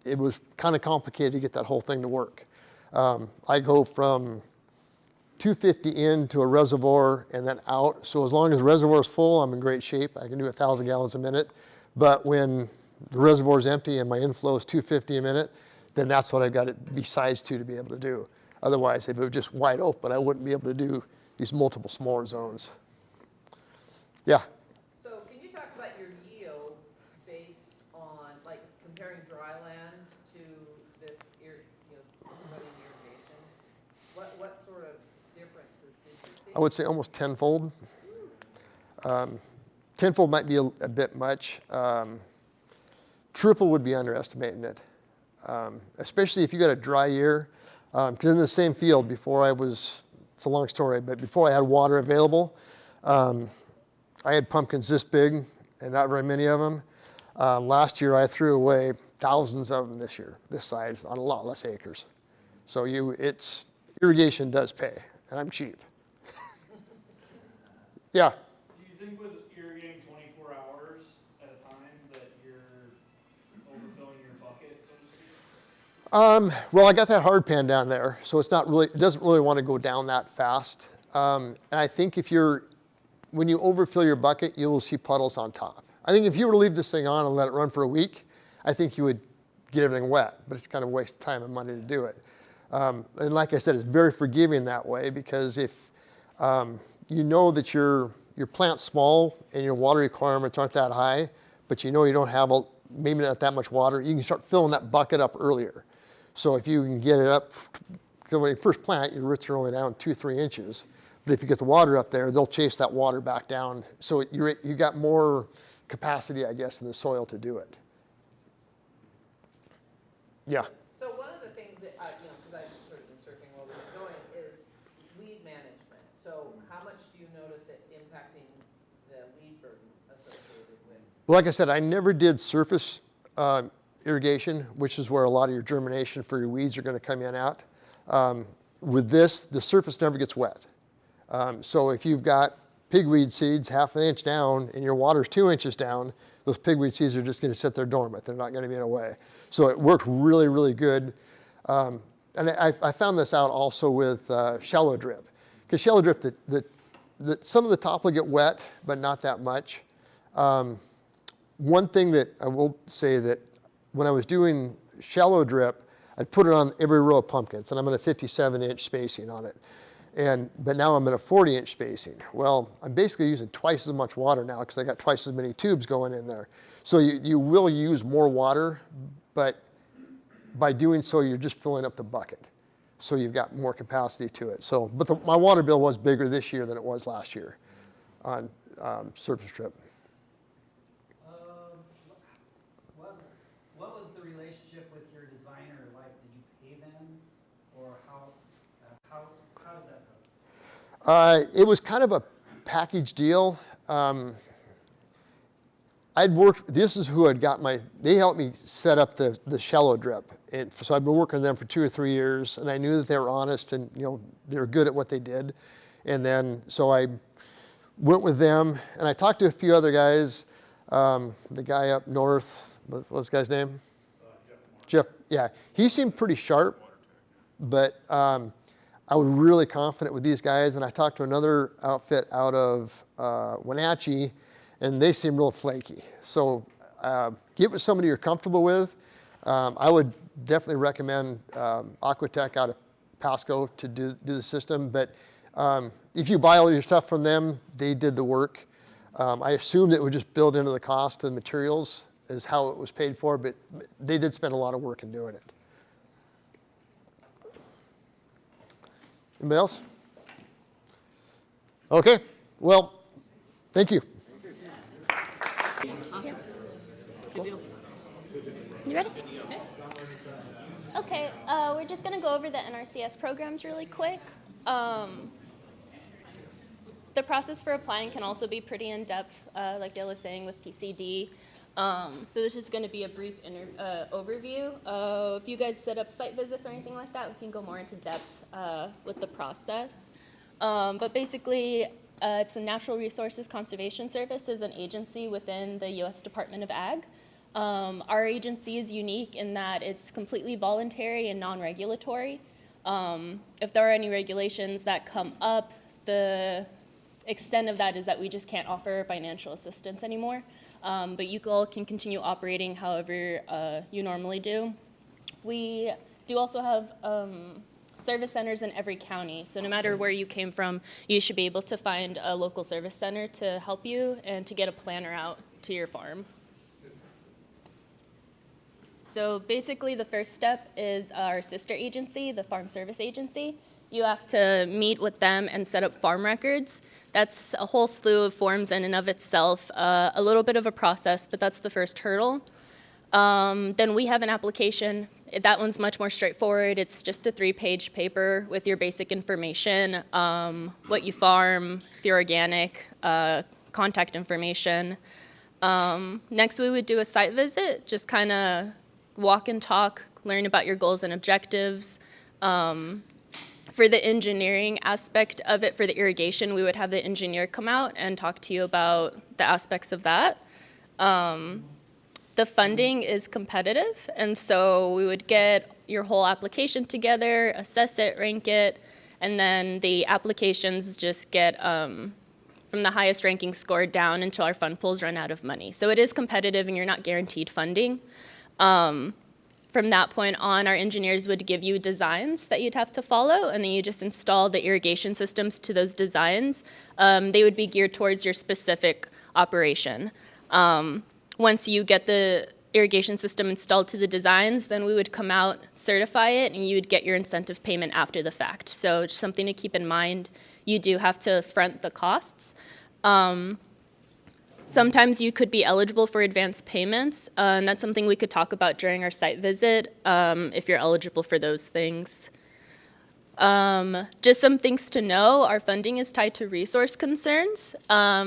it was kind of complicated to get that whole thing to work. I go from 250 into a reservoir and then out. So as long as the reservoir is full, I'm in great shape. I can do 1,000 gallons a minute. But when the reservoir is empty and my inflow is 250 a minute, then that's what I've got to be sized to be able to do. Otherwise, if it was just wide open, I wouldn't be able to do these multiple smaller zones. Yeah. So can you talk about your yield based on, like, comparing dry land to this, running irrigation? What sort of differences did you see? I would say almost tenfold. Tenfold might be a bit much. Triple would be underestimating it, especially if you got a dry year. Because in the same field before it's a long story, but before I had water available, I had pumpkins this big and not very many of them. Last year I threw away thousands of them this size, on a lot less acres. So irrigation does pay, and I'm cheap. Yeah. Do you think with irrigating 24 hours at a time that you're overfilling your bucket, so to speak? Well, I got that hard pan down there, so it doesn't really want to go down that fast. And I think when you overfill your bucket, you will see puddles on top. I think if you were to leave this thing on and let it run for a week, I think you would get everything wet, but it's kind of a waste of time and money to do it. And like I said, it's very forgiving that way, because if you know that your plant's small and your water requirements aren't that high, but you know you don't have maybe not that much water, you can start filling that bucket up earlier. So if you can get it up, because when you first plant, your roots are only down 2-3 inches. But if you get the water up there, they'll chase that water back down. So you got more capacity, I guess, in the soil to do it. Yeah. So one of the things that, because I've sort of been surfing while we've been going, is weed management. So how much do you notice it impacting the weed burden associated with? Well, like I said, I never did surface irrigation, which is where a lot of your germination for your weeds are going to come in at. With this, the surface never gets wet. So if you've got pigweed seeds 1/2 inch down and your water's 2 inches down, those pigweed seeds are just going to sit there dormant. They're not going to be in a way. So it worked really, really good. And I found this out also with shallow drip. Because shallow drip, some of the top will get wet, but not that much. One thing that I will say that when I was doing shallow drip, I'd put it on every row of pumpkins, and I'm at a 57-inch spacing on it. But now I'm at a 40-inch spacing. Well, I'm basically using twice as much water now because I got twice as many tubes going in there. So you will use more water, but by doing so, you're just filling up the bucket. So you've got more capacity to it. So, but my water bill was bigger this year than it was last year on surface drip. pay them, or how did that go? It was kind of a package deal. I'd worked, this is who had got they helped me set up the shallow drip. And so I've been working with them for 2 or 3 years, and I knew that they were honest and, they were good at what they did. And then, so I went with them, and I talked to a few other guys. The guy up north, what's the guy's name? Jeff, yeah. He seemed pretty sharp, but I was really confident with these guys. And I talked to another outfit out of Wenatchee, and they seem real flaky. So get with somebody you're comfortable with. I would definitely recommend Aquatech out of Pasco to do the system. But if you buy all your stuff from them, they did the work. I assumed it would just build into the cost of the materials is how it was paid for, but they did spend a lot of work in doing it. Anybody else? Okay, well, thank you. Awesome. Good deal. You ready? Okay, we're just going to go over the NRCS programs really quick. The process for applying can also be pretty in-depth, like Dale was saying, with PCD. So this is going to be a brief overview. If you guys set up site visits or anything like that, we can go more into depth with the process. But basically, it's a Natural Resources Conservation Service is an agency within the U.S. Department of Ag. Our agency is unique in that it's completely voluntary and non-regulatory. If there are any regulations that come up, the extent of that is that we just can't offer financial assistance anymore. But you all can continue operating however you normally do. We do also have service centers in every county. So no matter where you came from, you should be able to find a local service center to help you and to get a planner out to your farm. So basically the first step is our sister agency, the Farm Service Agency. You have to meet with them and set up farm records. That's a whole slew of forms in and of itself, a little bit of a process, but that's the first hurdle. Then we have an application. That one's much more straightforward. It's just a 3-page paper with your basic information, what you farm, if you're organic, contact information. Next, we would do a site visit, just kind of walk and talk, learn about your goals and objectives. For the engineering aspect of it, for the irrigation, we would have the engineer come out and talk to you about the aspects of that. The funding is competitive, and so we would get your whole application together, assess it, rank it, and then the applications just get from the highest ranking score down until our fund pools run out of money. So it is competitive, and you're not guaranteed funding. From that point on, our engineers would give you designs that you'd have to follow, and then you just install the irrigation systems to those designs. They would be geared towards your specific operation. Once you get the irrigation system installed to the designs, then we would come out, certify it, and you would get your incentive payment after the fact. So just something to keep in mind, you do have to front the costs. Sometimes you could be eligible for advance payments, and that's something we could talk about during our site visit if you're eligible for those things. Just some things to know, our funding is tied to resource concerns,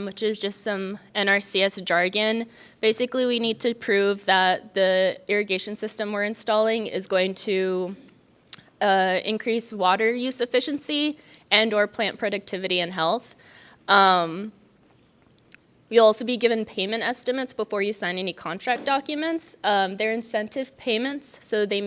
which is just some NRCS jargon. Basically, we need to prove that the irrigation system we're installing is going to increase water use efficiency and or plant productivity and health. You'll also be given payment estimates before you sign any contract documents. They're incentive payments, so they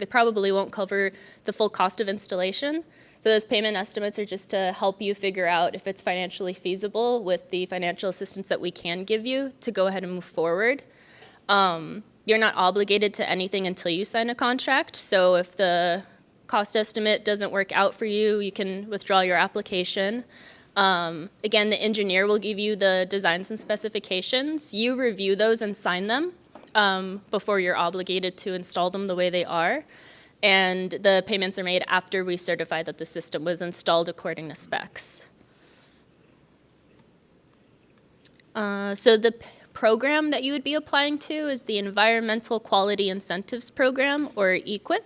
probably won't cover the full cost of installation. So those payment estimates are just to help you figure out if it's financially feasible with the financial assistance that we can give you to go ahead and move forward. You're not obligated to anything until you sign a contract, so if the cost estimate doesn't work out for you, you can withdraw your application. Again, the engineer will give you the designs and specifications. You review those and sign them before you're obligated to install them the way they are. And the payments are made after we certify that the system was installed according to specs. So the program that you would be applying to is the Environmental Quality Incentives Program, or EQIP.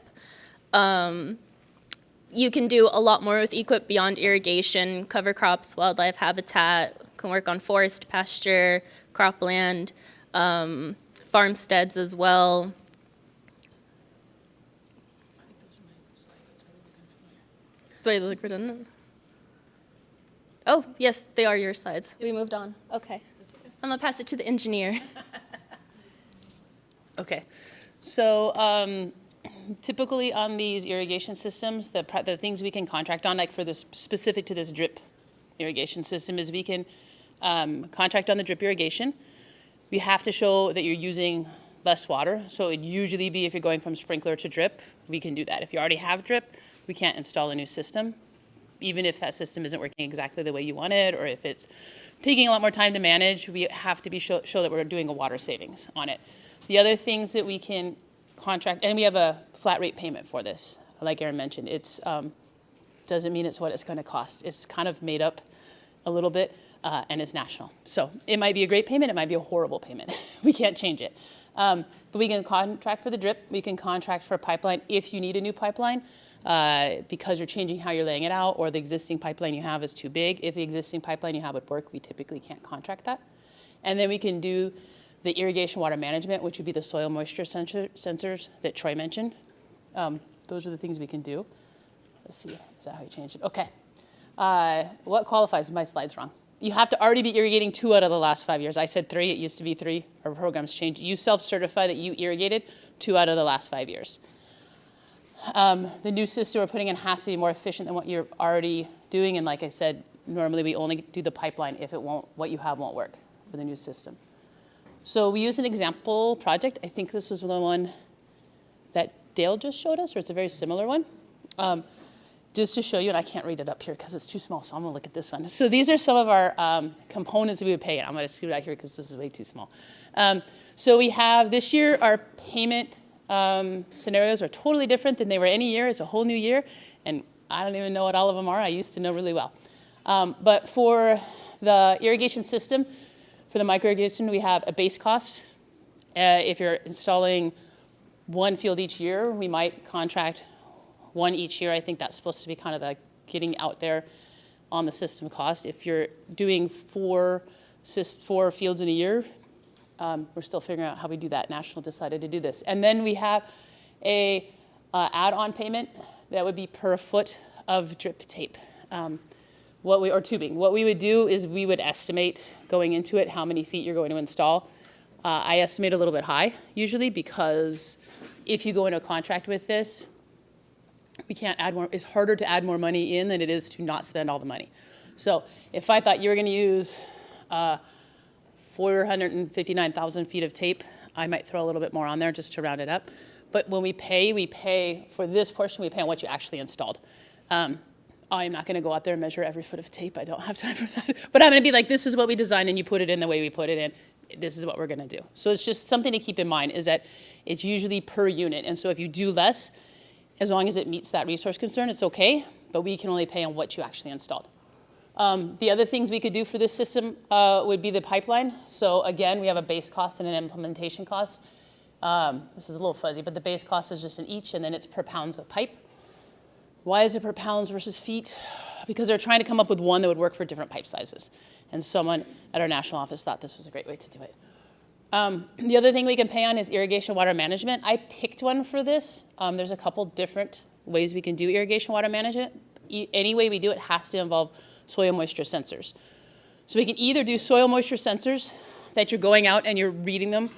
You can do a lot more with equip beyond irrigation, cover crops, wildlife habitat, can work on forest, pasture, cropland, farmsteads as well. Sorry, they look redundant. Oh, yes, they are your slides. We moved on. Okay. I'm going to pass it to the engineer. Okay, so typically on these irrigation systems, the things we can contract on, like for this specific to this drip irrigation system, is we can contract on the drip irrigation. We have to show that you're using less water. So it'd usually be if you're going from sprinkler to drip, we can do that. If you already have drip, we can't install a new system, even if that system isn't working exactly the way you want it, or if it's taking a lot more time to manage, we have to show that we're doing a water savings on it. The other things that we can contract, and we have a flat rate payment for this, like Aaron mentioned. It's doesn't mean it's what it's going to cost. It's kind of made up a little bit, and it's national. So it might be a great payment, it might be a horrible payment. We can't change it. But we can contract for the drip. We can contract for a pipeline if you need a new pipeline, because you're changing how you're laying it out, or the existing pipeline you have is too big. If the existing pipeline you have would work, we typically can't contract that. And then we can do the irrigation water management, which would be the soil moisture sensors that Troy mentioned. Those are the things we can do. Let's see, is that how you changed it? Okay. What qualifies? My slide's wrong. You have to already be irrigating 2 out of the last 5 years. I said 3, it used to be 3. Our program's changed. You self-certify that you irrigated 2 out of the last 5 years. The new system we're putting in has to be more efficient than what you're already doing. And like I said, normally we only do the pipeline if what you have won't work for the new system. So we use an example project. I think this was the one that Dale just showed us, or it's a very similar one. Just to show you, and I can't read it up here because it's too small, so I'm going to look at this one. So these are some of our components that we would pay. I'm going to scoot out here because this is way too small. So we have this year, our payment scenarios are totally different than they were any year. It's a whole new year, and I don't even know what all of them are. I used to know really well. But for the irrigation system, for the micro irrigation, we have a base cost. If you're installing 1 field each year, we might contract 1 each year. I think that's supposed to be kind of the getting out there on the system cost. If you're doing 4 fields in a year, we're still figuring out how we do that. National decided to do this. And then we have a add-on payment that would be per foot of drip tape. Or tubing. What we would do is we would estimate going into it how many feet you're going to install. I estimate a little bit high usually, because if you go into a contract with this, we can't add more. It's harder to add more money in than it is to not spend all the money. So if I thought you were going to use 459,000 feet of tape, I might throw a little bit more on there just to round it up. But when we pay for this portion, we pay on what you actually installed. I'm not going to go out there and measure every foot of tape. I don't have time for that. But I'm going to be like, this is what we designed, and you put it in the way we put it in. This is what we're going to do. So it's just something to keep in mind, is that it's usually per unit. And so if you do less, as long as it meets that resource concern, it's okay. But we can only pay on what you actually installed. The other things we could do for this system would be the pipeline. So again, we have a base cost and an implementation cost. This is a little fuzzy, but the base cost is just in each, and then it's per pounds of pipe. Why is it per pounds versus feet? Because they're trying to come up with one that would work for different pipe sizes. And someone at our national office thought this was a great way to do it. The other thing we can pay on is irrigation water management. I picked one for this. There's a couple different ways we can do irrigation water management. Any way we do it has to involve soil moisture sensors. So we can either do soil moisture sensors that you're going out and you're reading them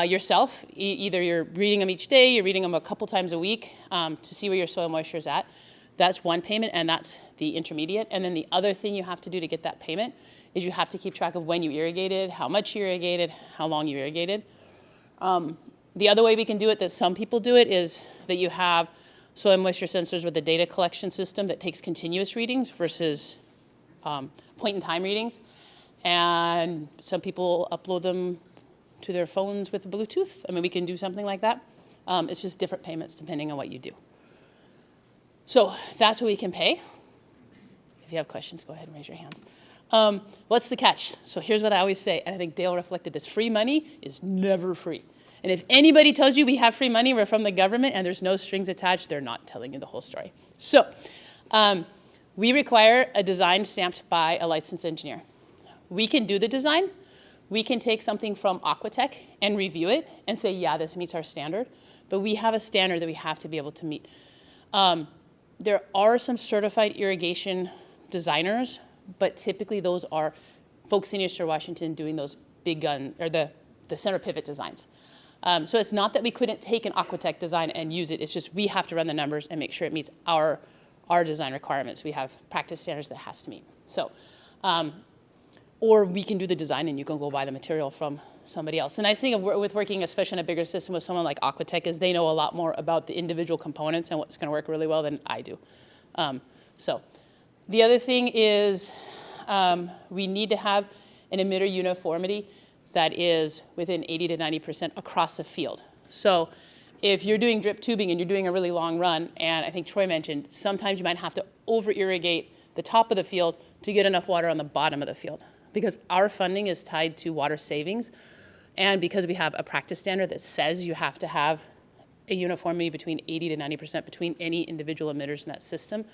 yourself. Either you're reading them each day, you're reading them a couple times a week to see where your soil moisture is at. That's one payment, and that's the intermediate. And then the other thing you have to do to get that payment is you have to keep track of when you irrigated, how much you irrigated, how long you irrigated. The other way we can do it, that some people do it, is that you have soil moisture sensors with a data collection system that takes continuous readings versus point-in-time readings. And some people upload them to their phones with Bluetooth. I mean, we can do something like that. It's just different payments depending on what you do. So that's what we can pay. If you have questions, go ahead and raise your hands. What's the catch? So here's what I always say, and I think Dale reflected this. Free money is never free. And if anybody tells you we have free money, we're from the government, and there's no strings attached, they're not telling you the whole story. So we require a design stamped by a licensed engineer. We can do the design. We can take something from Aquatech and review it and say, yeah, this meets our standard. But we have a standard that we have to be able to meet. There are some certified irrigation designers, but typically those are folks in Eastern Washington doing those big gun, or the center pivot designs. So it's not that we couldn't take an Aquatech design and use it, it's just we have to run the numbers and make sure it meets our design requirements. We have practice standards that it has to meet. So, or we can do the design and you can go buy the material from somebody else. The nice thing with working, especially in a bigger system with someone like Aquatech, is they know a lot more about the individual components and what's gonna work really well than I do. So the other thing is we need to have an emitter uniformity that is within 80 to 90% across the field. So if you're doing drip tubing and you're doing a really long run, and I think Troy mentioned, sometimes you might have to over-irrigate the top of the field to get enough water on the bottom of the field. Because our funding is tied to water savings, and because we have a practice standard that says you have to have a uniformity between 80 to 90% between any individual emitters in that system,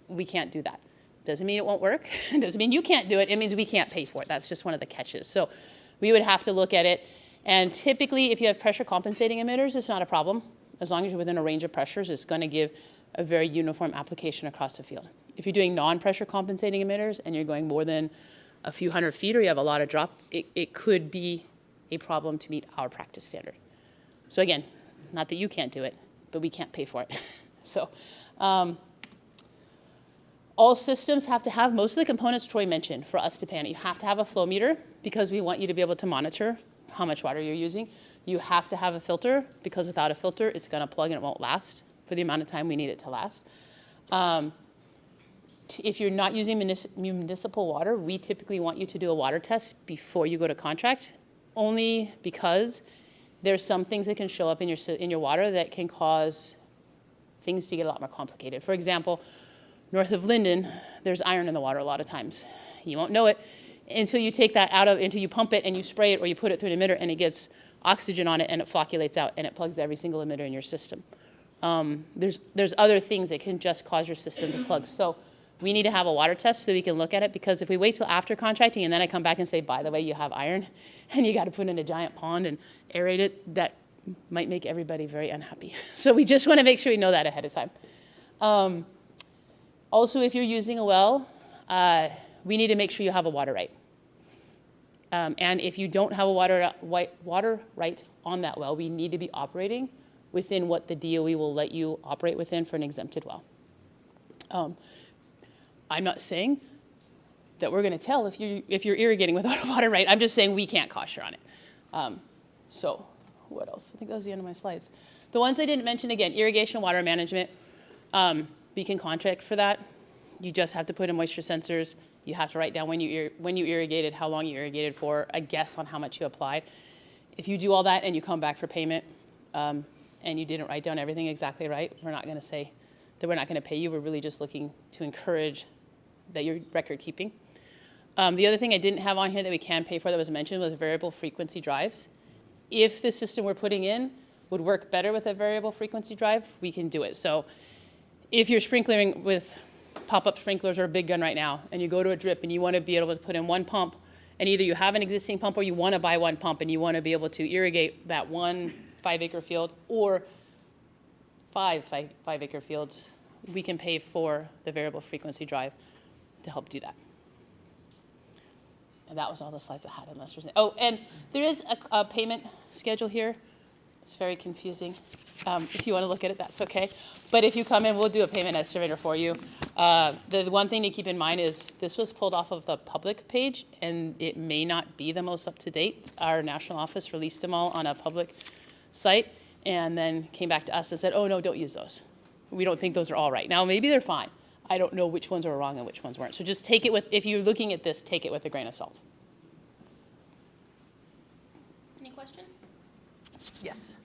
we can't do that. Doesn't mean it won't work. Doesn't mean you can't do it. It means we can't pay for it. That's just one of the catches. So we would have to look at it. And typically, if you have pressure compensating emitters, it's not a problem. As long as you're within a range of pressures, it's going to give a very uniform application across the field. If you're doing non-pressure compensating emitters and you're going more than a few hundred feet or you have a lot of drop, it could be a problem to meet our practice standard. So again, not that you can't do it, but we can't pay for it. So all systems have to have most of the components Troy mentioned for us to pay on it. You have to have a flow meter because we want you to be able to monitor how much water you're using. You have to have a filter because without a filter, it's gonna plug and it won't last for the amount of time we need it to last. If you're not using municipal water, we typically want you to do a water test before you go to contract, only because there's some things that can show up in your water that can cause things to get a lot more complicated. For example, north of Linden, there's iron in the water a lot of times. You won't know it until you take that out until you pump it and you spray it or you put it through an emitter and it gets oxygen on it and it flocculates out and it plugs every single emitter in your system. There's other things that can just cause your system to plug. So we need to have a water test so we can look at it, because if we wait till after contracting and then I come back and say, by the way, you have iron and you got to put in a giant pond and aerate it, that might make everybody very unhappy. So we just want to make sure we know that ahead of time. Also, if you're using a well, we need to make sure you have a water right. And if you don't have a water right on that well, we need to be operating within what the DOE will let you operate within for an exempted well. I'm not saying that we're going to tell if you're irrigating without a water right. I'm just saying we can't cost share on it. So what else? I think that was the end of my slides. The ones I didn't mention, again, irrigation water management. We can contract for that. You just have to put in moisture sensors. You have to write down when you irrigated, how long you irrigated for, a guess on how much you applied. If you do all that and you come back for payment and you didn't write down everything exactly right, we're not going to say that we're not going to pay you. We're really just looking to encourage that you're record keeping. The other thing I didn't have on here that we can pay for that was mentioned was variable frequency drives. If the system we're putting in would work better with a variable frequency drive, we can do it. So if you're sprinkling with pop-up sprinklers or a big gun right now, and you go to a drip and you want to be able to put in one pump, and either you have an existing pump or you want to buy one pump and you want to be able to irrigate that 1 5-acre field or 5 5-acre fields, we can pay for the variable frequency drive to help do that. And that was all the slides I had, unless there's oh, and there is a payment schedule here. It's very confusing. If you want to look at it, that's okay. But if you come in, we'll do a payment estimator for you. The one thing to keep in mind is this was pulled off of the public page, and it may not be the most up-to-date. Our national office released them all on a public site and then came back to us and said, oh, no, don't use those. We don't think those are all right. Now, maybe they're fine. I don't know which ones are wrong and which ones weren't. So just take it with, if you're looking at this, take it with a grain of salt. Any questions? Yes.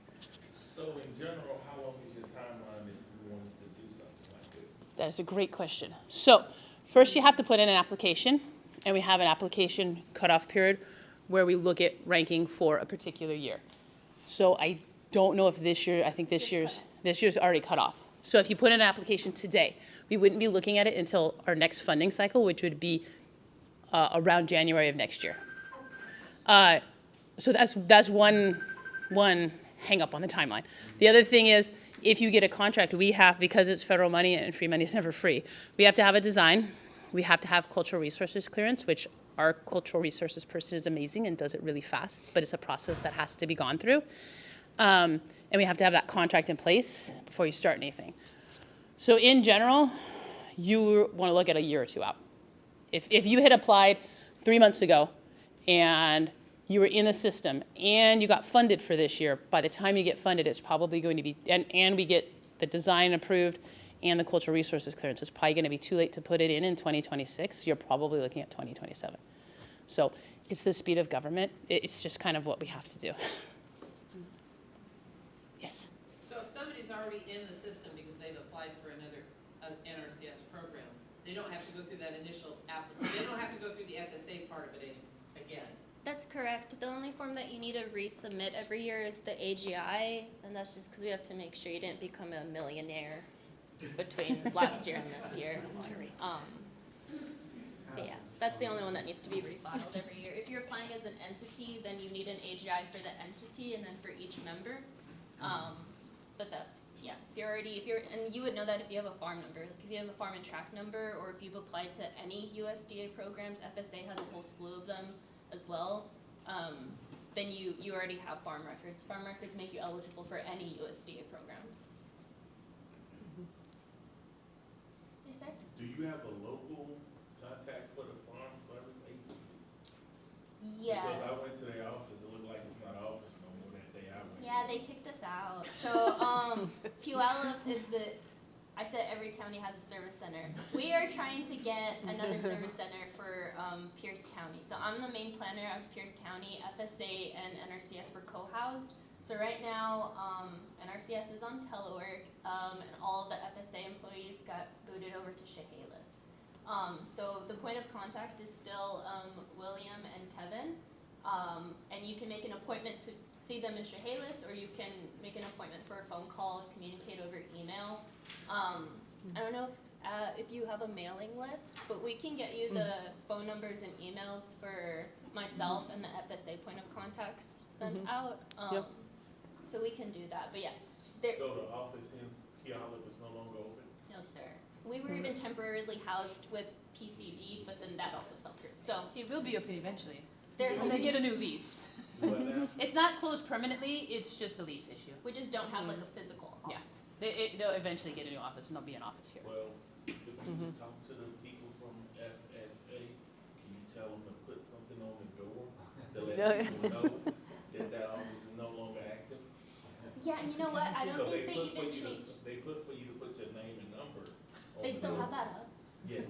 So in general, how long is your timeline if you wanted to do something like this? That is a great question. So first you have to put in an application, and we have an application cutoff period where we look at ranking for a particular year. So I don't know if this year, I think this year's already cut off. So if you put in an application today, we wouldn't be looking at it until our next funding cycle, which would be around January of next year. So that's one hang up on the timeline. The other thing is, if you get a contract, we have, because it's federal money and free money is never free, we have to have a design, we have to have cultural resources clearance, which our cultural resources person is amazing and does it really fast, but it's a process that has to be gone through. And we have to have that contract in place before you start anything. So in general, you want to look at a year or two out. If you had applied 3 months ago and you were in the system and you got funded for this year, by the time you get funded, it's probably going to be, and we get the design approved and the cultural resources clearance, it's probably going to be too late to put it in 2026. You're probably looking at 2027. So it's the speed of government. It's just kind of what we have to do. Yes? So if somebody's already in the system because they've applied for another NRCS program, they don't have to go through that initial application. They don't have to go through the FSA part of it again. That's correct. The only form that you need to resubmit every year is the AGI, and that's just because we have to make sure you didn't become a millionaire between last year and this year. But yeah, that's the only one that needs to be refiled every year. If you're applying as an entity, then you need an AGI for the entity and then for each member. But that's, yeah, and you would know that if you have a farm number. Like if you have a farm and track number, or if you've applied to any USDA programs, FSA has a whole slew of them as well, then you already have farm records. Farm records make you eligible for any USDA programs. Yes, sir? Do you have a local contact for the Farm Service Agency? Yes. Because I went to their office, it looked like it's not an office no more that day I went. Yeah, they kicked us out. So Puyallup is I said every county has a service center. We are trying to get another service center for Pierce County. So I'm the main planner of Pierce County. FSA and NRCS were co-housed. So right now, NRCS is on telework, and all of the FSA employees got booted over to Chehalis. So the point of contact is still William and Kevin, and you can make an appointment to see them in Chehalis, or you can make an appointment for a phone call, communicate over email. I don't know if you have a mailing list, but we can get you the phone numbers and emails for myself and the FSA point of contacts sent out. So we can do that, but yeah. So the office in Puyallup is no longer open? No, sir. We were even temporarily housed with PCD, but then that also fell through. So It will be open eventually. when they get a new lease. What now? It's not closed permanently, it's just a lease issue. we just don't have like a physical office. Yeah. They'll eventually get a new office and there'll be an office here. Well, if you talk to the people from FSA, can you tell them to put something on the door to let people know that office is no longer active? Yeah, and you know what? I don't Because think they even changed. They put for you to put your name and number on They the still door. have that up. Yes.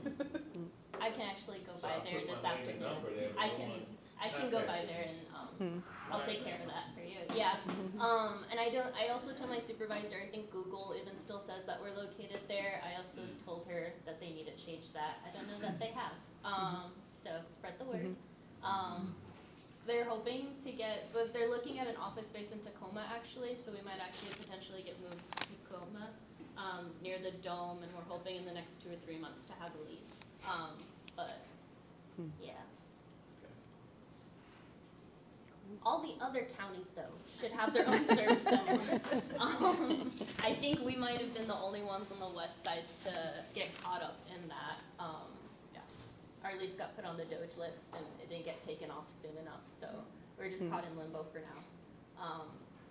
I can actually go So by I there put this my name and afternoon. number there, but I no can one I can go by contacted there me. and I'll take care of that for you. Yeah. And I also told my supervisor, I think Google even still says that we're located there. I also told her that they need to change that. I don't know that they have. So spread the word. They're hoping to but they're looking at an office space in Tacoma actually, so we might actually potentially get moved to Tacoma, near the Dome, and we're hoping in the next 2 or 3 months to have a lease. But yeah. All the other counties, though, should have their own service centers. I think we might have been the only ones on the west side to get caught up in that. Our lease got put on the Doge list, and it didn't get taken off soon enough, so we're just caught in limbo for now.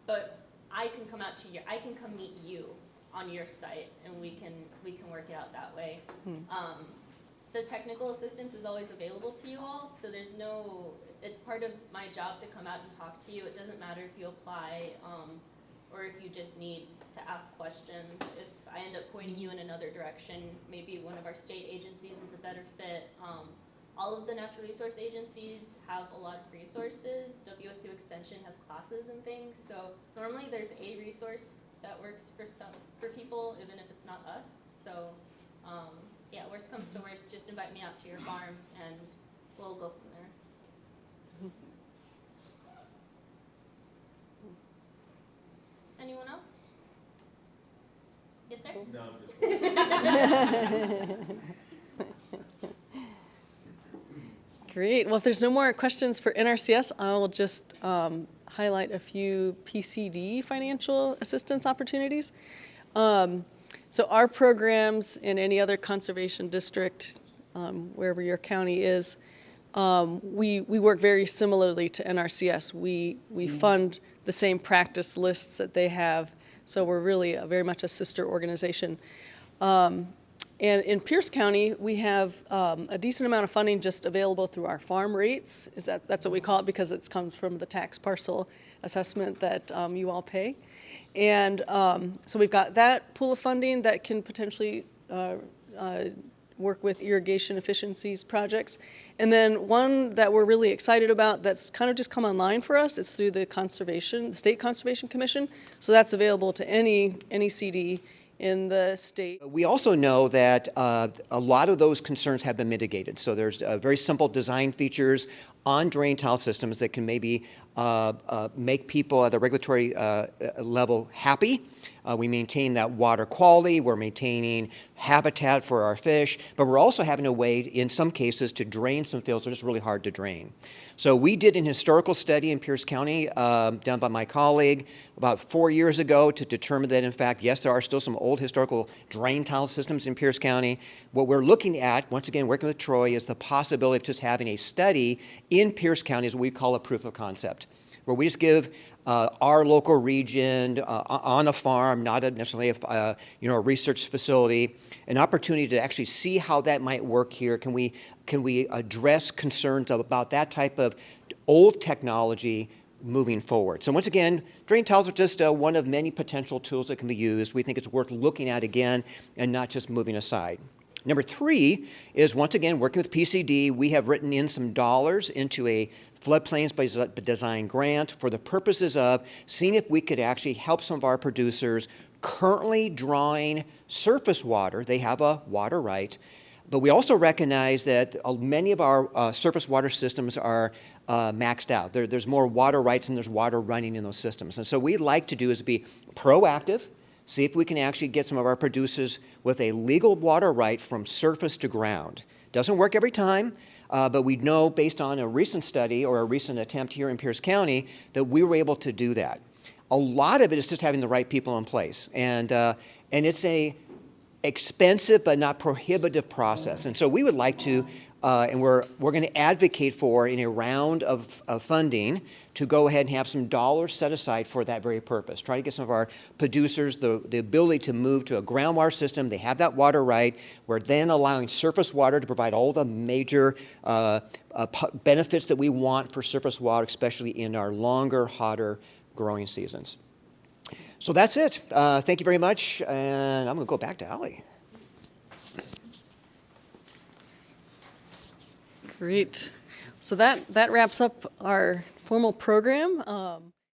But I can come out to I can come meet you on your site, and we can work it out that way. The technical assistance is always available to you all, so it's part of my job to come out and talk to you. It doesn't matter if you apply, or if you just need to ask questions. If I end up pointing you in another direction, maybe one of our state agencies is a better fit. All of the natural resource agencies have a lot of resources. WSU Extension has classes and things, so normally there's a resource that works for people, even if it's not us. So yeah, worst comes to worst, just invite me out to your farm and we'll go from there. No, I'm just. Great. Well, if there's no more questions for NRCS, I'll just highlight a few PCD financial assistance opportunities. So our programs in any other conservation district, wherever your county is, we work very similarly to NRCS. We fund the same practice lists that they have, so we're really very much a sister organization. And in Pierce County, we have a decent amount of funding just available through our farm rates. That's what we call it because it comes from the tax parcel assessment that you all pay. And so we've got that pool of funding that can potentially work with irrigation efficiencies projects. And then one that we're really excited about that's kind of just come online for us, it's through the State Conservation Commission. So that's available to any CD in the state. We also know that a lot of those concerns have been mitigated. So there's very simple design features on drain tile systems that can maybe make people at the regulatory level happy. We maintain that water quality, we're maintaining habitat for our fish, but we're also having a way, in some cases, to drain some fields that are just really hard to drain. So we did an historical study in Pierce County, done by my colleague, about 4 years ago to determine that, in fact, yes, there are still some old historical drain tile systems in Pierce County. What we're looking at, once again, working with Troy, is the possibility of just having a study in Pierce County, as we call a proof of concept, where we just give our local region on a farm, not necessarily a research facility, an opportunity to actually see how that might work here. Can we address concerns about that type of old technology moving forward? So once again, drain tiles are just one of many potential tools that can be used. We think it's worth looking at again and not just moving aside. Number 3 is, once again, working with PCD. We have written in some dollars into a floodplains by design grant for the purposes of seeing if we could actually help some of our producers currently drawing surface water. They have a water right, but we also recognize that many of our surface water systems are maxed out. There's more water rights than there's water running in those systems. And so what we'd like to do is be proactive, see if we can actually get some of our producers with a legal water right from surface to ground. Doesn't work every time, but we know based on a recent study or a recent attempt here in Pierce County that we were able to do that. A lot of it is just having the right people in place, and it's a expensive but not prohibitive process. And so we would like to, and we're going to advocate for in a round of funding to go ahead and have some dollars set aside for that very purpose. Try to get some of our producers the ability to move to a groundwater system. They have that water right. We're then allowing surface water to provide all the major benefits that we want for surface water, especially in our longer, hotter growing seasons. So that's it. Thank you very much, and I'm going to go back to Allie. Great. So that wraps up our formal program.